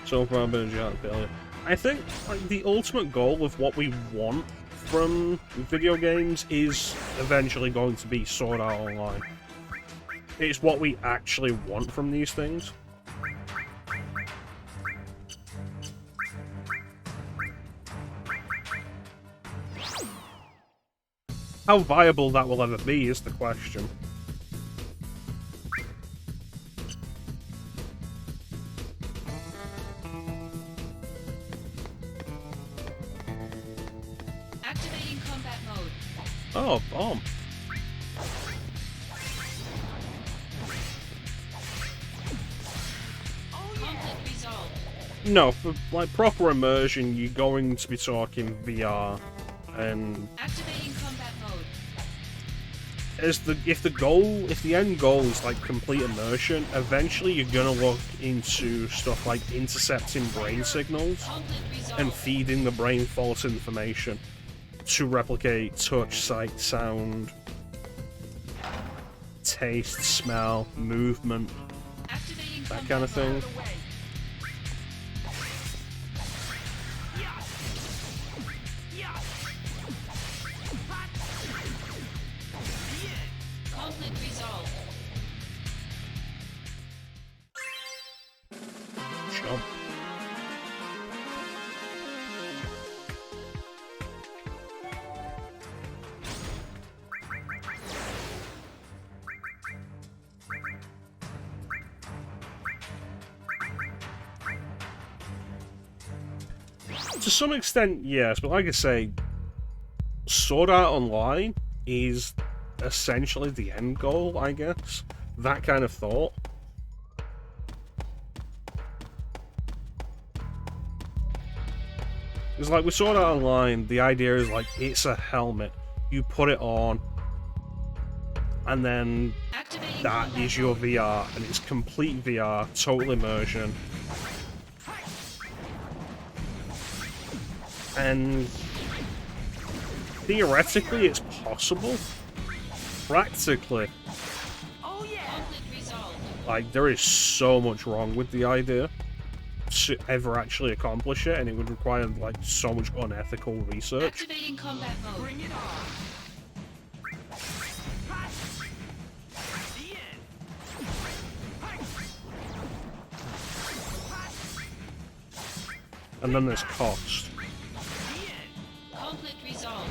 So far, I've been a giant failure. I think, like, the ultimate goal of what we want from video games is eventually going to be Sword Art Online. It's what we actually want from these things. How viable that will ever be is the question. Activating combat mode. Oh, bomb. Conflict resolved. No, for like proper immersion, you're going to be talking VR, and Activating combat mode. if the end goal is like complete immersion, eventually you're gonna look into stuff like intercepting brain signals Conflict resolved. and feeding the brain false information to replicate touch, sight, sound, taste, smell, movement, Activating that combat kind of thing. Conflict resolved. Sure. To some extent, yes, but like I say, Sword Art Online is essentially the end goal, I guess. That kind of thought. It's like with Sword Art Online, the idea is like, it's a helmet. You put it on, and then Activating that combat is your mode. VR, and it's complete VR, total immersion. And theoretically, it's possible. Practically, Oh yeah! Conflict resolved. like, there is so much wrong with the idea to ever actually accomplish it, and it would require, like, so much unethical research. Activating combat mode. Bring it on! The end! And then there's cost. The end! Conflict resolved.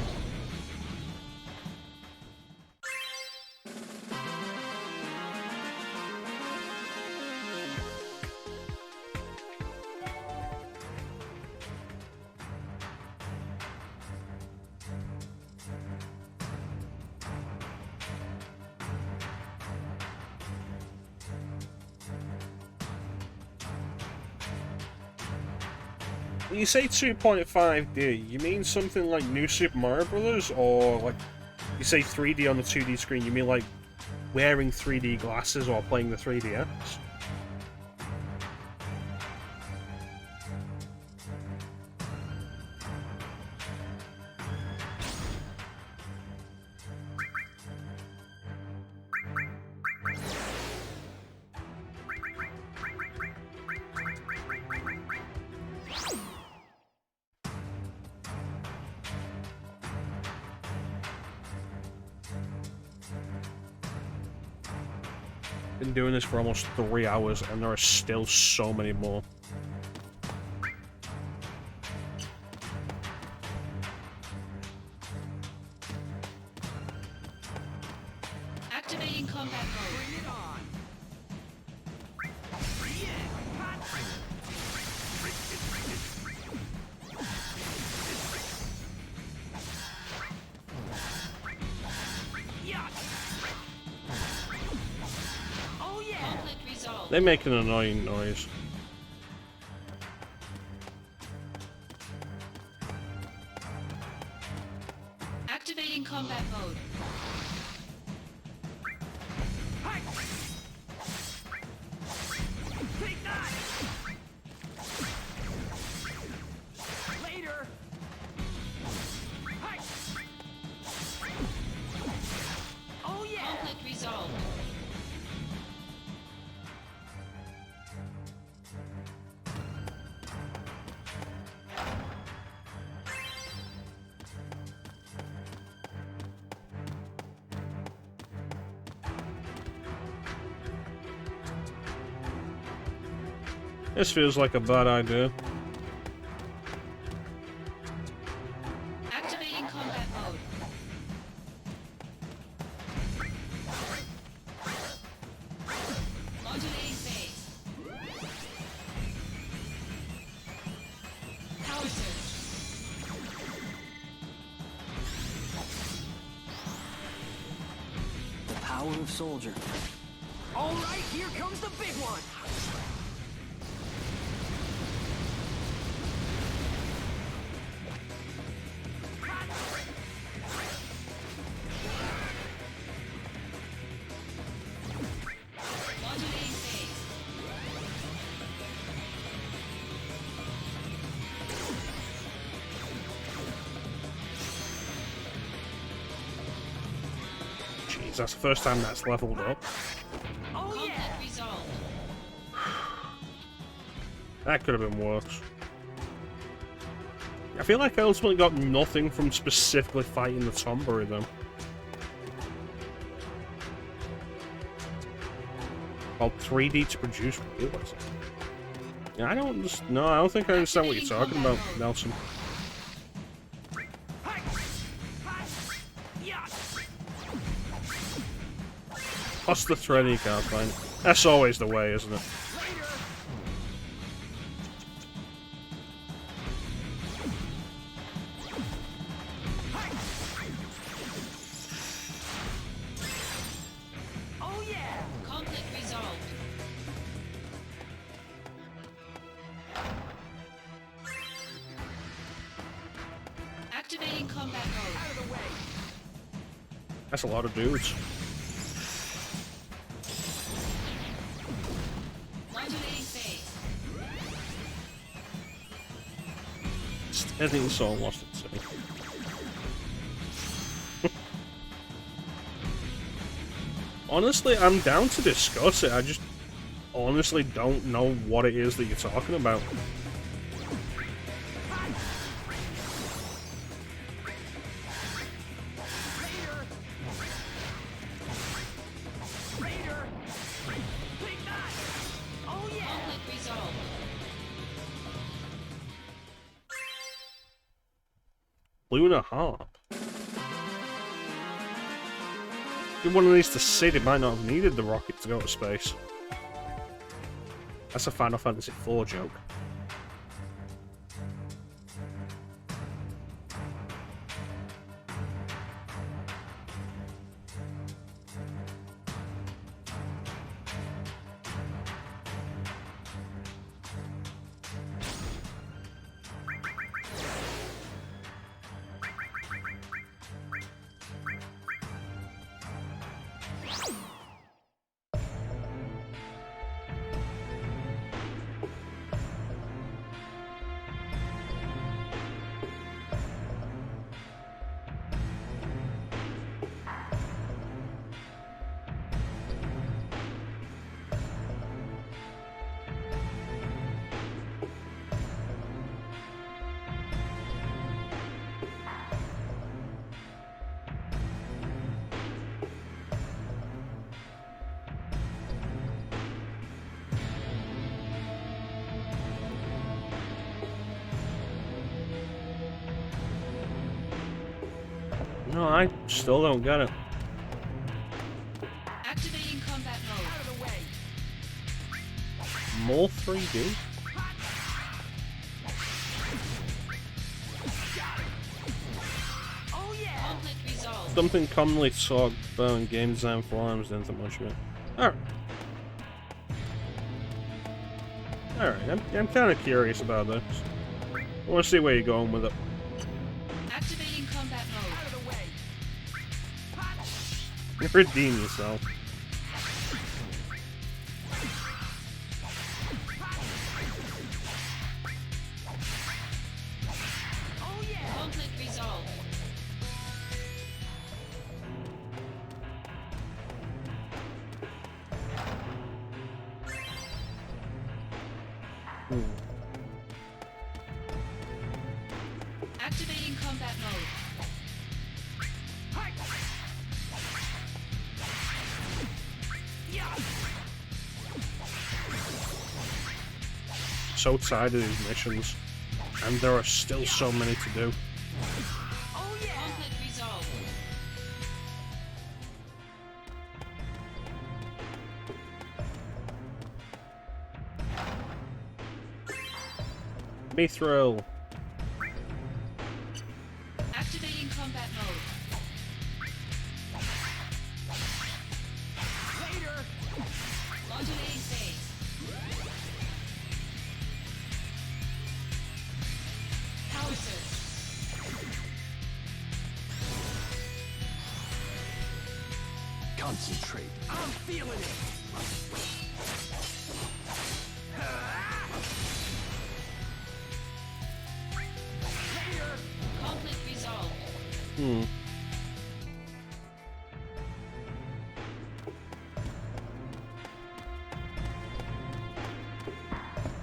When you say 2.5D, you mean something like New Super Mario Brothers, or like you say 3D on the 2D screen, you mean like wearing 3D glasses or playing the 3DS? Been doing this for almost 3 hours, and there are still so many more. Activating combat mode. Bring it on! The end! Yeah! Oh yeah! Conflict resolved. They make an annoying noise. Activating combat mode. Hi! Take that! Later! Hi! Oh yeah! Conflict resolved. This feels like a bad idea. Activating combat mode. Modulating phase. Power surge. The power of soldier. All right, here comes the big one! Modulating phase. Jeez, that's the first time that's leveled up. Oh yeah! Conflict resolved. That could have been worse. I feel like I ultimately got nothing from specifically fighting the Tombury, though. Well, 3D to produce realism. Yeah, I don't just no, I don't think I understand what you're talking about, Nelson. Hi! Hi! Yeah! Plus the thread you can't find. That's always the way, isn't it? Later! Hi! Oh yeah! Conflict resolved. Activating combat mode. Out of the way! That's a lot of dudes. I think it's so lost at sea. Honestly, I'm down to discuss it. I just honestly don't know what it is that you're talking about. Conflict resolved. Lunar Harp. If one of these to Sid, it might not have needed the rocket to go to space. That's a Final Fantasy IV joke. No, I still don't get it. Activating combat mode. Out of the way. More 3D? Oh yeah. Conflict resolved. Something commonly talked about in game design forums, didn't think much of it. Alright. Alright, I'm kind of curious about this. I want to see where you're going with it. Activating combat mode. Out of the way. You redeem yourself. Oh yeah. Conflict resolved. Activating combat mode. So tired of these missions. And there are still so many to do. Oh yeah. Conflict resolved. Mithril. Activating combat mode. Later. Modulating phase. Power surge. Concentrate. I'm feeling it. Later. Conflict resolved.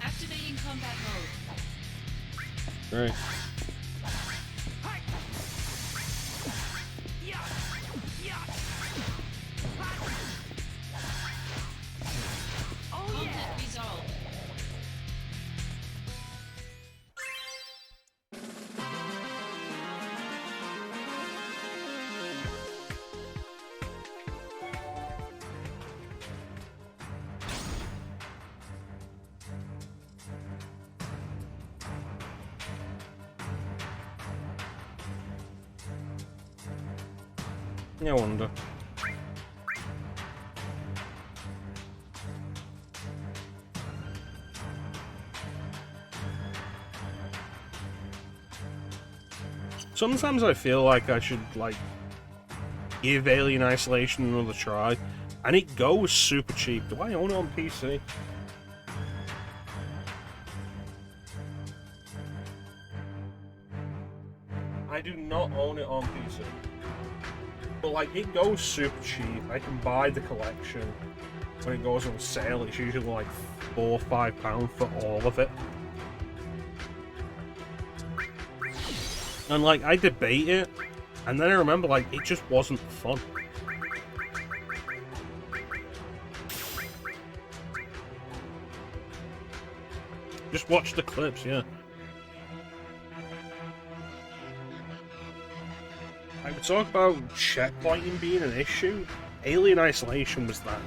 Activating combat mode. Great. Yeah. Yeah. Oh yeah. Conflict resolved. I wonder. Sometimes I feel like I should, like, give Alien Isolation another try. And it goes super cheap. Do I own it on PC? do not own it on PC. But like, it goes super cheap. I can buy the collection. When it goes on sale, it's usually like £4 or £5 for all of it. And like, I debate it, and then I remember like, it just wasn't fun. Just watch the clips, yeah. I would talk about checkpointing being an issue. Alien Isolation was that.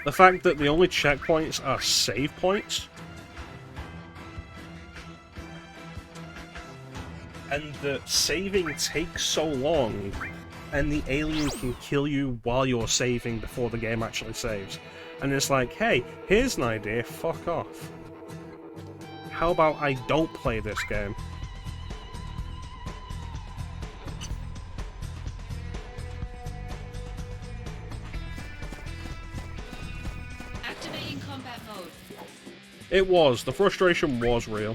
The fact that the only checkpoints are save points, and that saving takes so long, and the alien can kill you while you're saving before the game actually saves. And it's like, hey, here's an idea, fuck off. How about I don't play this game? Activating combat mode. It was. The frustration was real.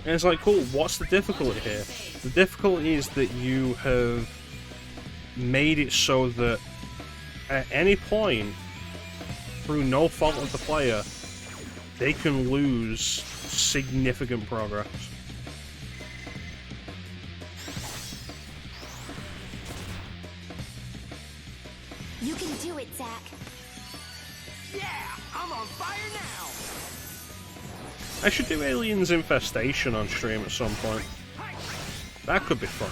And it's like, cool, what's the difficulty here? The difficulty is that you have made it so that at any point, through no fault of the player, they can lose significant progress. You can do it, Zack. Yeah, I'm on fire now. I should do Aliens Infestation on stream at some point. That could be fun.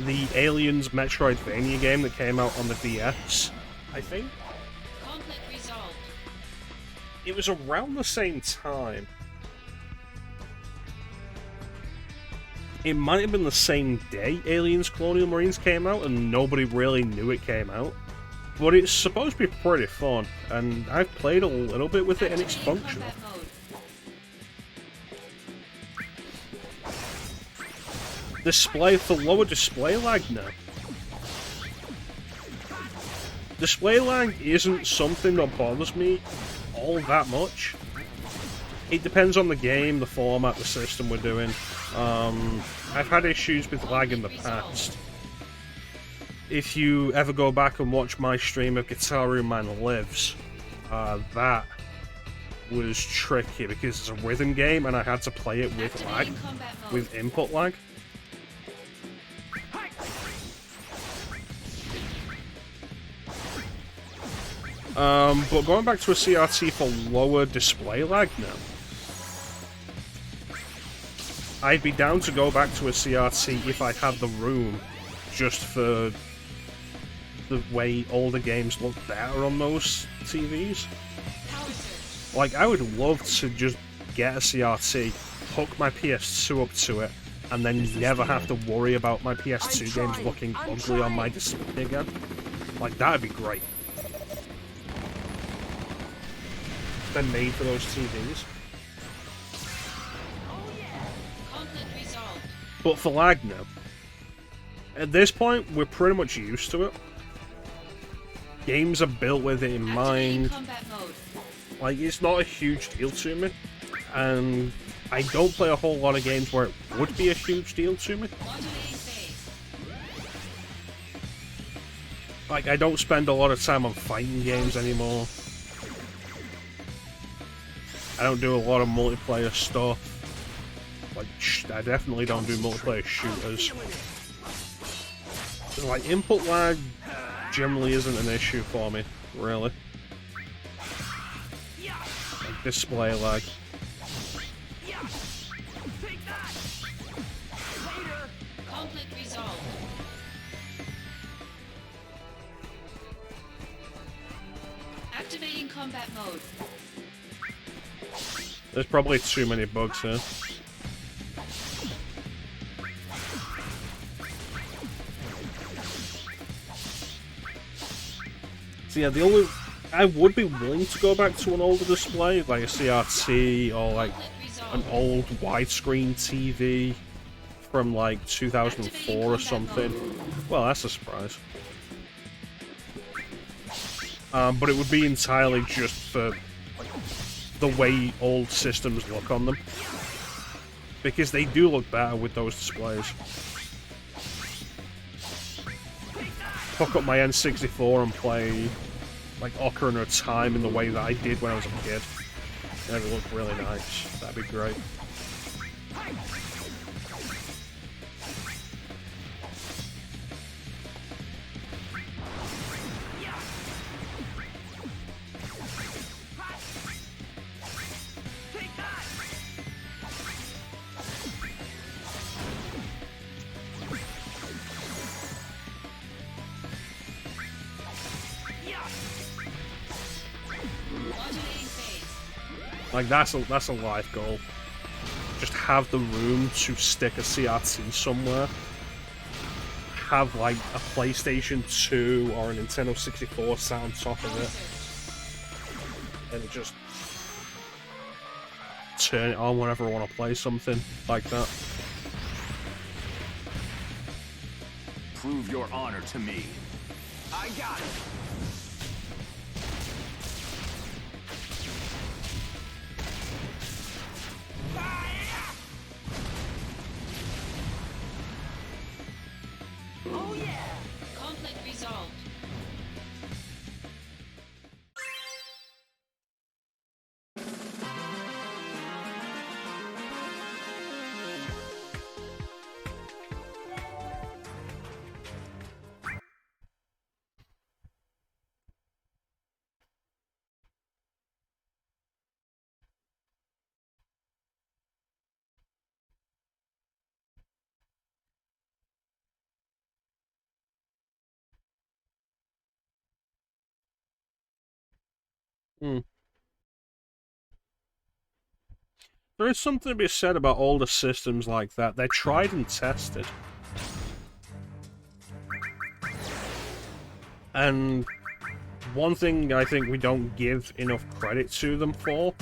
The Aliens Metroidvania game that came out on the DS, I think. Conflict resolved. It was around the same time. It might have been the same day Aliens Colonial Marines came out, and nobody really knew it came out. But it's supposed to be pretty fun, and I've played a little bit with it, and it's Activating functional. combat mode. Display for lower display lag now. Display lag isn't something that bothers me all that much. It depends on the game, the format, the system we're doing. I've had issues with lag in the past. If you ever go back and watch my stream of Guitar Hero Man Lives, that was tricky because it's a rhythm game and I had to play it with lag, Activating combat mode. with input lag. But going back to a CRT for lower display lag now, I'd be down to go back to a CRT if I had the room, just for the way all the games look better on those TVs. Power surge. Like, I would love to just get a CRT, hook my PS2 up to it, and then never have to worry about my PS2 games looking ugly on my display again. Like, that'd be great. They're made for those TVs. Conflict resolved. But for lag now, at this point, we're pretty much used to it. Games are built with it in Activating mind. combat mode. Like, it's not a huge deal to me. And I don't play a whole lot of games where it would be a huge deal to me. Modulating phase. Like, I don't spend a lot of time on fighting games anymore. I don't do a lot of multiplayer stuff. Like, I definitely don't do multiplayer shooters. So, like, input lag generally isn't an issue for me, really. Like, display lag. Conflict resolved. Activating combat mode. There's probably too many bugs here. So yeah, the I would be willing to go back to an older display, like a CRT or like an old widescreen TV from like 2004 or something. Well, that's a surprise. But it would be entirely just for the way old systems look on them. Because they do look better with those displays. Hook up my N64 and play like Ocarina of Time in the way that I did when I was a kid. And it would look really nice. That'd be great. Like, that's a life goal. Just have the room to stick a CRT somewhere. Have, like, a PlayStation 2 or a Nintendo 64 sat on top of it. And just turn it on whenever I want to play something like that. Prove your honor to me. I got it. Oh yeah! Conflict resolved. Hmm. There is something to be said about older systems like that. They're tried and tested. And one thing I think we don't give enough credit to them for,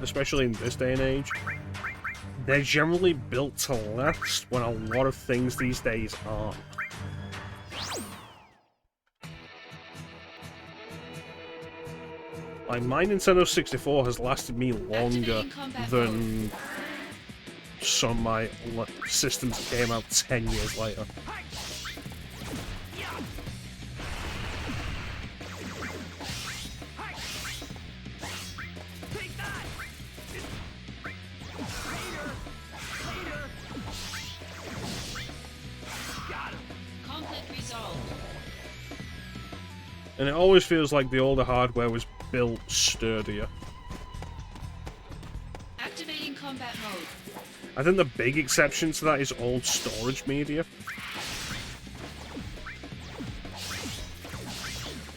especially in this day and age, they're generally built to last when a lot of things these days aren't. Like, my Nintendo 64 has lasted me longer than some of my systems that came out 10 years later. Conflict resolved. And it always feels like the older hardware was built sturdier. Activating combat mode. I think the big exception to that is old storage media.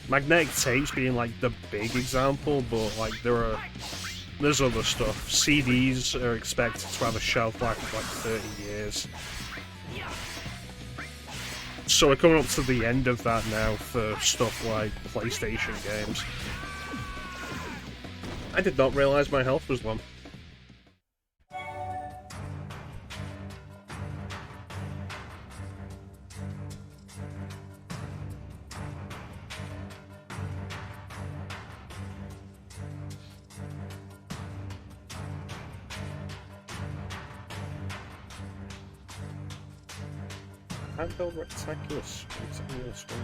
Magnetic tapes being like the big example, but like there's other stuff. CDs are expected to have a shelf life of like 30 years. So we're coming up to the end of that now for stuff like PlayStation games. I did not realize my health was low. Handheld rectangular screen.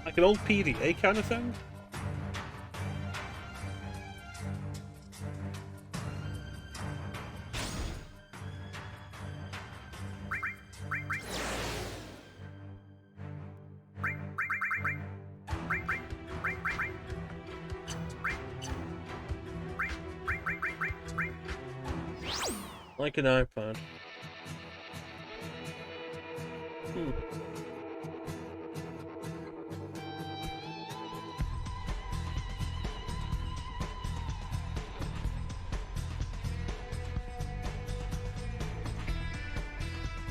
Like an old PDA kind of thing? Like an iPad.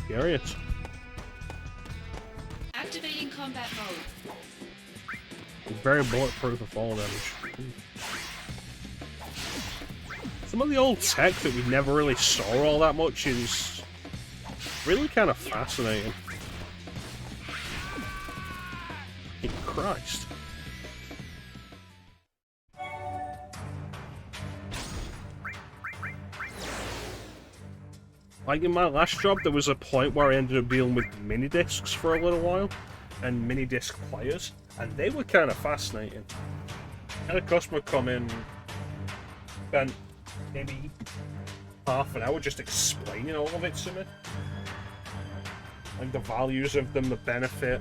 Curious. Activating combat mode. Very bulletproof of fall damage. Some of the old tech that we never really saw all that much is really kind of fascinating. Christ. Like in my last job, there was a point where I ended up dealing with mini discs for a little while, and mini disc players, and they were kind of fascinating. I had a customer come in, spent maybe half an hour just explaining all of it to me, like the values of them, the benefit,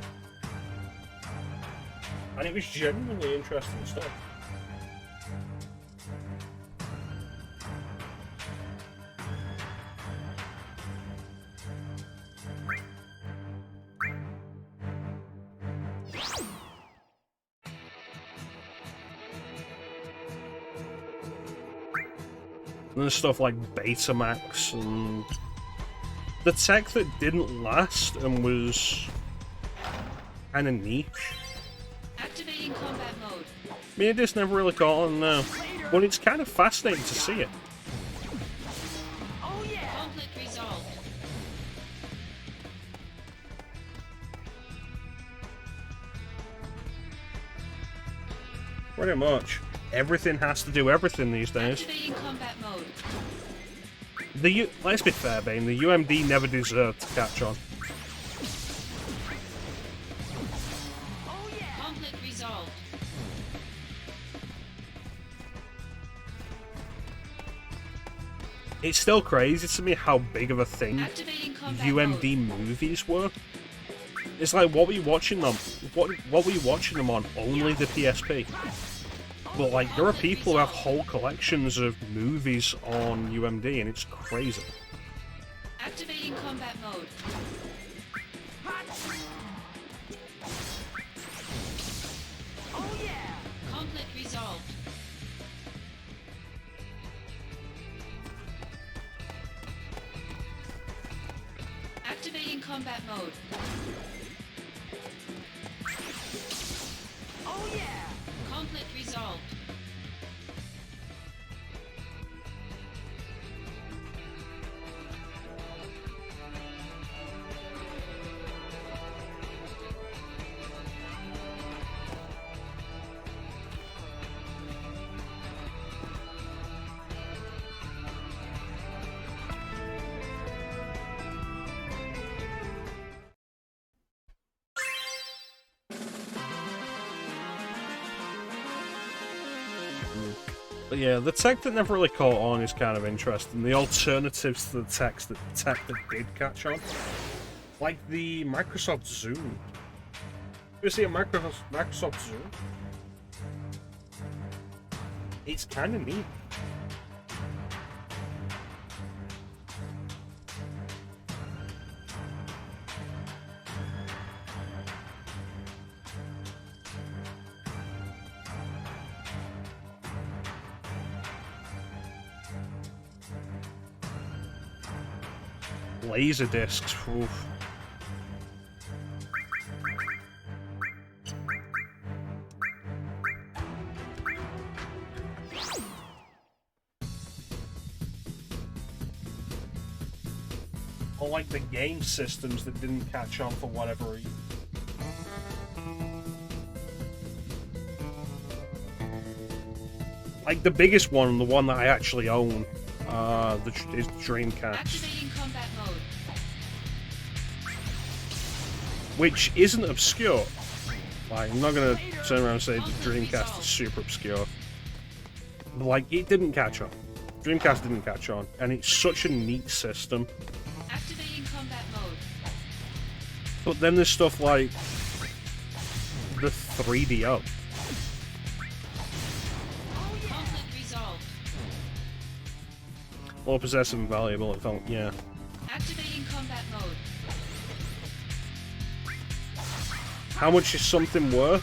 and it was genuinely interesting stuff. And there's stuff like Betamax and the tech that didn't last and was kind of niche. Activating combat mode. Me and this never really caught on now, but it's kind of fascinating to see it. Oh yeah. Conflict resolved. Pretty much. Everything has to do everything these days. Activating combat mode. Let's be fair, Bane, the UMD never deserved to catch on. Oh yeah. Conflict resolved. It's still crazy to me how big of a thing Activating combat UMD mode. movies were. It's like, what were you watching them? What were you watching them on? Only the PSP. But like, there are people who have whole collections of movies on UMD, and it's crazy. Activating combat mode. Oh yeah. Conflict resolved. Activating combat mode. Oh yeah. Conflict resolved. But yeah, the tech that never really caught on is kind of interesting. The alternatives to the tech that did catch on. Like the Microsoft Zoom. You see a Microsoft Zoom? It's kind of neat. Laser discs. Oof. Or like the game systems that didn't catch on for whatever reason. Like the biggest one, the one that I actually own, is Dreamcast. Activating combat mode. Which isn't obscure. Like, I'm not gonna turn around and say the Dreamcast is super obscure. But like, it didn't catch on. Dreamcast didn't catch on, and it's such a neat system. Activating combat mode. But then there's stuff like the 3DO. Conflict resolved. More possessive and valuable, it felt, yeah. Activating combat mode. How much is something worth?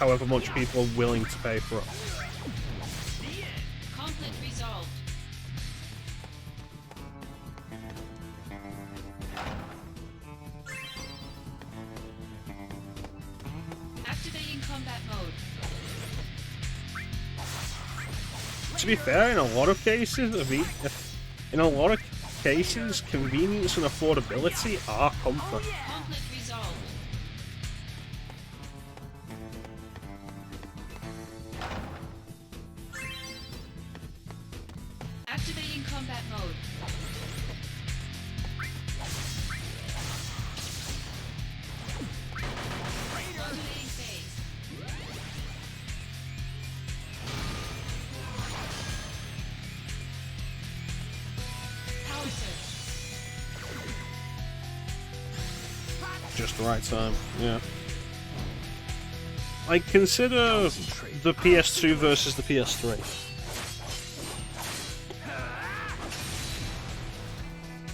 However much people are willing to pay for it. Conflict resolved. to be fair, in a lot of cases, convenience and affordability are comfort. Conflict resolved. Activating combat mode. Modulating phase. Power surge. Just the right time, yeah. Like, consider the PS2 versus the PS3.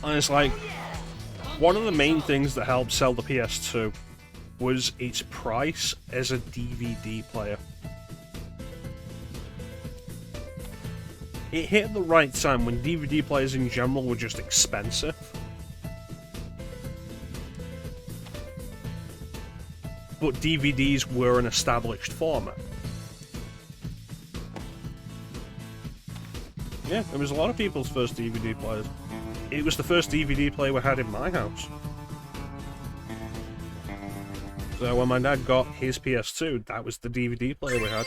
And it's like, one of the main things that helped sell the PS2 was its price as a DVD player. It hit the right time when DVD players in general were just expensive. But DVDs were an established format. Yeah, it was a lot of people's first DVD players. It was the first DVD player we had in my house. So when my dad got his PS2, that was the DVD player we had.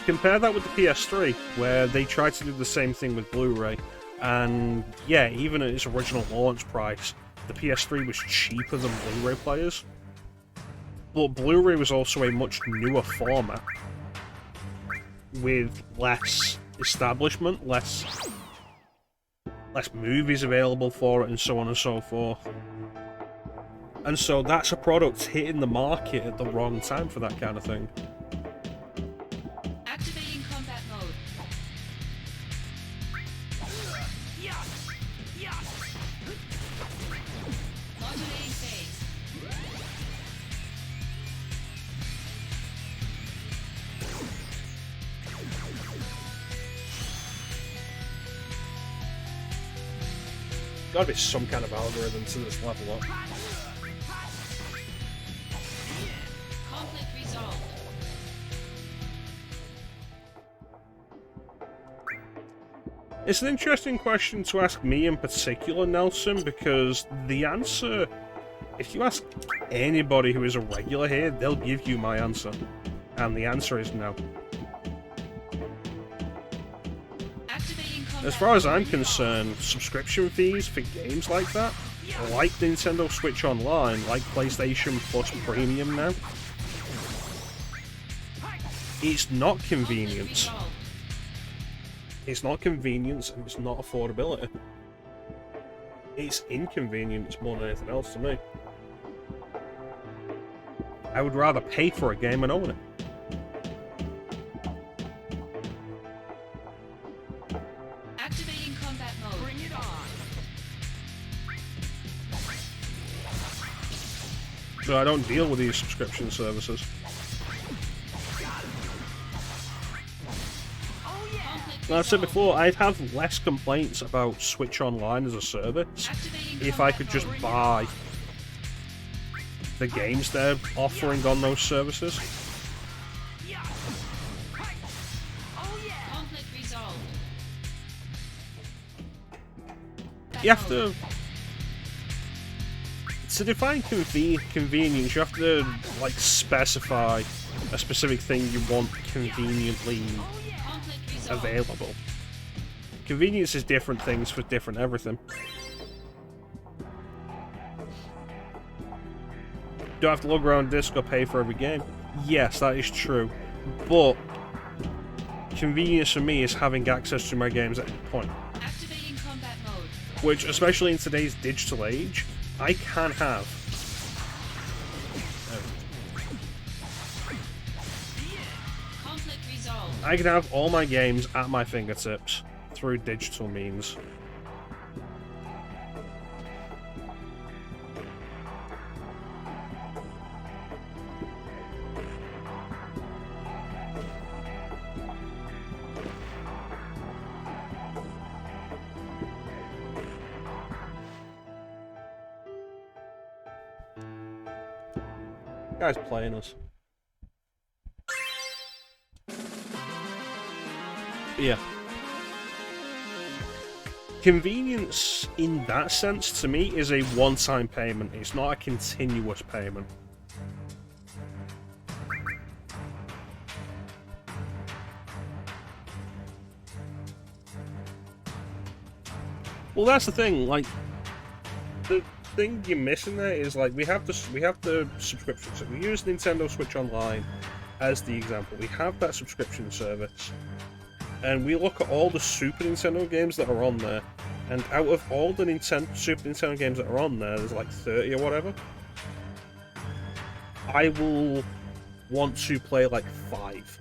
Compare that with the PS3, where they tried to do the same thing with Blu-ray, and yeah, even at its original launch price, the PS3 was cheaper than Blu-ray players. But Blu-ray was also a much newer format, with less establishment, less movies available for it, and so on and so forth. And so that's a product hitting the market at the wrong time for that kind of thing. Activating combat mode. Modulating phase. Gotta be some kind of algorithm to this level up. Conflict resolved. It's an interesting question to ask me in particular, Nelson, because the answer, if you ask anybody who is a regular here, they'll give you my answer. And the answer is no. Activating combat As far as I'm mode. concerned, subscription fees for games like that, like Nintendo Switch Online, like PlayStation Plus Premium now, it's not Conflict convenience. resolved. It's not convenience and it's not affordability. It's inconvenience more than anything else to me. I would rather pay for a game and own it. Activating combat mode. Bring it on. So I don't deal with these subscription services. Conflict Like I said resolved. before, I'd have less complaints about Switch Online as a service Activating if I combat could just mode. buy the games they're offering on those services. Conflict resolved. You have to define convenience, you have to like specify a specific thing you want conveniently Conflict resolved. available. Convenience is different things for different everything. Do I have to log around disc or pay for every game? Yes, that is true. But convenience for me is having access to my games at any point. Activating combat mode. Which, especially in today's digital age, I can have. Conflict resolved. I can have all my games at my fingertips through digital means. Guy's playing us. Yeah. Convenience, in that sense, to me, is a one-time payment. It's not a continuous payment. Well, that's the thing. Like, the thing you're missing there is like we have the subscription. So we use Nintendo Switch Online as the example. We have that subscription service, and we look at all the Super Nintendo games that are on there. And out of all the Super Nintendo games that are on there, there's like 30 or whatever. I will want to play like 5.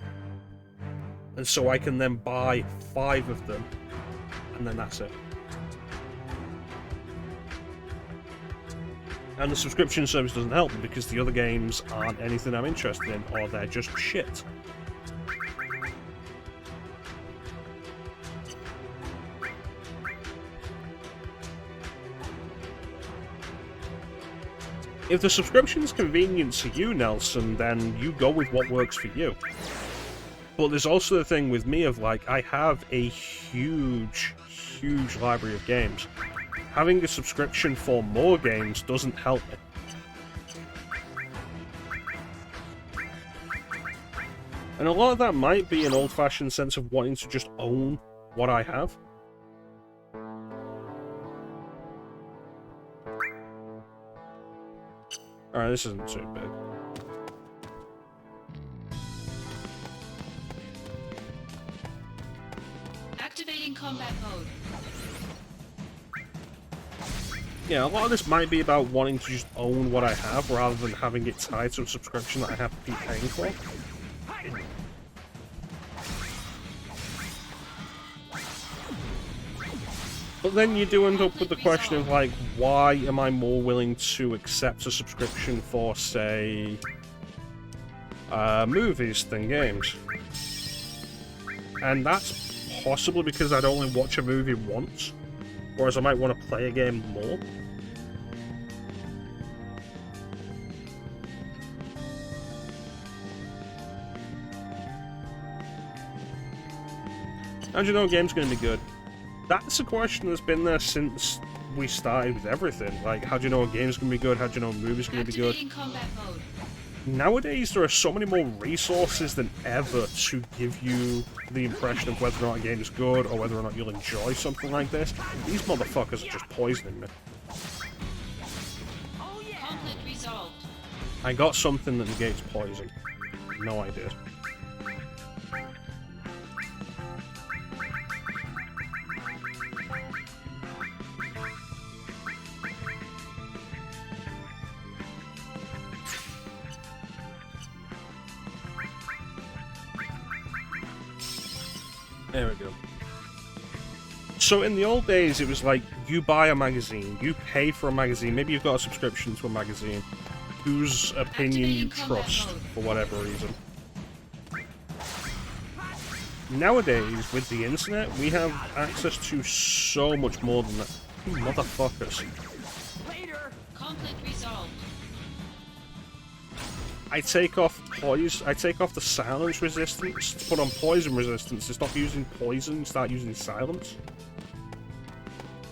And so I can then buy 5 of them, and then that's it. And the subscription service doesn't help me because the other games aren't anything I'm interested in, or they're just shit. If the subscription's convenient to you, Nelson, then you go with what works for you. But there's also the thing with me of, like, I have a huge, huge library of games. Having a subscription for more games doesn't help me. And a lot of that might be an old-fashioned sense of wanting to just own what I have. Alright, this isn't too big. Activating combat mode. Yeah, a lot of this might be about wanting to just own what I have rather than having it tied to a subscription that I have to be paying for. But then you do end up with the question of, like, why am I more willing to accept a subscription for, say, movies than games? And that's possibly because I'd only watch a movie once, whereas I might want to play a game more. How do you know a game's going to be good? That's a question that's been there since we started with everything. Like, how do you know a game's going to be good? How do you know a movie's going to be good? Combat mode. Nowadays, there are so many more resources than ever to give you the impression of whether or not a game is good or whether or not you'll enjoy something like this. These motherfuckers are just poisoning me. Conflict resolved. I got something that negates poison. No idea. There we go. So in the old days, it was like, you buy a magazine, you pay for a magazine, maybe you've got a subscription to a magazine, whose opinion you trust, for whatever reason. Nowadays, with the internet, we have access to so much more than that. You motherfuckers. Conflict resolved. I take off the silence resistance to put on poison resistance. To stop using poison, start using silence.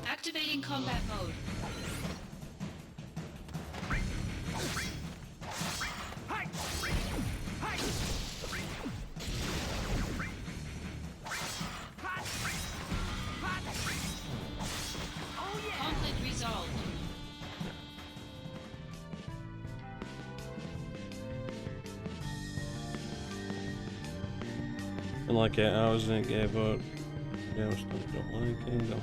Activating combat mode. Conflict resolved. And like 8 hours and it gave up. Yeah, I was still don't like it.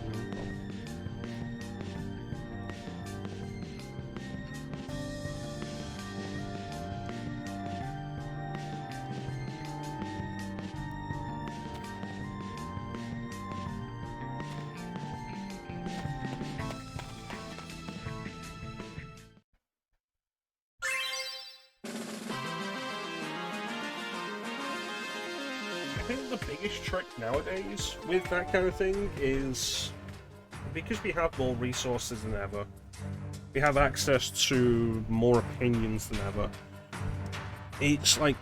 I think the biggest trick nowadays with that kind of thing is because we have more resources than ever, we have access to more opinions than ever. It's like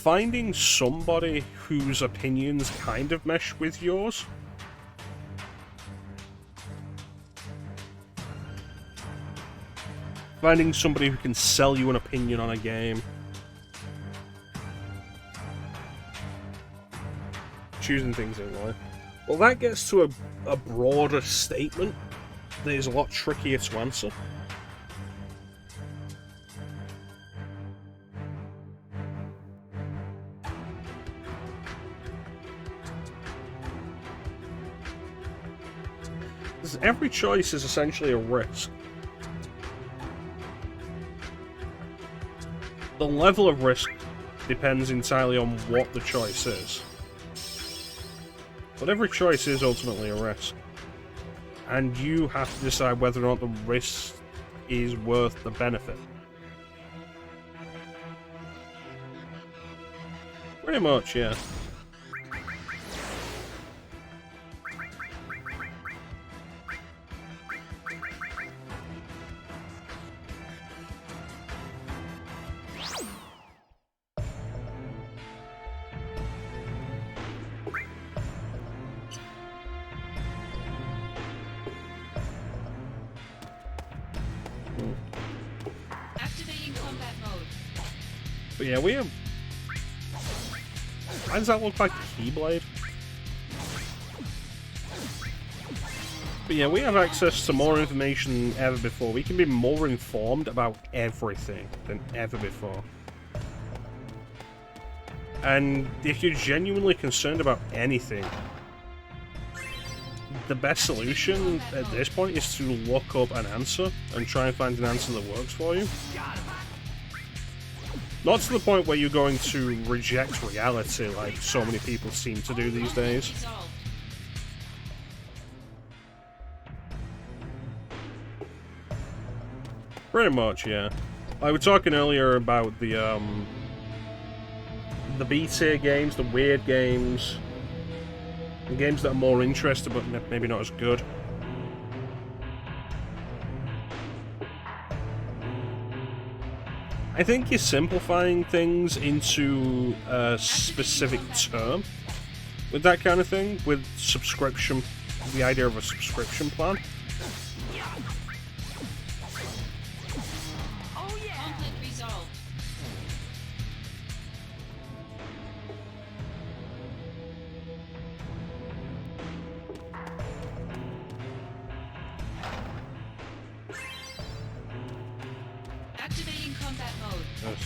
finding somebody whose opinions kind of mesh with yours. Finding somebody who can sell you an opinion on a game. Choosing things in life. Well, that gets to a broader statement that is a lot trickier to answer. Because every choice is essentially a risk. The level of risk depends entirely on what the choice is. But every choice is ultimately a risk. And you have to decide whether or not the risk is worth the benefit. Pretty much, yeah. Activating combat mode. But yeah, we have... Why does that look like a Keyblade? But yeah, we have access to more information than ever before. We can be more informed about everything than ever before. And if you're genuinely concerned about anything, the best solution at this point is to look up an answer and try and find an answer that works for you. Not to the point where you're going to reject reality like so many people seem to do these days. Resolved. Pretty much, yeah. I was talking earlier about the B-tier games, the weird games, the games that are more interesting but maybe not as good. I think you're simplifying things into a specific term with that kind of thing, with subscription, the idea of a subscription plan. Conflict resolved. Activating combat mode. Yes.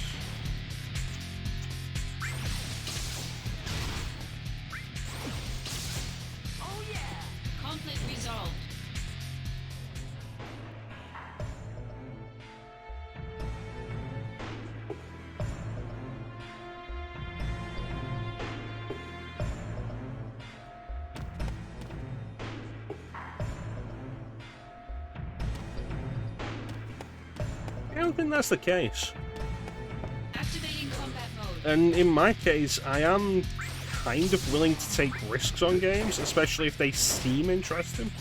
Conflict resolved. I don't think that's the case. Activating combat mode. And in my case, I am kind of willing to take risks on games, especially if they seem interesting.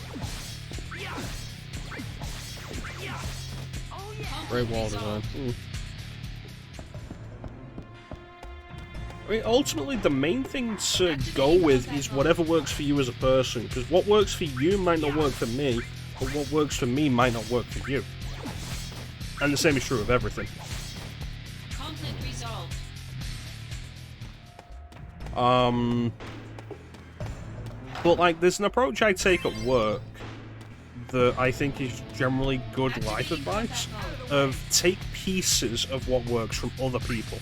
Great wall design. I mean, ultimately, the main thing to go with is whatever works for you as a person, because what works for you might not work for me, but what works for me might not work for you. And the same is true of everything. Conflict resolved. But like, there's an approach I take at work that I think is generally good life advice, of take pieces of what works from other people.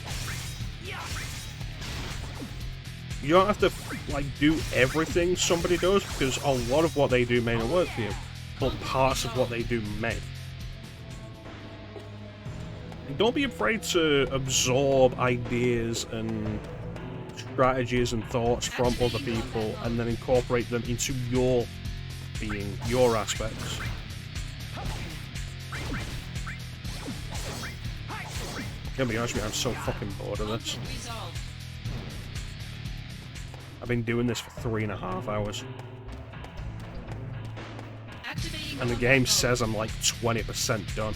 You don't have to, like, do everything somebody does, because a lot of what they do may not work for you, but parts of what they do may. And don't be afraid to absorb ideas and strategies and thoughts from other people and then incorporate them into your being, your aspects. Gonna be honest with you, I'm so fucking bored of this. Conflict resolved. I've been doing this for 3.5 hours. Activating And the combat game mode. says I'm like 20% done.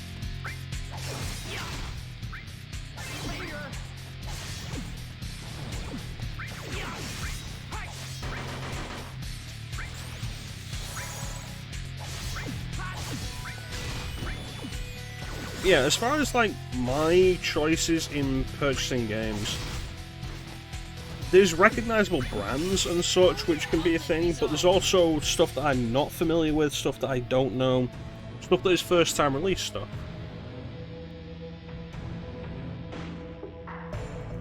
Yeah, as far as like my choices in purchasing games, there's recognizable brands and such which can be a thing, but there's also stuff that I'm not familiar with, stuff that I don't know, stuff that is first time release stuff.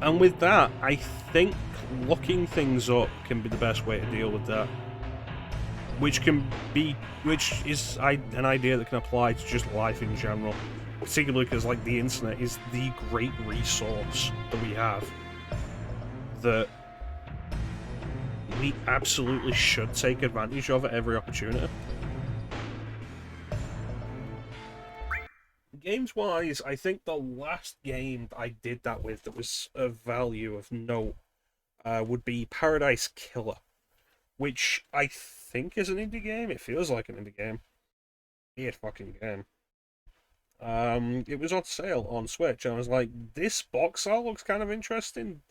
And with that, I think looking things up can be the best way to deal with that. Which is an idea that can apply to just life in general. Particularly because, like, the internet is the great resource that we have. That we absolutely should take advantage of at every opportunity. Games-wise, I think the last game I did that with that was of value, of note, would be Paradise Killer. Which I think is an indie game. It feels like an indie game. Weird fucking game. It was on sale on Switch, and I was like, this box art looks kind of interesting.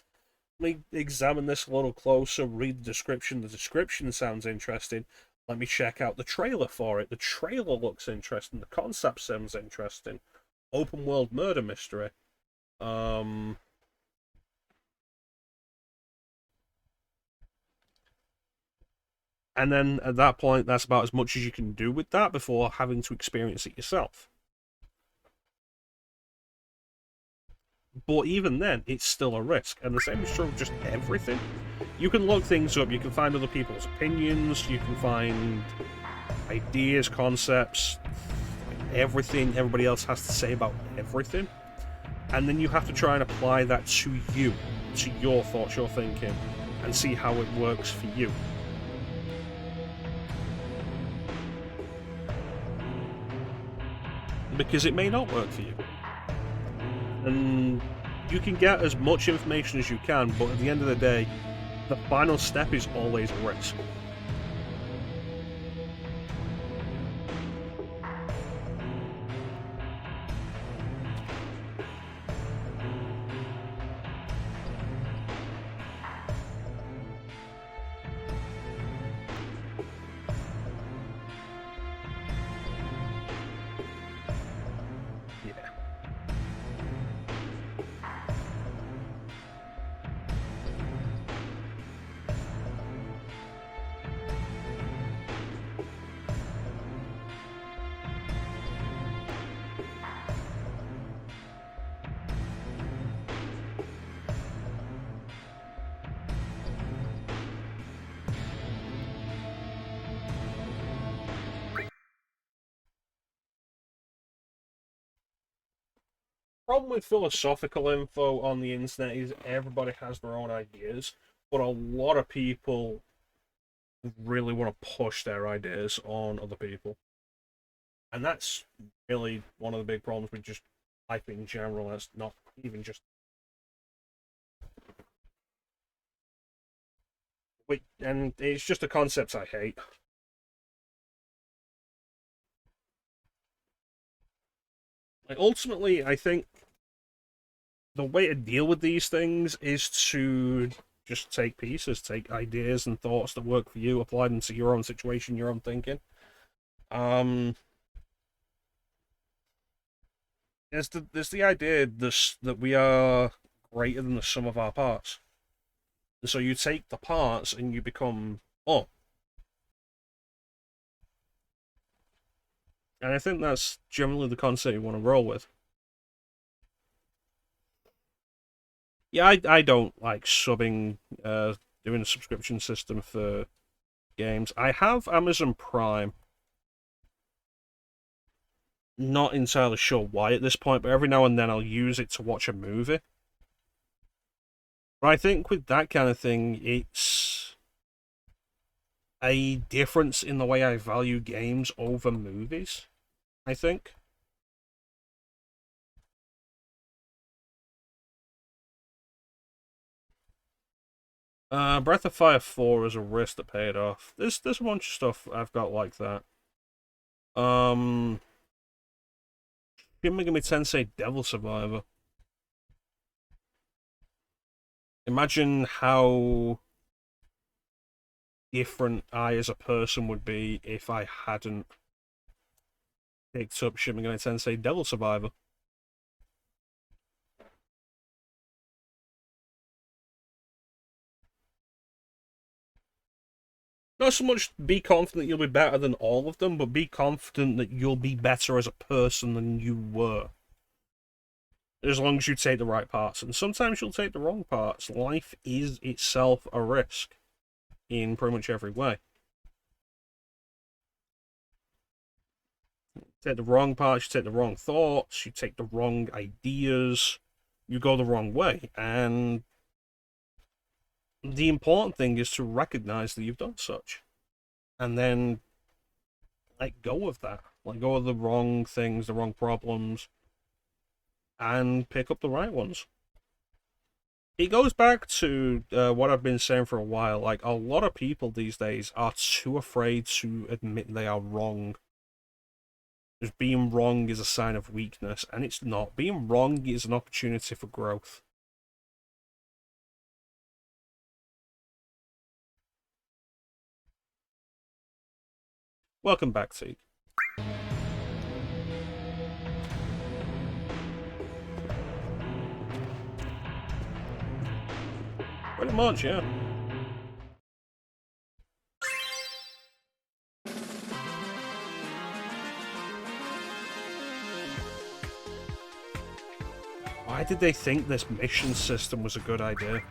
Let me examine this a little closer, read the description. The description sounds interesting. Let me check out the trailer for it. The trailer looks interesting. The concept sounds interesting. Open world murder mystery. And then at that point, that's about as much as you can do with that before having to experience it yourself. But even then, it's still a risk, and the same is true of just everything. You can look things up, you can find other people's opinions, you can find ideas, concepts, everything everybody else has to say about everything, and then you have to try and apply that to you, to your thoughts, your thinking, and see how it works for you. Because it may not work for you. And you can get as much information as you can, but at the end of the day, the final step is always a risk. Problem with philosophical info on the internet is everybody has their own ideas, but a lot of people really want to push their ideas on other people. And that's really one of the big problems with just life in general. That's not even just... And it's just the concepts I hate. Like, ultimately, I think the way to deal with these things is to just take pieces, take ideas and thoughts that work for you, apply them to your own situation, your own thinking. There's the idea that we are greater than the sum of our parts. And so you take the parts and you become all. And I think that's generally the concept you want to roll with. Yeah, I don't like subbing, doing a subscription system for games. I have Amazon Prime. Not entirely sure why at this point, but every now and then I'll use it to watch a movie. But I think with that kind of thing, it's a difference in the way I value games over movies, I think. Breath of Fire 4 is a risk that paid off. There's a bunch of stuff I've got like that. Shin Megami Tensei Devil Survivor. Imagine how different I as a person would be if I hadn't picked up Shin Megami Tensei Devil Survivor. not so much be confident you'll be better than all of them, but be confident that you'll be better as a person than you were. As long as you take the right parts. And sometimes you'll take the wrong parts. Life is itself a risk in pretty much every way. You take the wrong parts, you take the wrong thoughts, you take the wrong ideas, you go the wrong way. And the important thing is to recognize that you've done such. And then let go of that. Let go of the wrong things, the wrong problems, and pick up the right ones. It goes back to what I've been saying for a while. Like, a lot of people these days are too afraid to admit they are wrong. Just being wrong is a sign of weakness, and it's not. Being wrong is an opportunity for growth. Welcome back, Teague. Pretty much, yeah. Why did they think this mission system was a good idea?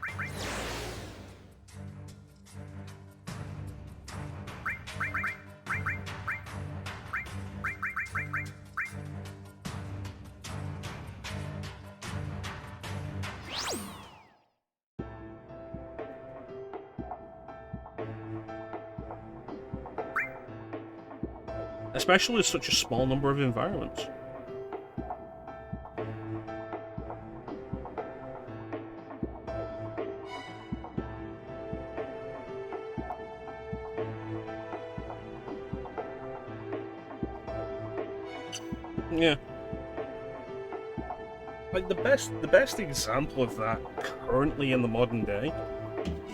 Especially with such a small number of environments. Yeah. Like, the best example of that currently in the modern day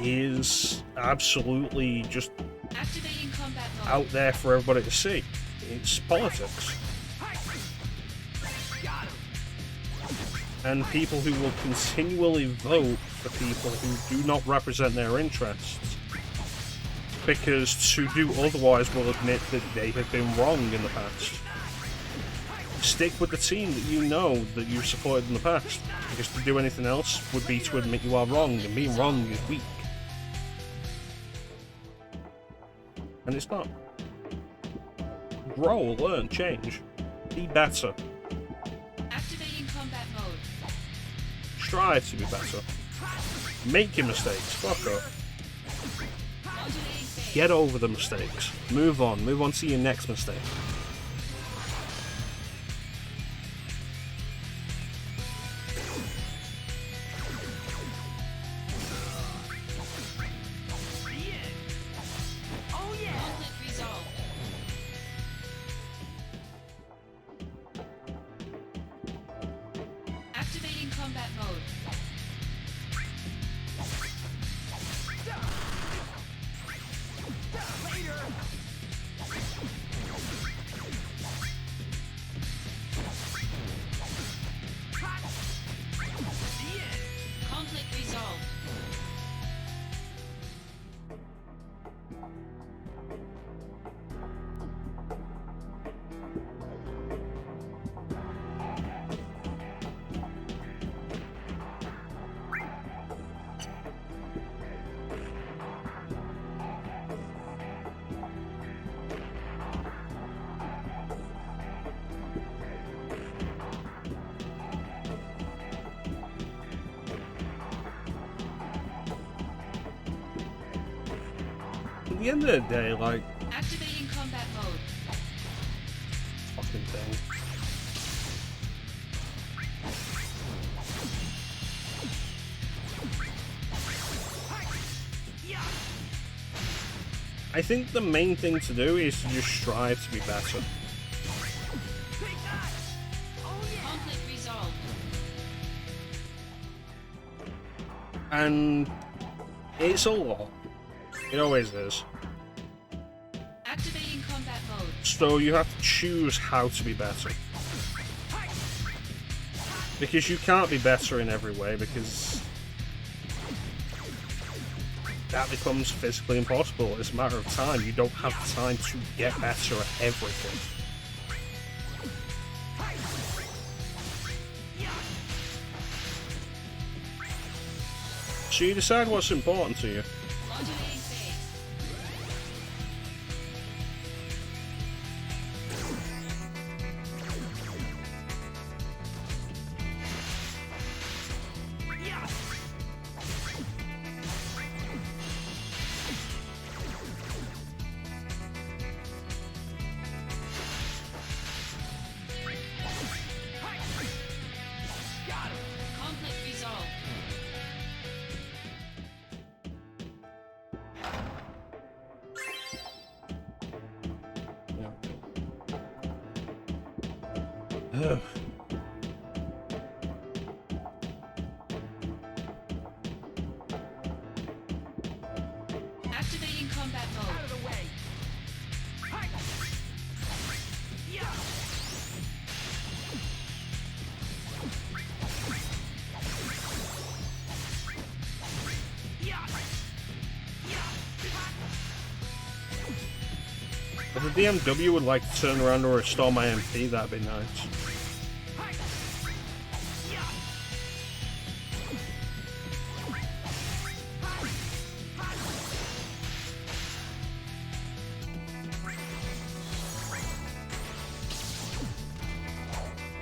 is absolutely just Activating combat mode. out there for everybody to see. It's politics. And people who will continually vote for people who do not represent their interests, because to do otherwise will admit that they have been wrong in the past. Stick with the team that you know that you've supported in the past, because to do anything else would be to admit you are wrong, and being wrong is weak. And it's not. Grow, learn, change. Be better. Activating combat mode. Strive to be better. Make your mistakes. Fuck up. Modulating phase. Get over the mistakes. Move on. Move on to your next mistake. Conflict resolved. Activating combat mode. Conflict resolved. At the end of the day, like, Activating combat mode. fucking thing. I think the main thing to do is to just strive to be better. Conflict resolved. And it's a lot. It always is. Activating combat mode. So you have to choose how to be better. Because you can't be better in every way, because that becomes physically impossible. It's a matter of time. You don't have time to get better at everything. So you decide what's important to you. Modulating phase. Conflict resolved. Ugh. Activating combat mode. Out of the way. If the DMW would like to turn around or restore my MP, that'd be nice.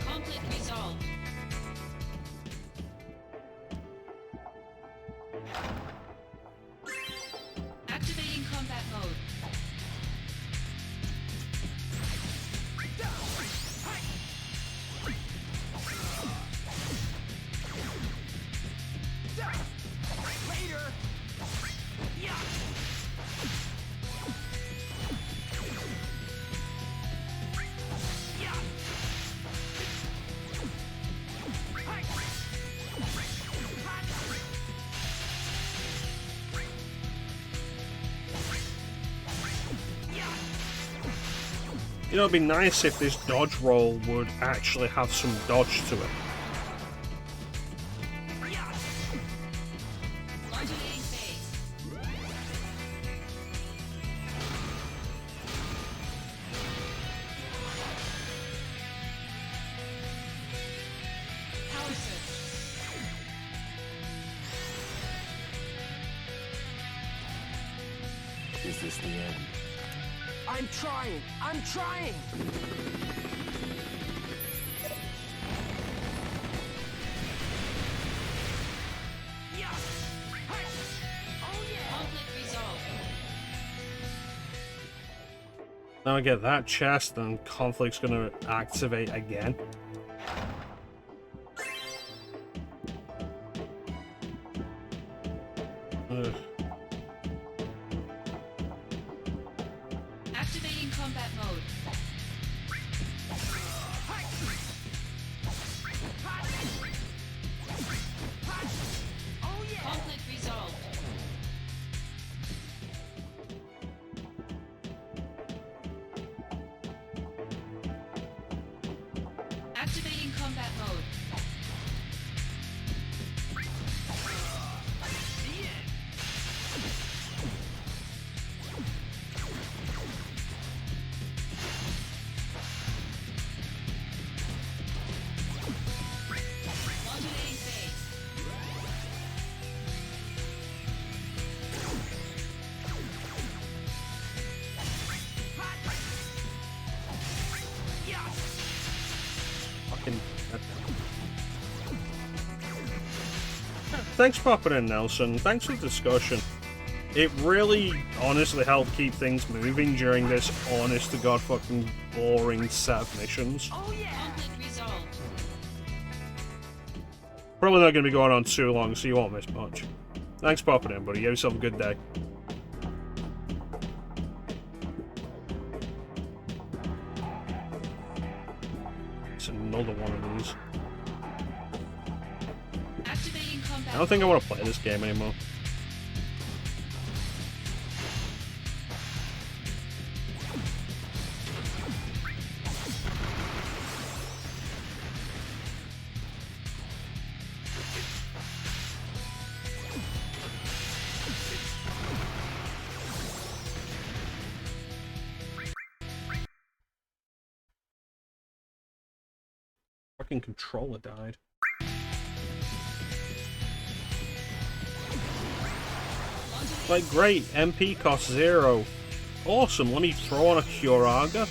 Conflict resolved. Activating combat mode. Later. You know, it'd be nice if this dodge roll would actually have some dodge to it. Modulating phase. Power surge. Is this the end? I'm trying. I'm trying. Conflict resolved. Now I get that chest, and conflict's gonna activate again. Ugh. Activating combat mode. Conflict resolved. Activating combat mode. Modulating phase. Fucking. Thanks for popping in, Nelson. Thanks for the discussion. It really, honestly helped keep things moving during this honest-to-God fucking boring set of missions. Conflict resolved. Probably not going to be going on too long, so you won't miss much. Thanks for popping in, buddy. You have yourself a good day. It's another one of these. Activating combat I don't think I want to play this game anymore. fucking controller died. Like, great, MP cost 0. Awesome, let me throw on a Curaga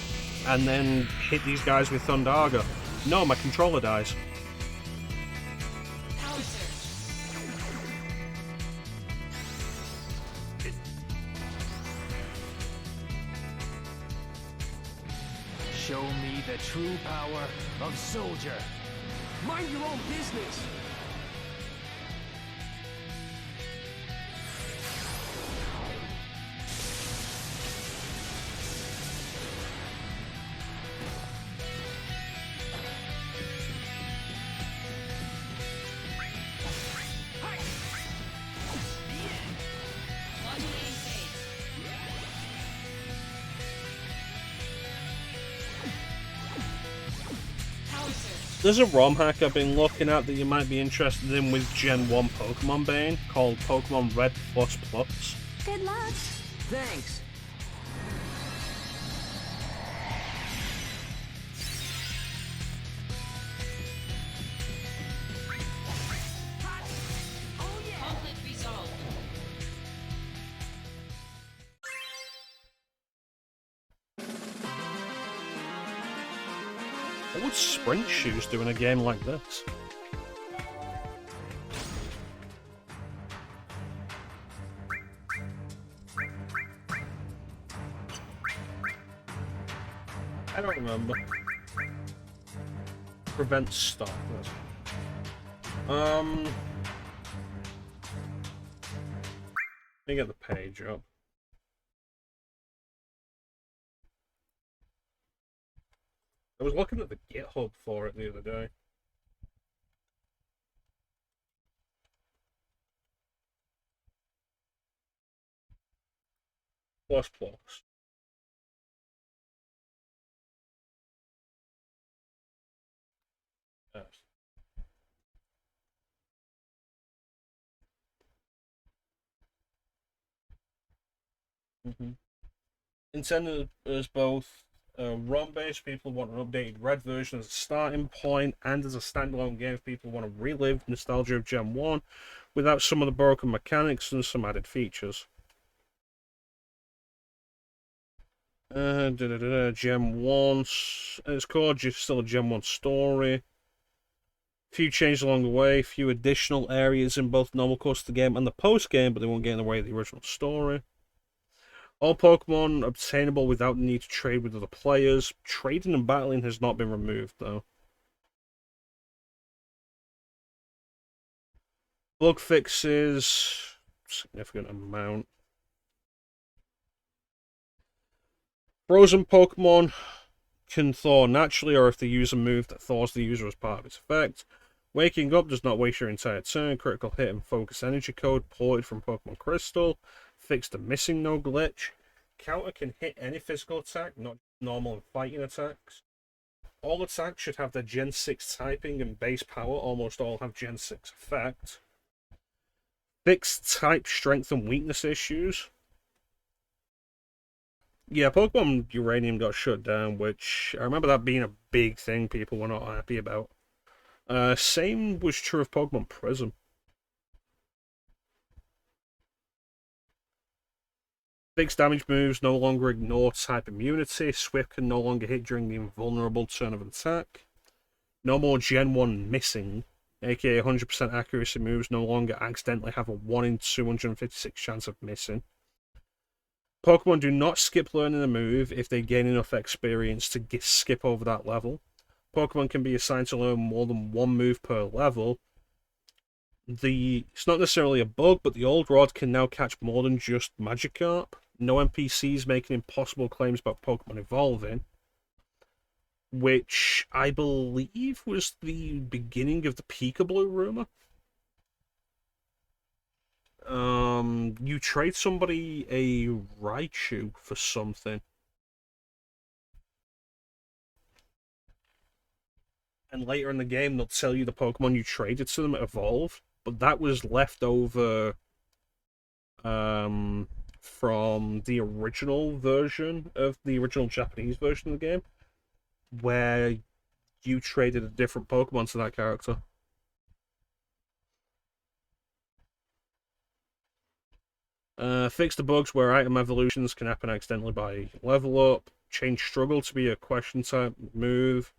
and then hit these guys with Thundaga. No, my controller dies. Power surge. Show me the true power of Soldier. Mind your own business. Modulating phase. Power surge. There's a ROM hack I've been looking at that you might be interested in with Gen 1 Pokemon Bane called Pokemon Red++. Good luck. Thanks. Conflict resolved. What would Sprint Shoes do in a game like this? I don't remember. Prevent stop. Let me get the page up. I was looking at the GitHub for it the other day. Plus plus. Yes. Intended as both ROM-based, people want an updated red version as a starting point, and as a standalone game if people want to relive nostalgia of Gen 1 without some of the broken mechanics and some added features. Gen 1, it's called just still a Gen 1 story. Few changes along the way, few additional areas in both normal course of the game and the post game, but they won't get in the way of the original story. All Pokemon obtainable without the need to trade with other players. Trading and battling has not been removed, though. Bug fixes, significant amount. Frozen Pokemon can thaw naturally, or if they use a move that thaws the user as part of its effect. Waking up does not waste your entire turn. Critical hit and focus energy code ported from Pokemon Crystal. Fix the missing no glitch. Counter can hit any physical attack, not normal and fighting attacks. All attacks should have their Gen 6 typing and base power. Almost all have Gen 6 effect. Fixed type strength and weakness issues. Yeah, Pokemon Uranium got shut down, which I remember that being a big thing people were not happy about. Same was true of Pokemon Prism. Fixed damage moves no longer ignore type immunity. Swift can no longer hit during the invulnerable turn of an attack. No more Gen 1 missing, aka 100% accuracy moves no longer accidentally have a 1 in 256 chance of missing. Pokemon do not skip learning a move if they gain enough experience to skip over that level. Pokemon can be assigned to learn more than one move per level. It's not necessarily a bug, but the old rod can now catch more than just Magikarp. No NPCs making impossible claims about Pokemon evolving, which I believe was the beginning of the Peekaboo rumor. You trade somebody a Raichu for something, and later in the game they'll tell you the Pokemon you traded to them evolved, but that was left over from the original version of the original Japanese version of the game, where you traded a different Pokemon to that character. Fix the bugs where item evolutions can happen accidentally by level up. Change struggle to be a question type move,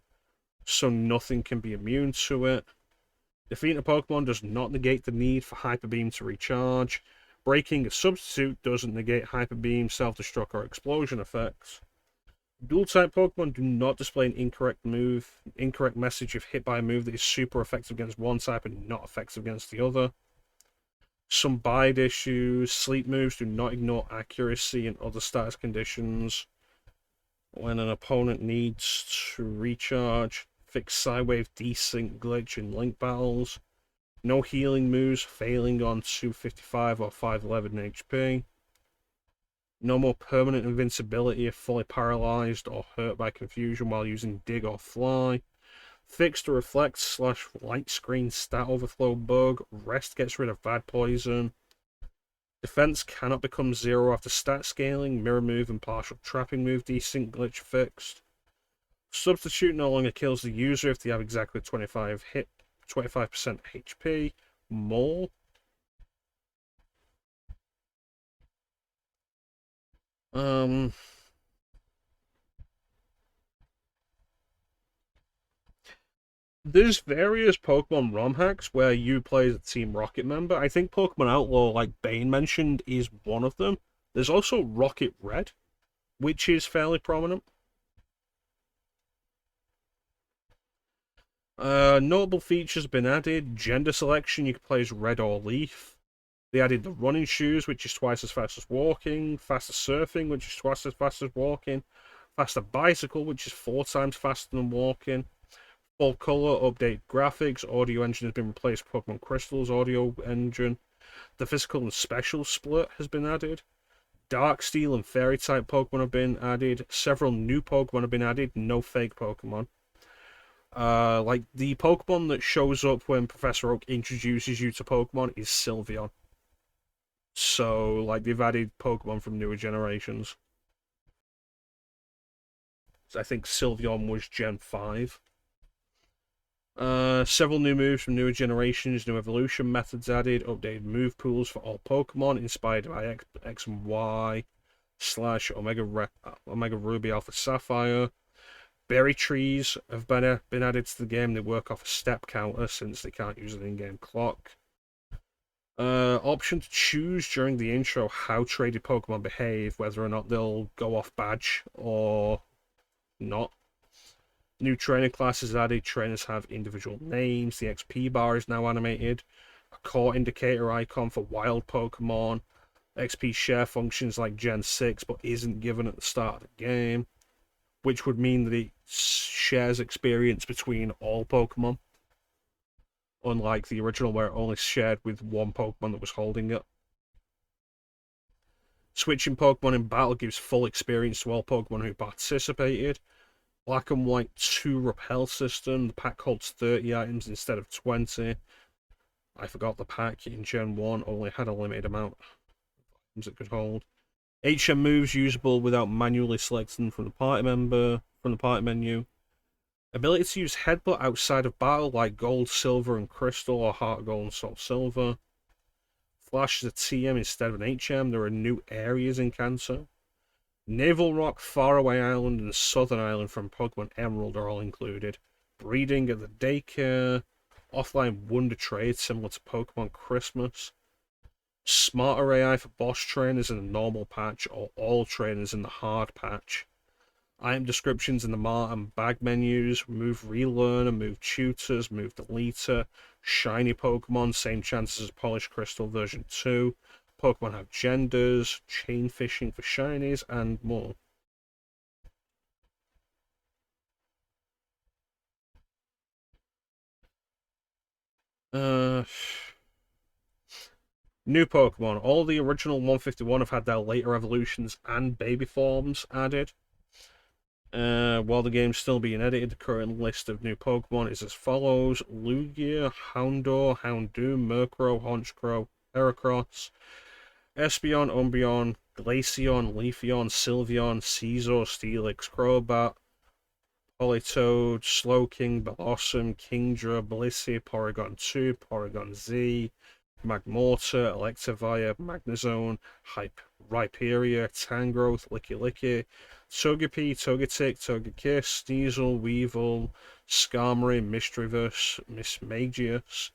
so nothing can be immune to it. Defeating a Pokemon does not negate the need for Hyper Beam to recharge. Breaking a substitute doesn't negate Hyper Beam, self-destruct, or explosion effects. Dual-type Pokemon do not display an incorrect message if hit by a move that is super effective against one type and not effective against the other. Some bide issues. Sleep moves do not ignore accuracy and other status conditions. When an opponent needs to recharge. Fix Sidewave desync glitch in Link battles. No healing moves failing on 255 or 511 HP. No more permanent invincibility if fully paralyzed or hurt by confusion while using Dig or Fly. Fix the reflect / light screen stat overflow bug. Rest gets rid of bad poison. Defense cannot become 0 after stat scaling. Mirror move and partial trapping move desync glitch fixed. Substitute no longer kills the user if they have exactly 25% HP more. There's various Pokemon ROM hacks where you play as a Team Rocket member. I think Pokemon Outlaw, like Bane mentioned, is one of them. There's also Rocket Red, which is fairly prominent. Notable features have been added. Gender selection, you can play as Red or Leaf. They added the running shoes, which is twice as fast as walking. Faster surfing, which is twice as fast as walking. Faster bicycle, which is 4 times faster than walking. Full color, update graphics. Audio engine has been replaced with Pokemon Crystal's audio engine. The physical and special split has been added. Dark Steel and Fairy type Pokemon have been added. Several new Pokemon have been added. No fake Pokemon. Like the Pokemon that shows up when Professor Oak introduces you to Pokemon is Sylveon. So, like, they've added Pokemon from newer generations. So I think Sylveon was Gen 5. Several new moves from newer generations, new evolution methods added, updated move pools for all Pokemon, inspired by X and Y / Omega Ruby Alpha Sapphire. Berry trees have been added to the game. They work off a step counter since they can't use an in-game clock. Option to choose during the intro how traded Pokemon behave, whether or not they'll go off badge or not. New trainer classes added. Trainers have individual names. The XP bar is now animated. A core indicator icon for wild Pokemon. XP share functions like Gen 6, but isn't given at the start of the game, which would mean that it shares experience between all Pokemon, unlike the original where it only shared with one Pokemon that was holding it. Switching Pokemon in battle gives full experience to all Pokemon who participated. Black and White 2 repel system. The pack holds 30 items instead of 20. I forgot the pack in Gen 1 only had a limited amount of items it could hold. HM moves usable without manually selecting from the party menu. Ability to use Headbutt outside of battle like Gold, Silver, and Crystal, or Heart Gold and Soul Silver. Flash is a TM instead of an HM. There are new areas in Kanto. Naval Rock, Faraway Island, and Southern Island from Pokemon Emerald are all included. Breeding at the daycare. Offline Wonder Trade, similar to Pokemon Christmas. Smarter AI for boss trainers in the normal patch, or all trainers in the hard patch. Item descriptions in the mart and bag menus. Move Relearner, move Tutors, move Deleter. Shiny Pokemon, same chances as Polished Crystal version 2. Pokemon have genders, chain fishing for shinies, and more. New Pokemon. All the original 151 have had their later evolutions and baby forms added. While the game's still being edited, the current list of new Pokemon is as follows: Lugia, Houndour, Houndoom, Murkrow, Honchkrow, Heracross, Espeon, Umbreon, Glaceon, Leafeon, Sylveon, Caesar, Steelix, Crobat, Politoed, Slowking, Blossom, Kingdra, Blissey, Porygon 2, Porygon Z, Magmortar, Electivire, Magnezone, Rhyperior, Tangrowth, Licky, Togepi, Togetic, Togekiss, Sneasel, Weevil, Skarmory, Misdreavus, Mismagius,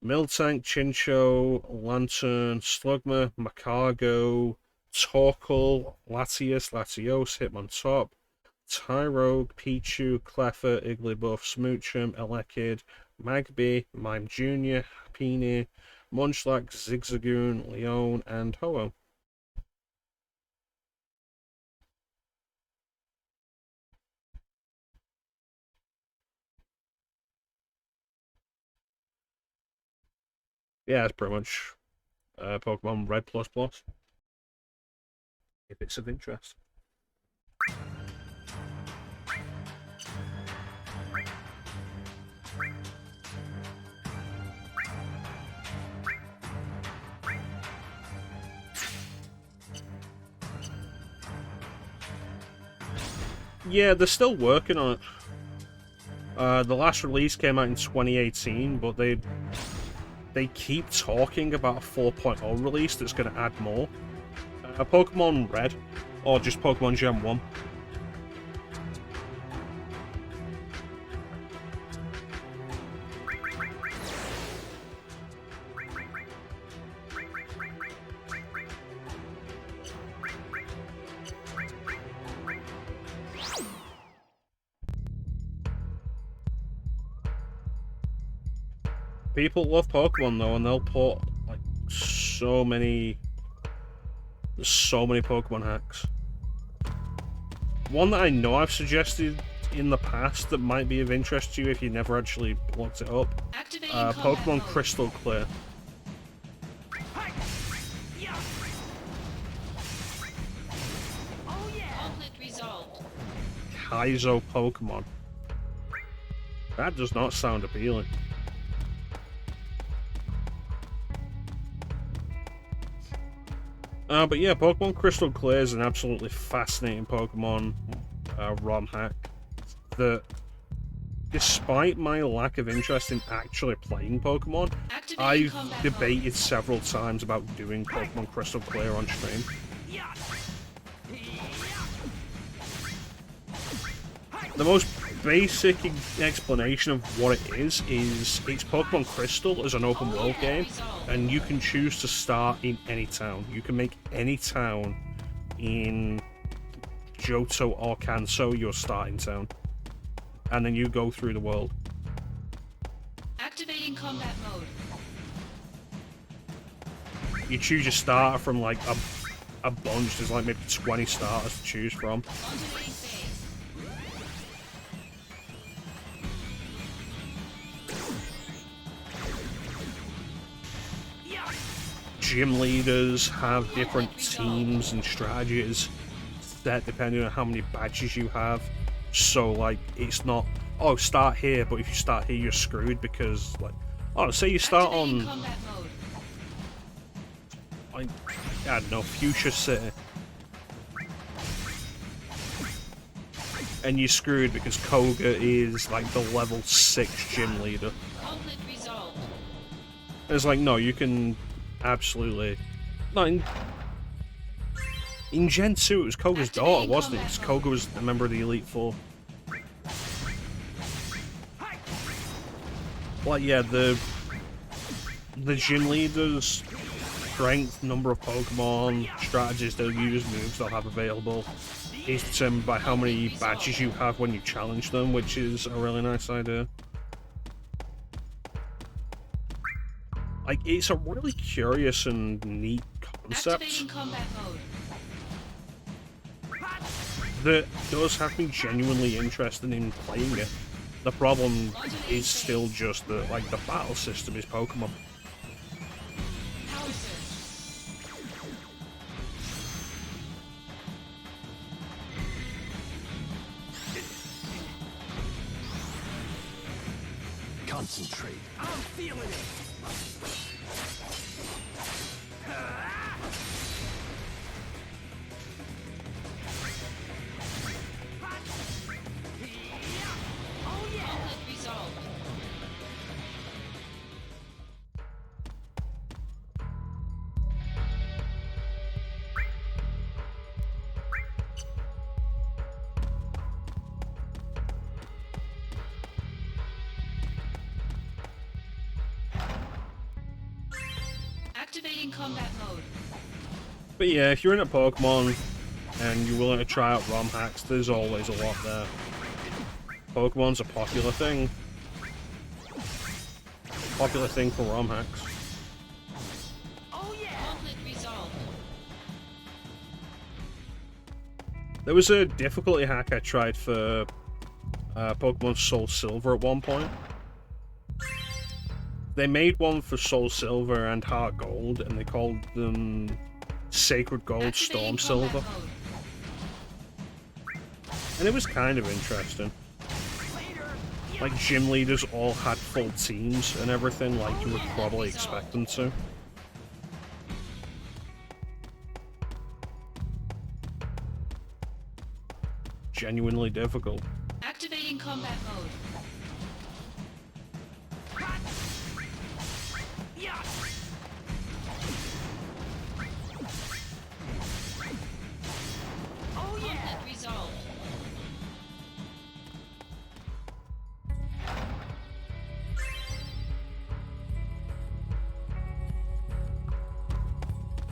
Miltank, Chinchou, Lantern, Slugma, Macargo, Torkoal, Latios, Latios, Hitmontop, Tyrogue, Pichu, Cleffa, Igglybuff, Smoochum, Elekid, Magby, Mime Jr., Happiny, Munchlax, Zigzagoon, Leon, and Ho-Oh. Yeah, it's pretty much Pokemon Red++, if it's of interest. Yeah, they're still working on it. The last release came out in 2018, but they keep talking about a 4.0 release that's going to add more. Pokemon Red, or just Pokemon Gen 1. People love Pokemon though, and they'll put like so many Pokemon hacks. One that I know I've suggested in the past that might be of interest to you if you never actually looked it up. Pokemon Crystal Clear. Conflict resolved. Kaizo Pokemon. That does not sound appealing. But yeah, Pokemon Crystal Clear is an absolutely fascinating Pokemon ROM hack that, despite my lack of interest in actually playing Pokemon, I've debated several times about doing Pokemon Crystal Clear on stream. The most basic explanation of what it is it's Pokemon Crystal as an open world game, and you can choose to start in any town. You can make any town in Johto or Kanto your starting town, and then you go through the world. Activating combat mode. You choose your starter from like a bunch. There's like maybe 20 starters to choose from. Alternating phase. Gym leaders have different teams and strategies set depending on how many badges you have. So like it's not, oh, start here, but if you start here you're screwed because like, oh, say you start on like, I don't know, Fuchsia City, and you're screwed because Koga is like the level 6 gym leader. Conflict resolved. It's like, no, you can absolutely... No, in Gen 2 it was Koga's daughter, wasn't it? Because Koga was a member of the Elite Four. Like, yeah, the gym leaders' strength, number of Pokemon, strategies they'll use, moves they'll have available, is determined by how many badges you have when you challenge them, which is a really nice idea. Like, it's a really curious and neat concept that does have me genuinely interested in playing it. The problem is still just that, like, the battle system is Pokemon. Concentrate. I'm feeling it. Activating combat mode. But yeah, if you're into Pokemon and you're willing to try out ROM hacks, there's always a lot there. Pokemon's a popular thing. Popular thing for ROM hacks. Conflict resolved. There was a difficulty hack I tried for Pokemon Soul Silver at one point. They made one for Soul Silver and Heart Gold, and they called them Sacred Gold Storm Activating Silver. combat mode. And it was kind of interesting. Like, gym leaders all had full teams and everything, like you would probably expect them to. Genuinely difficult. Activating combat mode. Conflict resolved.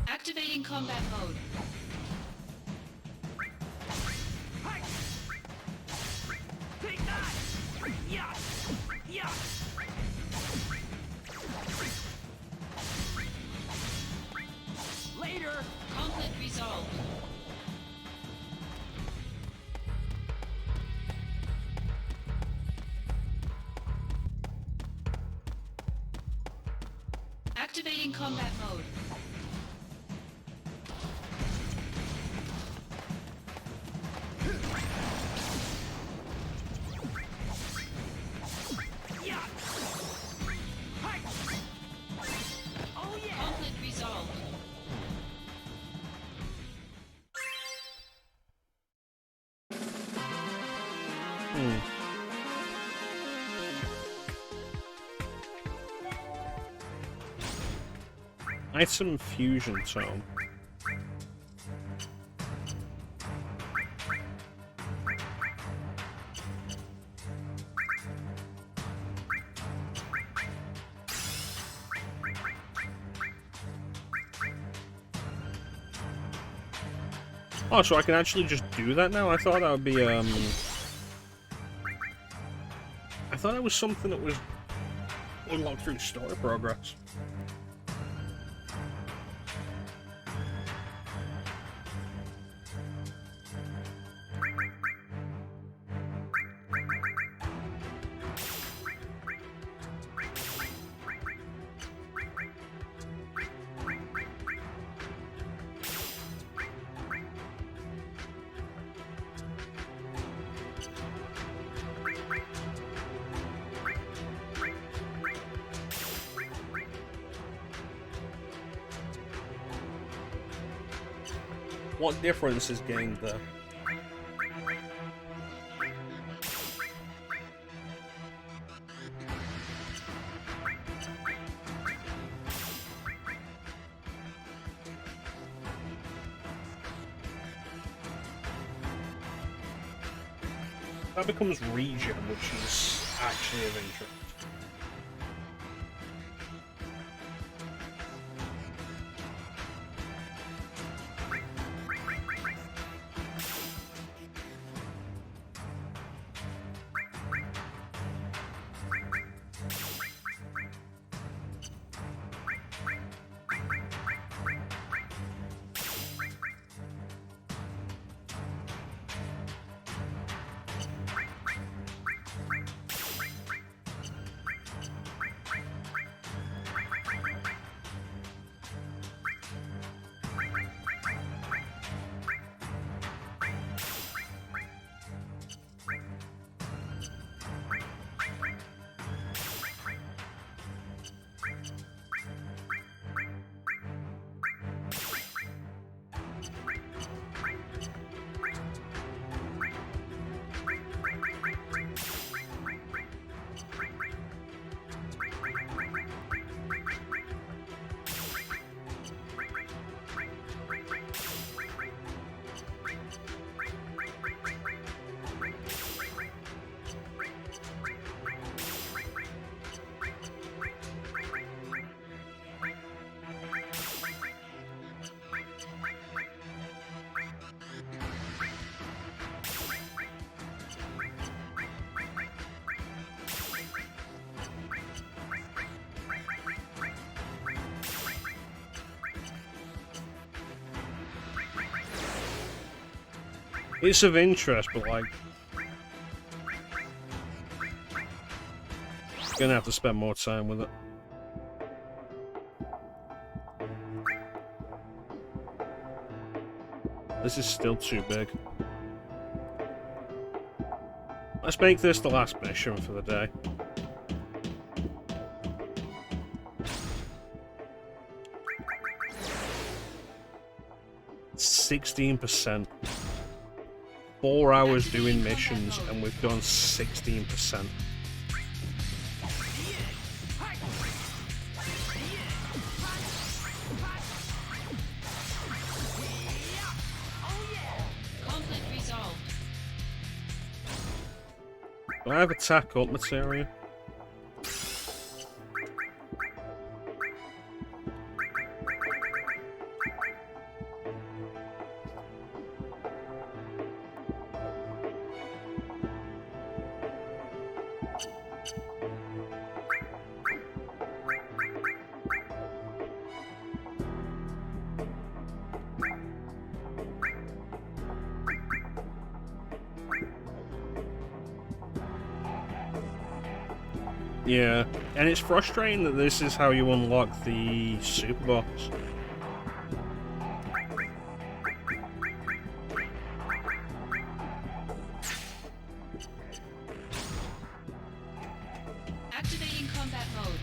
Activating combat mode. Later! Conflict resolved. Activating combat mode. Conflict resolved. Item Fusion Tome. Oh, so I can actually just do that now? I thought that would be, I thought it was something that was unlocked through story progress. What difference is gained there? That becomes regen, which is actually of interest. It's of interest, but like, gonna have to spend more time with it. This is still too big. Let's make this the last mission for the day. %. 4 hours doing missions, and we've done 16%. Conflict resolved. Do I have attack up material? Yeah, and it's frustrating that this is how you unlock the super box. Activating combat mode.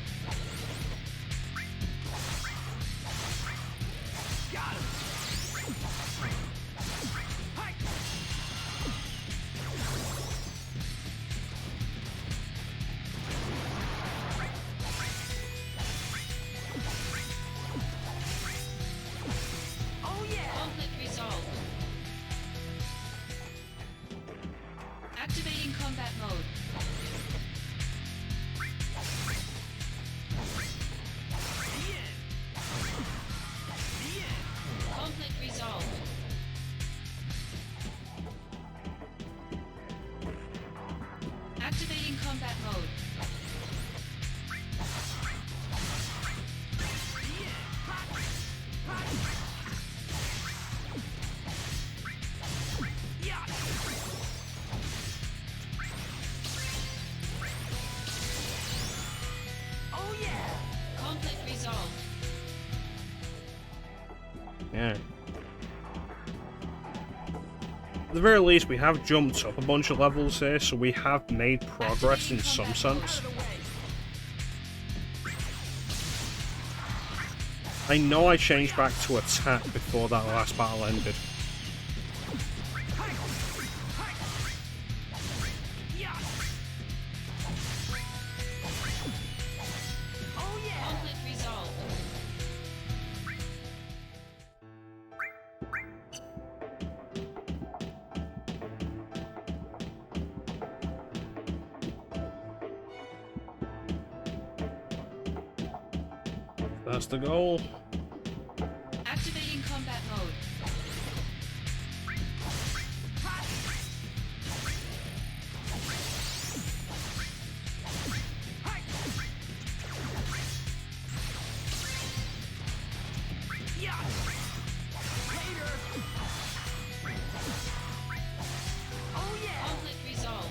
Conflict resolved. Activating combat mode. Conflict resolved. Activating combat mode. Conflict resolved. Yeah. At the very least, we have jumped up a bunch of levels here, so we have made progress in some sense. I know I changed back to attack before that last battle ended. Conflict resolved. That's the goal. Activating combat mode. Conflict resolved.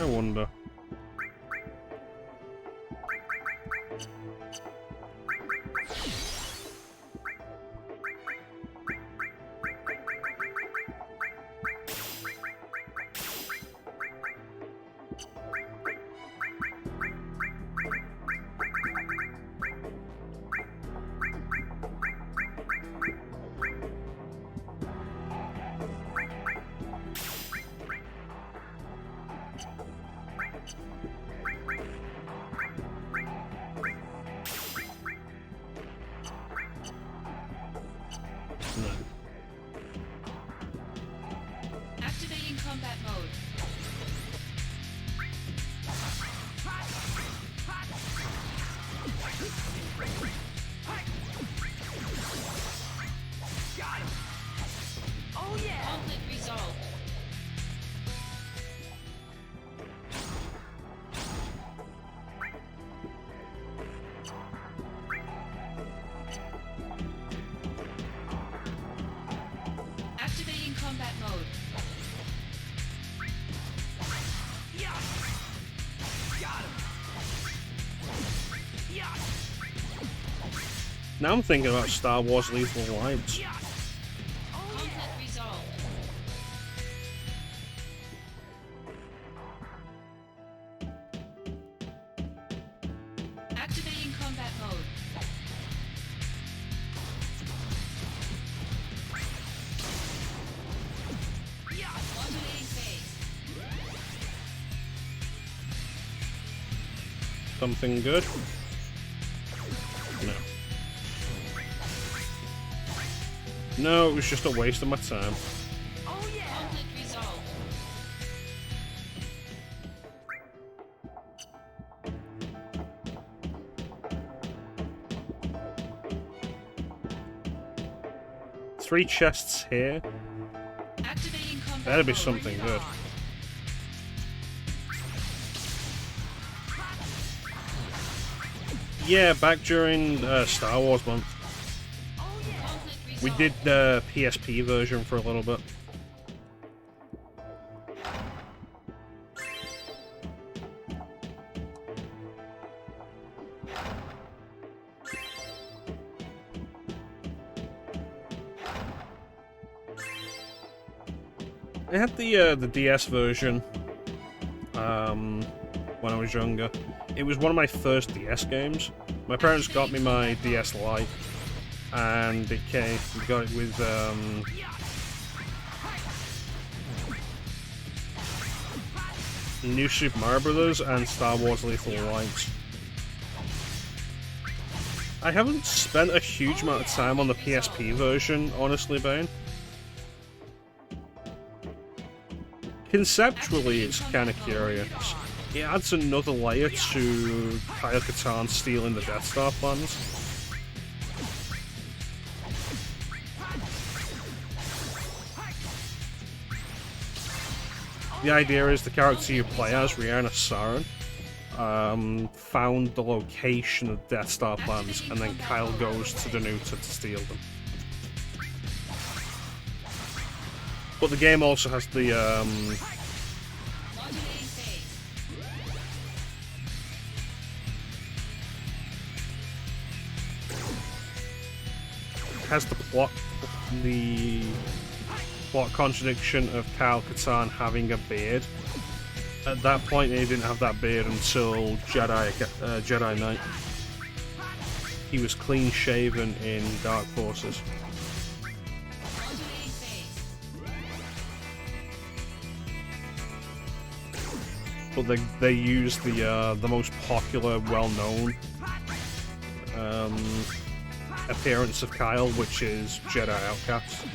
I wonder. No. Activating combat mode. Now I'm thinking about Star Wars Lethal Alliance. Conflict resolved. Activating combat mode. Modulating phase. Something good? No. No, it was just a waste of my time. Conflict resolved. Three chests here. Activating combat That'd be mode. something good. Yeah, back during Star Wars month. Conflict We resolved. did the PSP version for a little bit. I had the DS version when I was younger. It was one of my first DS games. My parents got me my DS Lite, and it came. We got it with New Super Mario Brothers and Star Wars Lethal Alliance. I haven't spent a huge amount of time on the PSP version, honestly, Bane. Conceptually, it's kind of curious. It adds another layer to Kyle Katarn stealing the Death Star plans. The idea is the character you play as, Rihanna Sarin, found the location of Death Star plans, and then Kyle goes to Danuta to steal them. But the game also has the Modulating phase. the plot contradiction of Kyle Katarn having a beard. At that point, he didn't have that beard until Jedi Knight. He was clean shaven in Dark Forces. Modulating phase. But they used the most popular, well-known appearance of Kyle, which is Jedi Outcast.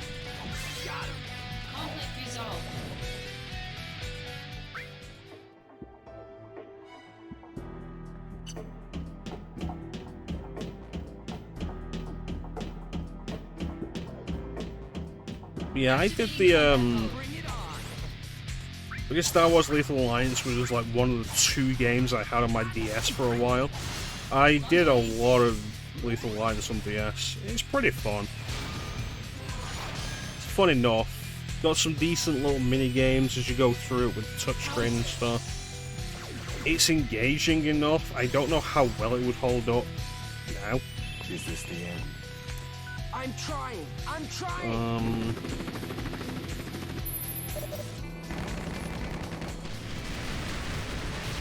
Conflict resolved. Yeah, I did the I guess Star Wars Lethal Alliance was like one of the two games I had on my DS for a while. I did a lot of Lethal Alliance on DS. It's pretty fun. It's fun enough. Got some decent little mini games as you go through it with touchscreen and stuff. It's engaging enough. I don't know how well it would hold up now. Is this the end? I'm trying.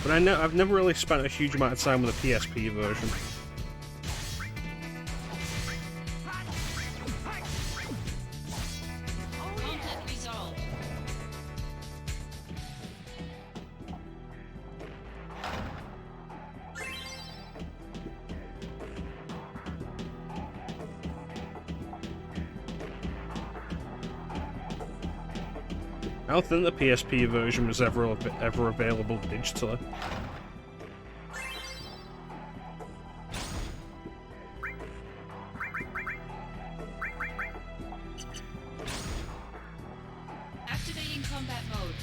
But I've never really spent a huge amount of time with the PSP version. Conflict resolved. I don't think the PSP version was ever available digitally. Activating combat mode.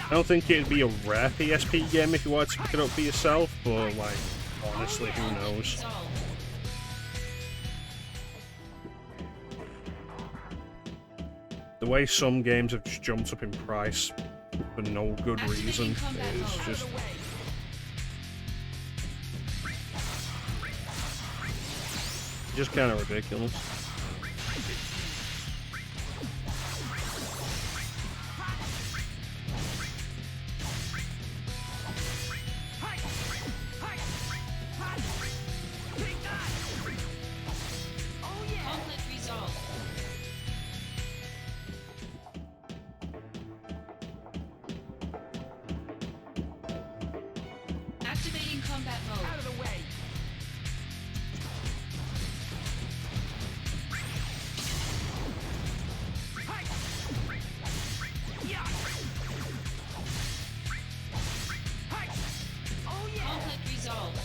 I don't think it'd be a rare PSP game if you wanted to pick it up for yourself, but like, honestly, who knows? Resolved. The way some games have just jumped up in price for no good Activating reason. combat It's mode. just kind of ridiculous. Conflict resolved. Activating combat mode. Out of the way! Conflict resolved.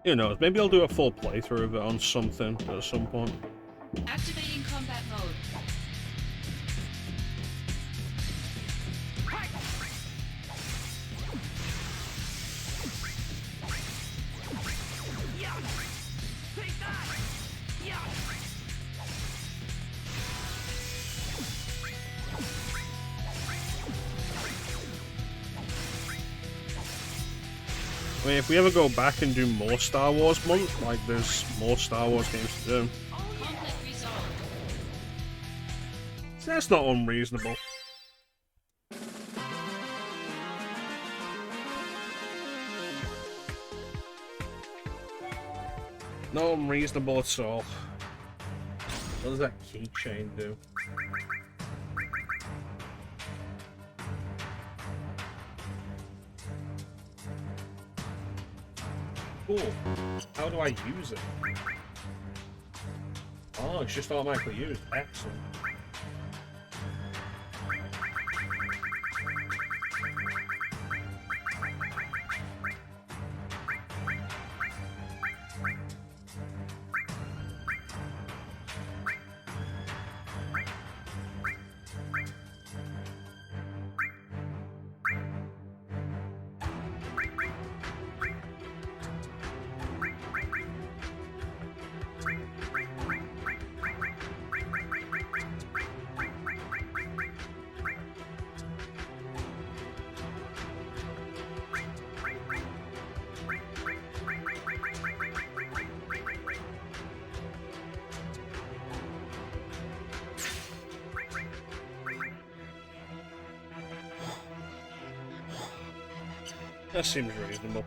Who knows? Maybe I'll do a full playthrough of it on something at some point. Activating combat mode. I mean, if we ever go back and do more Star Wars month, like there's more Star Wars games to do, Conflict resolved. so that's not unreasonable. Not unreasonable at all. What does that keychain do? Cool. How do I use it? Oh, it's just automatically used. Excellent. That seems reasonable.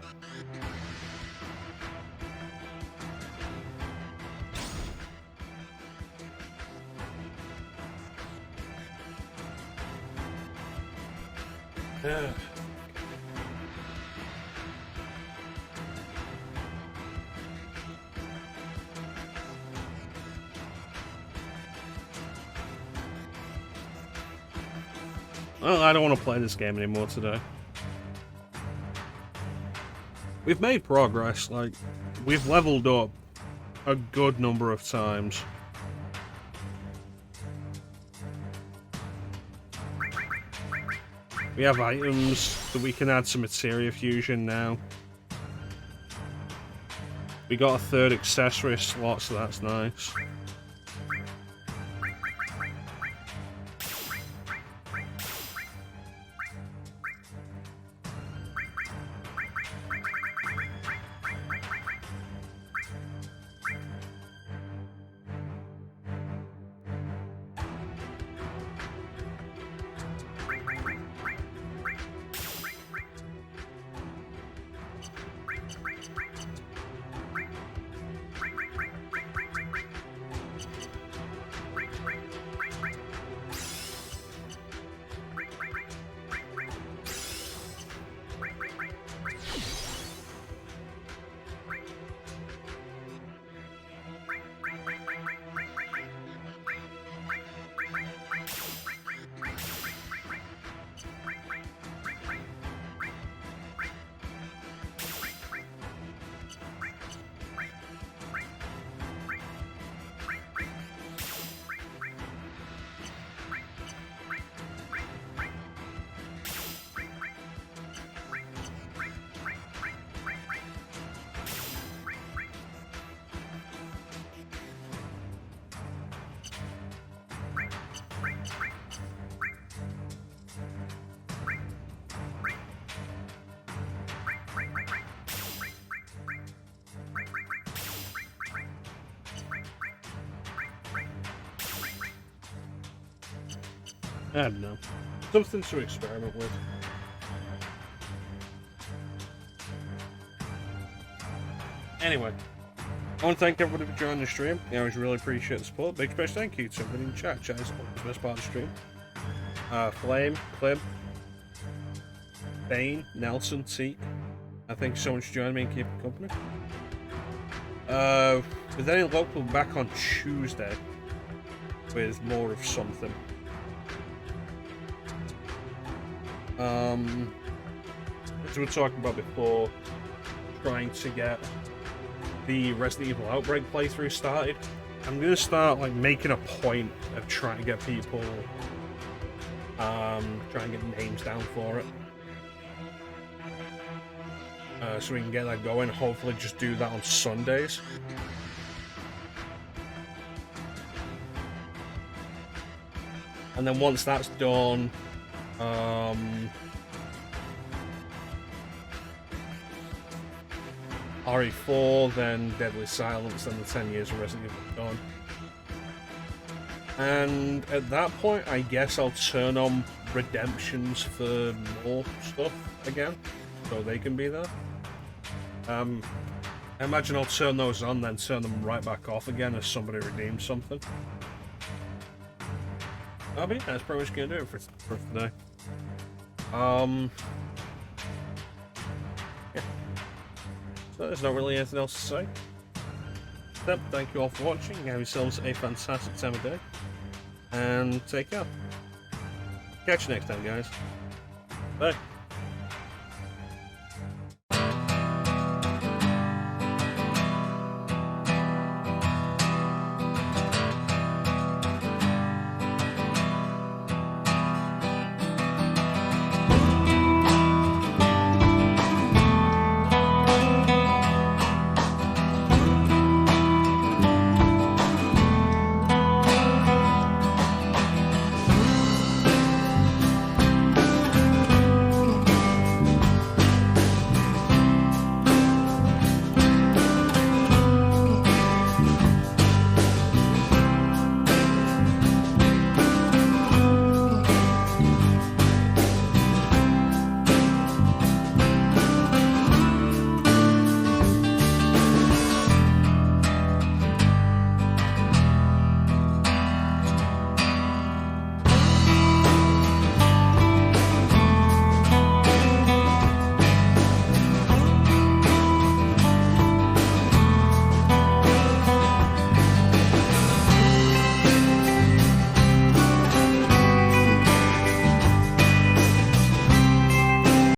Yeah. Well, I don't want to play this game anymore today. We've made progress, like, we've leveled up a good number of times. We have items that we can add to materia fusion now. We got a third accessory slot, so that's nice. I don't know. Something to experiment with. Anyway, I want to thank everybody for joining the stream. I always really appreciate the support. Big special thank you to everybody in chat. Chat is the best part of the stream. Flame, Clib, Bane, Nelson, Teak. Thank you so much for joining me and keeping company. With any luck, we'll be back on Tuesday with more of something. As we were talking about before, trying to get the Resident Evil Outbreak playthrough started. I'm gonna start like making a point of trying to get people, trying to get names down for it, so we can get that going. Hopefully, just do that on Sundays. And then once that's done, RE4, then Deadly Silence, then the 10 years of Resident Evil done. And at that point, I guess I'll turn on redemptions for more stuff again, so they can be there. I imagine I'll turn those on, then turn them right back off again as somebody redeems something. But yeah, that's pretty much gonna do it for today. Yeah. So there's not really anything else to say. Except thank you all for watching. Have yourselves a fantastic time of day, and take care. Catch you next time, guys. Bye.